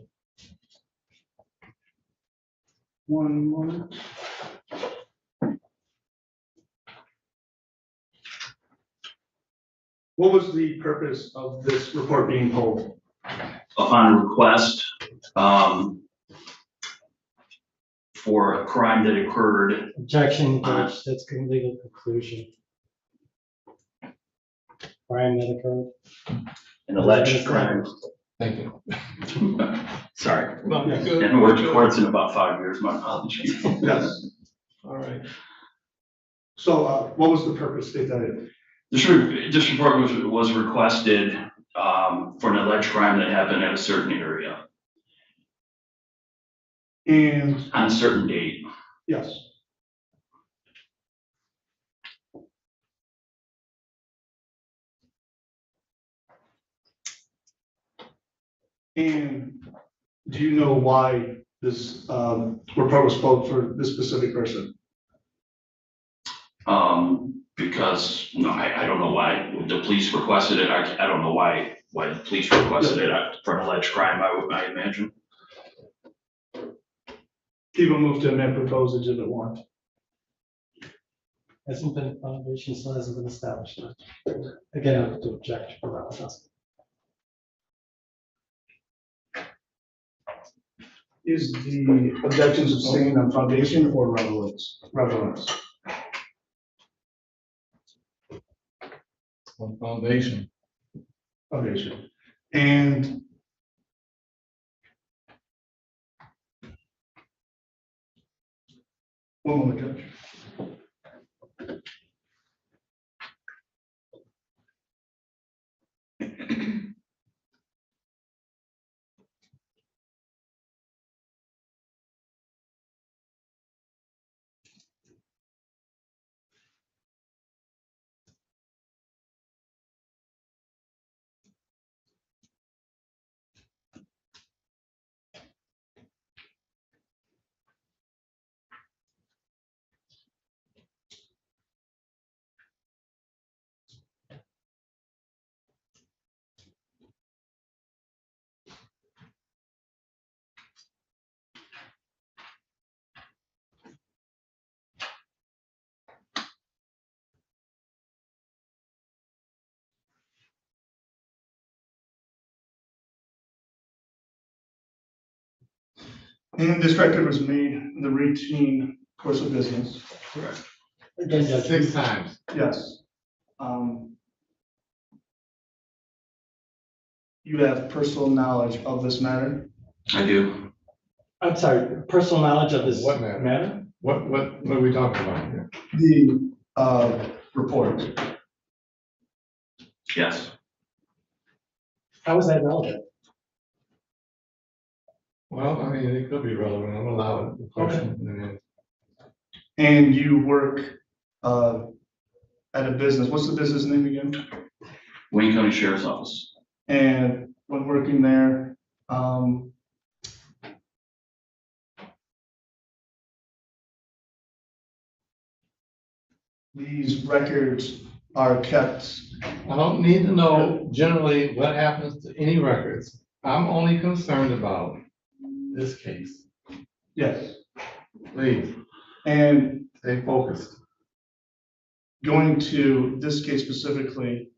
One moment. What was the purpose of this report being pulled? Upon request, for a crime that occurred. Objection, Judge, that's a legal conclusion. Crime that occurred. An alleged crime. Thank you. Sorry. No, you're good. And we're to courts in about 5 years, my apologies. Yes. All right. So what was the purpose? State that in. This report was requested for an alleged crime that happened at a certain area And on a certain date. yes. And do you know why this report was pulled for this specific person? Because no, I don't know why the police requested it. I don't know why the police requested it for an alleged crime. I imagine. People move to amend proposed exhibit 1. Hasn't been, foundation still hasn't been established. Again, I have to object for that. Is the objection sustained on foundation or relevance? On foundation. Foundation. And one moment, Judge. And this record was made in the routine course of business. Correct. Again, Judge. 6 times. Yes. You have personal knowledge of this matter? I do. I'm sorry, personal knowledge of this What matter? What are we talking about here? The report. Yes. How is that relevant? Well, I mean, it could be relevant, I'm allowed the question. I mean, And you work, at a business, what's the business name again? Wayne County Sheriff's Office. And when working there, these records are kept. I don't need to know generally what happens to any records. I'm only concerned about this case. Yes. Please, And stay focused. going to this case specifically,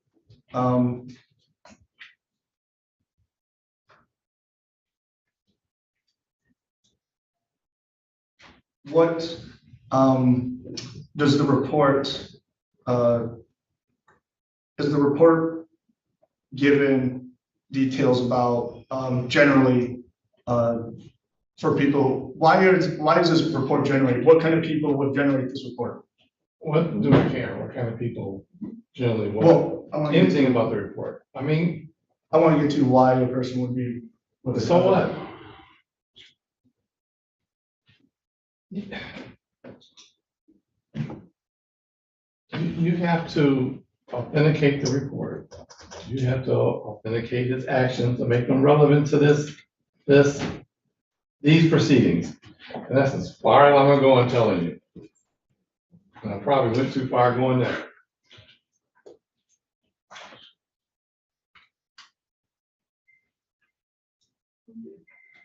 what, does the report, is the report given details about, generally, for people, why is this report generated? What kind of people would generate this report? What do we care? What kind of people generally, Well, I what, want to get anything to, about the report? I mean, I want to get to why a person would be. so what? You have to authenticate the report. You have to authenticate his actions to make them relevant to these proceedings. And that's as far as I'm gonna go in telling you. And I probably went too far going there.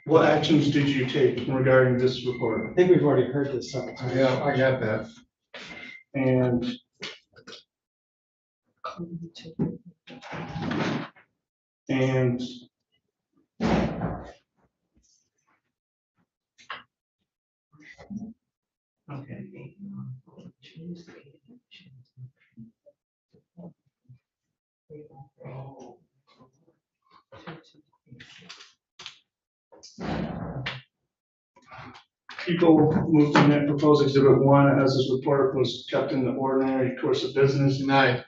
What actions did you take regarding this report? I think we've already heard this several times. Yeah, I got that. And Okay. people moved to net proposed exhibit 1 as this report was kept in the ordinary course of business. Tonight.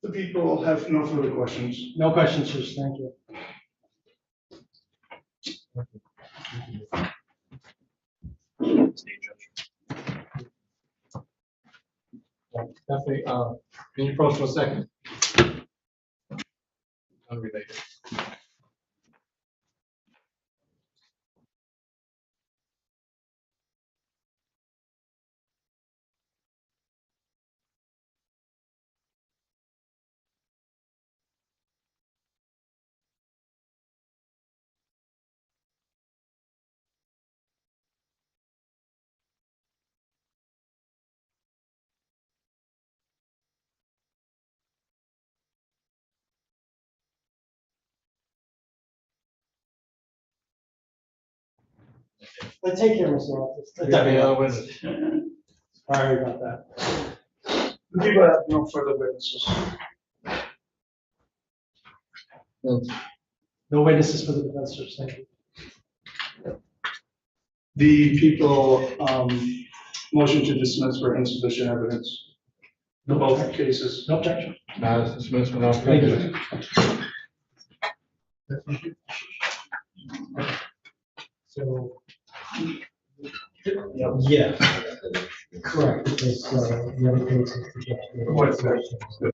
The people have no further questions. No questions, Judge, thank you. Definitely, can you approach for a second? Unrelated. But take care, Mr. Office. Any other witness? Sorry about that. The people have no further witnesses. No witnesses for the defense, Judge, thank you. The people, motion to dismiss for insufficient evidence. No Both objection. cases. No objection. Dismissed without Thank prejudice. you. So. Yeah, correct, because, the other case is projected. What's that?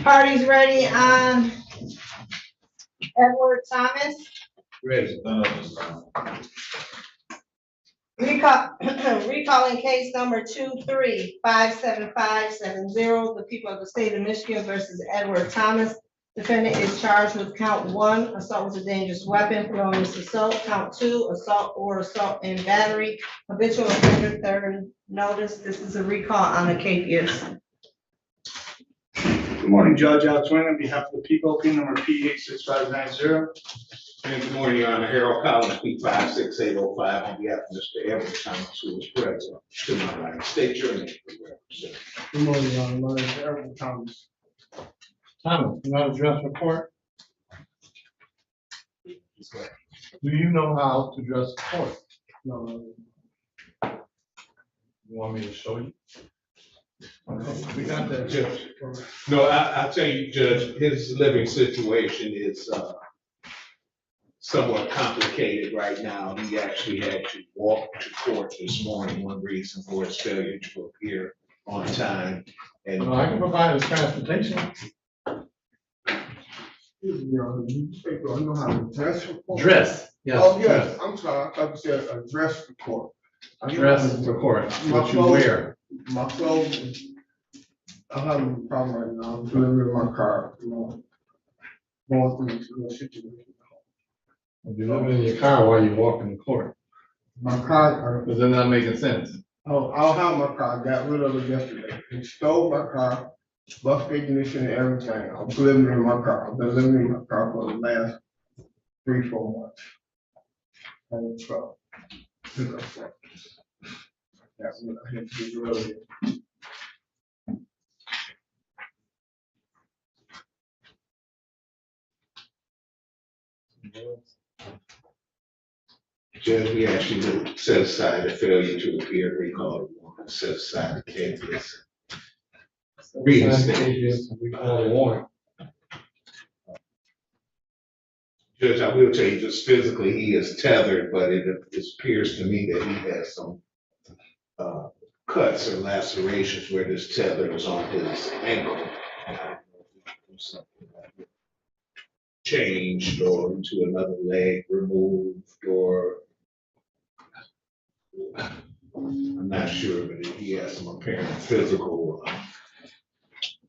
Parties ready on Edward Thomas? Ready. Recalling case number 23-57570, the people of the state of Michigan versus Edward Thomas. Defendant is charged with count 1, assault with a dangerous weapon, felonious assault, count 2, assault or assault and battery, habitual offender, third notice. This is a recall on the capias. Good morning, Judge Al Twing, on behalf of the people, P number P86590. And good morning, Your Honor. Harold Collins, P56805, on behalf of Mr. Edward Thomas, who is present to my right. State your name, please, represent. Good morning, Your Honor. My name is Edward Thomas. Thomas, you want to address the court? Do you know how to address the court? No, You want me to show you? Okay, we got that. Judge. No, I'll tell you, Judge, his living situation is somewhat complicated right now. He actually had to walk to court this morning, one reason for his failure to appear on time. And I can provide his transportation. Your Honor, you know how to address the court? Dress, yes. Oh, yes, I'm sorry, I thought you said address the court. Dress the court, what you wear. My clothes, I'm having a problem right now, I'm delivering my car, going through this little situation. You live in your car while you walk in the court. My car. Does that not making sense? Oh, I don't have my car, I got rid of it yesterday. They stole my car, bust the ignition and everything. I'm delivering my car. I've been living in my car for the last 3-4 months. I'm in trouble. That's what I had to do earlier. Judge, we actually set aside the failure to appear, recall, set aside the case. We call a warrant. Judge, I will tell you, just physically, he is tethered, but it appears to me that he has some cuts or lacerations where this tether is on his ankle. Changed or into another leg removed, or I'm not sure, but he has some apparent physical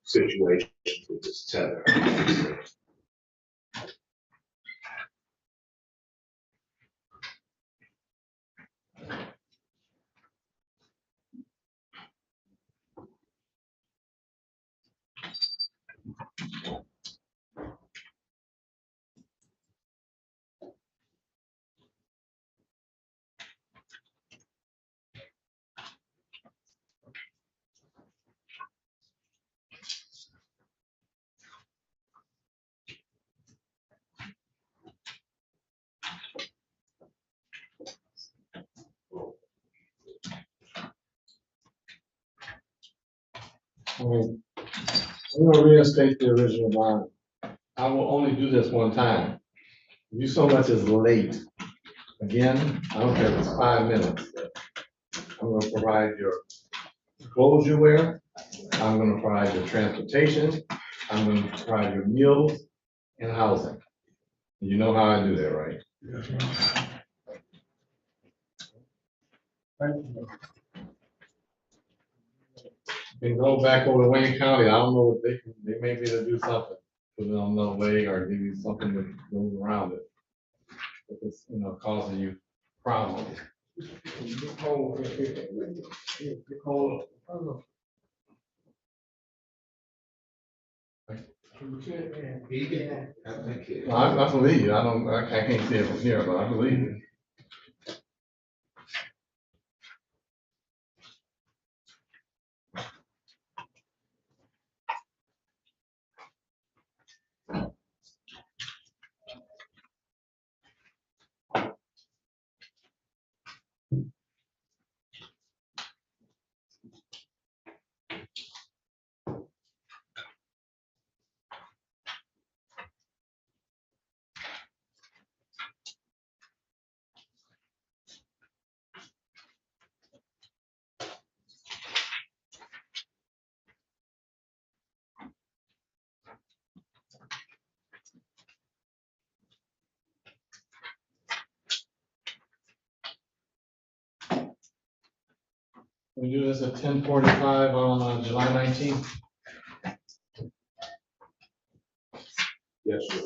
situation with this tether. I'm gonna reinstate the original bond. I will only do this one time. If you so much as late, again, I don't care if it's 5 minutes. I'm gonna provide your clothes you wear. I'm gonna provide your transportation. I'm gonna provide your meals and housing. You know how I do that, right? Yes, ma'am. Thank you. And go back over to Wayne County, I don't know what they may be able to do something, put it on another leg or give you something to move around it. If it's, causing you problems. I believe you, I can't see it from here, but I believe you. We do this at 10:45 on July 19th. Yes, sir.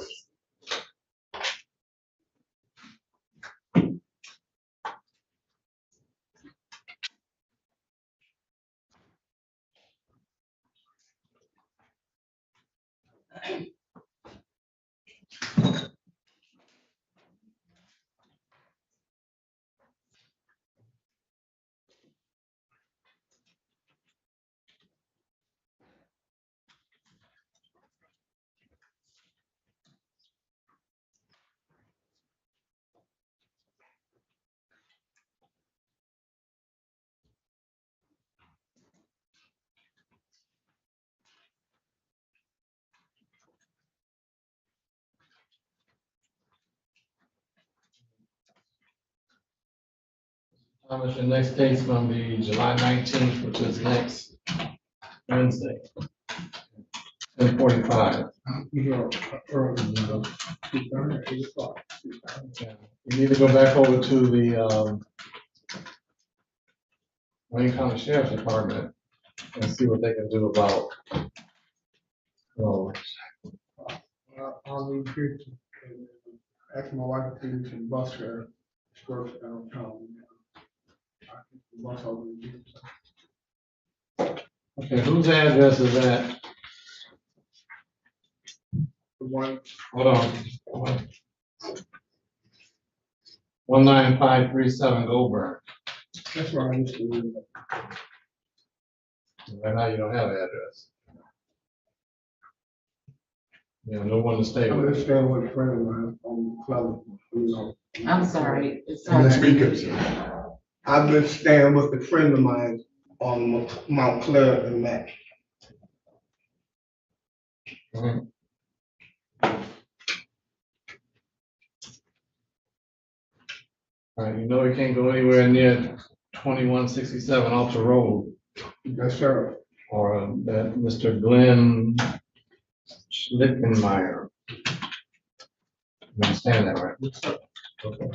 Thomas, your next date's gonna be July 19th, which is next Wednesday. 10:45. Yeah. You need to go back over to the Wayne County Sheriff's Department and see what they can do about. Oh, I'll leave here to ask my wife to bus her. She works downtown. I think the bus over there. okay, whose address is that? The one, Hold on. 19537 Goldberg. that's where I used to live. Right now you don't have an address. You know, no one to stay I'm with. just staying with a friend of mine on Clever, you know. I'm sorry. It's I'm the hard. speaker, sir. I've been staying with a friend of mine on Mount Clair and Mac. Mhm. All right, you know you can't go anywhere near 2167 Alta Road. Yes, sir. Or that Mr. Glenn Schlickenmeyer. You understand that, right? Yes, sir. Okay.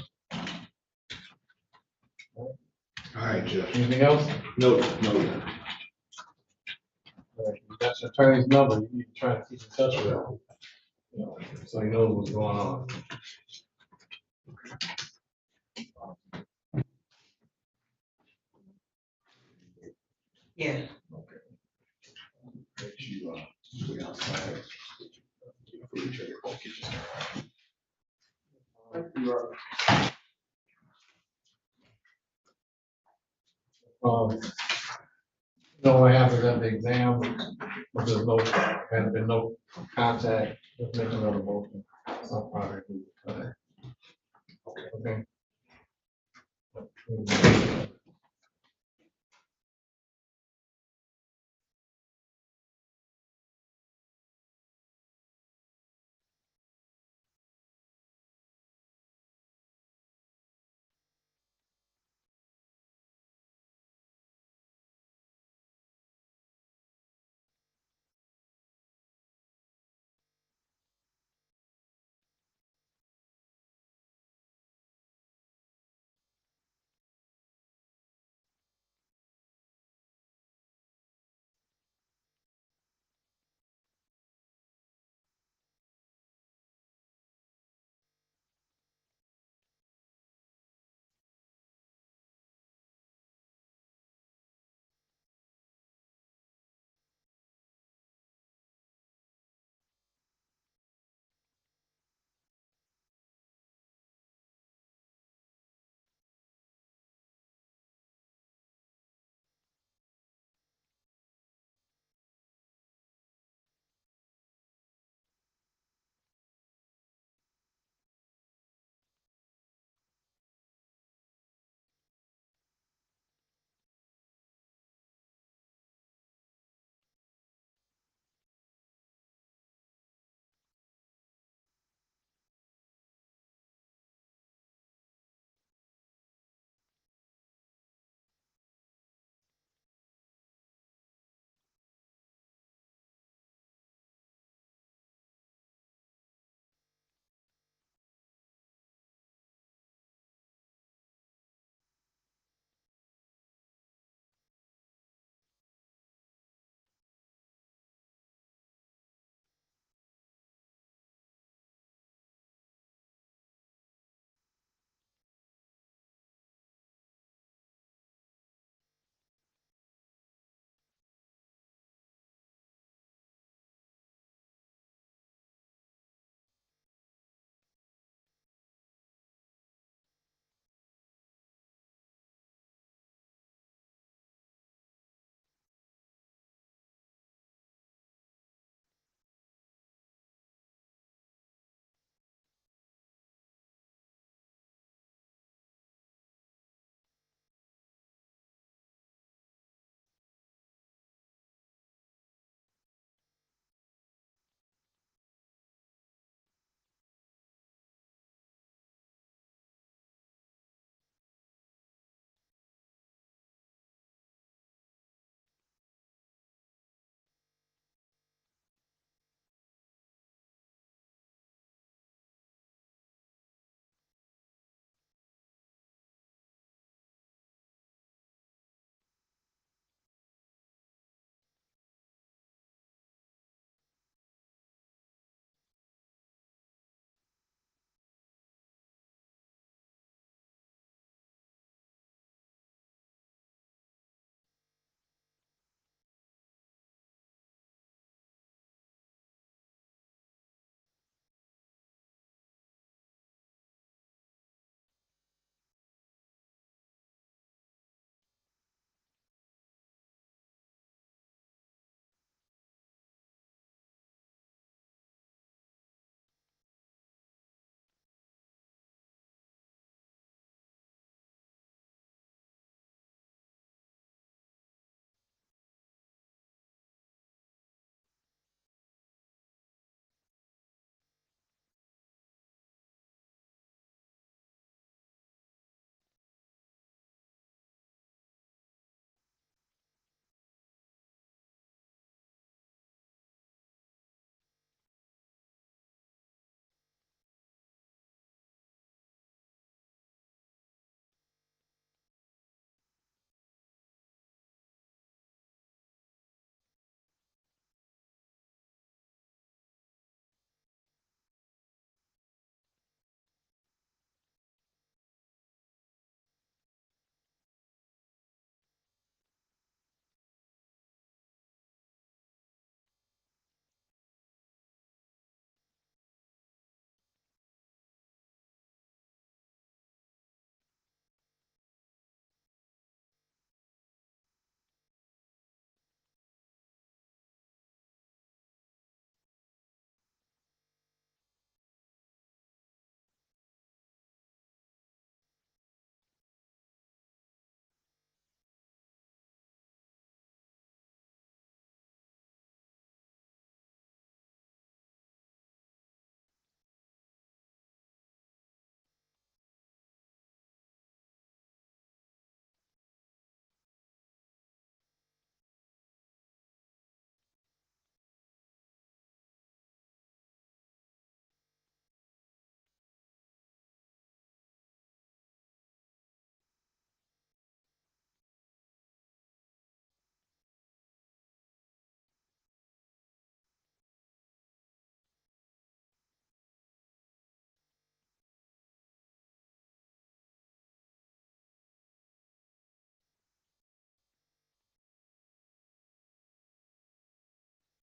All right, Jeff. Anything else? No. All right, you got your attorney's number, you need to try to keep in touch with him. You know, so he knows what's going on. Yeah. You, wait outside. Before you turn your phone, get your- You know what happens at the exam, if there's no, had been no contact, just make another motion. It's not part of it.